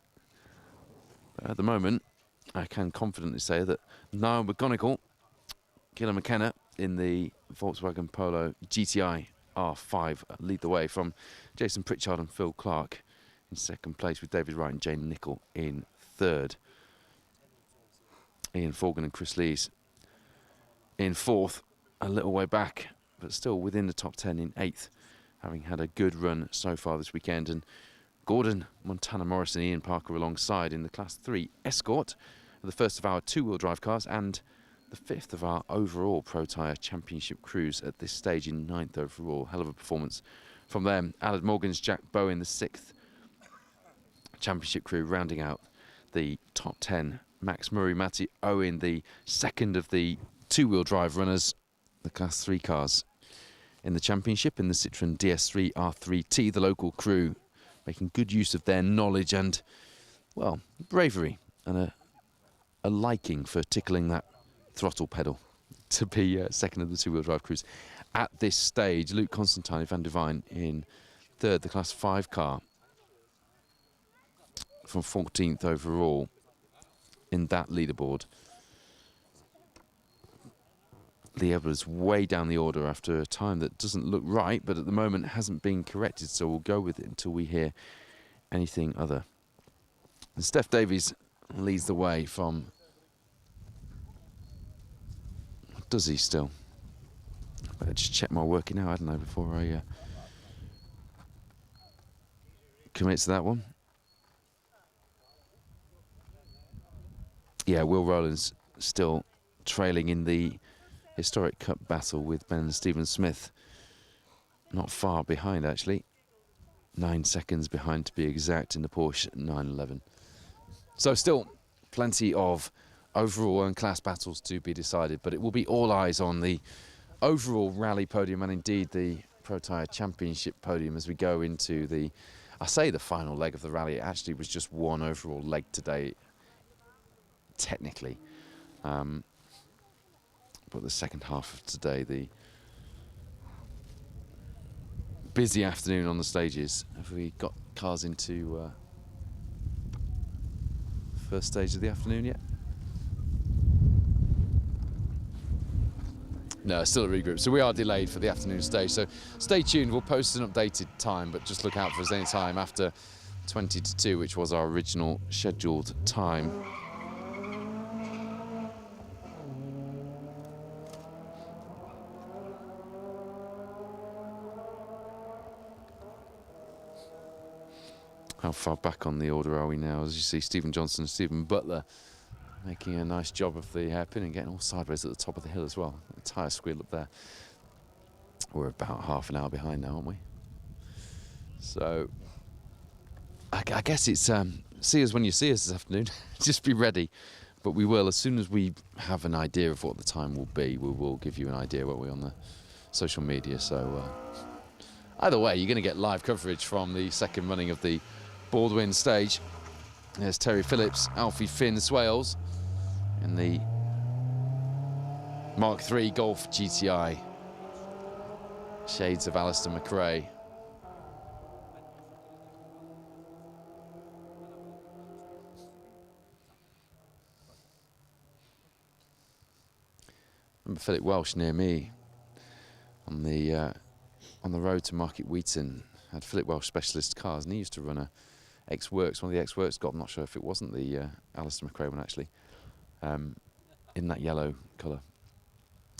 At the moment, I can confidently say that Niall McGonigal, Gillian McKenna in the Volkswagen Polo GTI R5 lead the way from Jason Pritchard and Phil Clark in second place, with David Wright and Jane Nichol in third. Ian Forgan and Chris Lees in fourth, a little way back, but still within the top 10 in eighth, having had a good run so far this weekend. And Gordon, Montana Morris and Ian Parker alongside in the Class 3 Escort, the first of our two-wheel drive cars and the fifth of our overall Protyre Championship crews at this stage in ninth overall. Hell of a performance from them. Alad Morgan's Jack Bowen, the sixth Championship crew, rounding out the top 10. Max Murray, Matty Owen, the second of the two-wheel drive runners, the Class 3 cars in the Championship in the Citroën DS3 R3T, the local crew making good use of their knowledge and, well, bravery and a liking for tickling that throttle pedal to be second of the two-wheel drive crews at this stage. Luke Constantine, Van Devine in third, the Class 5 car, from 14th overall in that leaderboard. Lee Edwards way down the order after a time that doesn't look right, but at the moment hasn't been corrected, so we'll go with it until we hear anything other. And Steph Davies leads the way from Does he still? Better just check my working out, hadn't I, before I commit to that one. Yeah, Will Rowland's still trailing in the historic cup battle with Ben and Stephen Smith. Not far behind, actually. 9 seconds behind, to be exact, in the Porsche 911. So still plenty of overall and class battles to be decided, but it will be all eyes on the overall rally podium and indeed the Protyre Championship podium as we go into the, I say the final leg of the rally. It actually was just one overall leg today, technically. But the second half of today, the busy afternoon on the stages. Have we got cars into first stage of the afternoon yet? No, still a regroup. So we are delayed for the afternoon stage. So stay tuned. We'll post an updated time, but just look out for us any time after 20 to 2, which was our original scheduled time. How far back on the order are we now? As you see, Stephen Johnson and Stephen Butler making a nice job of the hairpin and getting all sideways at the top of the hill as well. The tyre squeal up there. We're about half an hour behind now, aren't we? So I guess it's see us when you see us this afternoon. Just be ready. But we will, as soon as we have an idea of what the time will be, we will give you an idea, won't we, on the social media. So either way, you're going to get live coverage from the second running of the Baldwin stage. There's Terry Phillips, Alfie Finn Swales in the Mark III Golf GTI. Shades of Alistair McRae. Remember Philip Welsh near me on the road to Market Wheaton. Had Philip Welsh specialist cars, and he used to run a X-Works, one of the X-Works got, I'm not sure if it wasn't the Alistair McRae one actually, in that yellow colour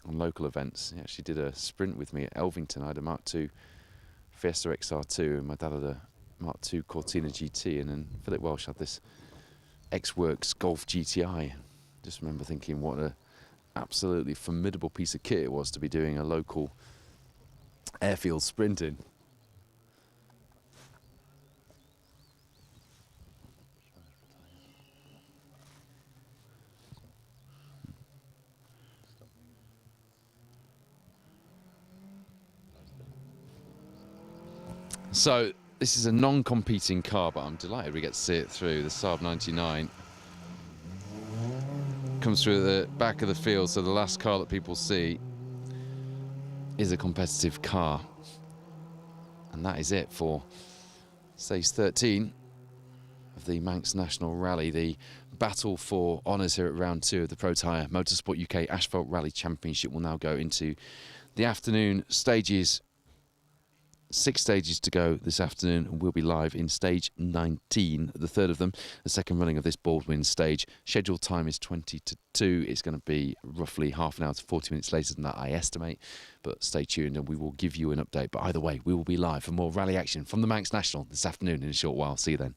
on local events. He actually did a sprint with me at Elvington. I had a Mark II Fiesta XR2 and my dad had a Mark II Cortina GT, and then Philip Welsh had this X-Works Golf GTI. Just remember thinking what a absolutely formidable piece of kit it was to be doing a local airfield sprint in. So this is a non-competing car, but I'm delighted we get to see it through. The Saab 99 comes through the back of the field, so the last car that people see is a competitive car. And that is it for stage 13 of the Manx National Rally, the battle for honours here at round 2 of the Protyre Motorsport UK Asphalt Rally Championship will now go into the afternoon stages. 6 stages to go this afternoon, and we'll be live in stage 19, the third of them, the second running of this Baldwin stage. Scheduled time is 20 to 2. It's going to be roughly half an hour to 40 minutes later than that, I estimate. But stay tuned and we will give you an update. But either way, we will be live for more rally action from the Manx National this afternoon in a short while. See you then.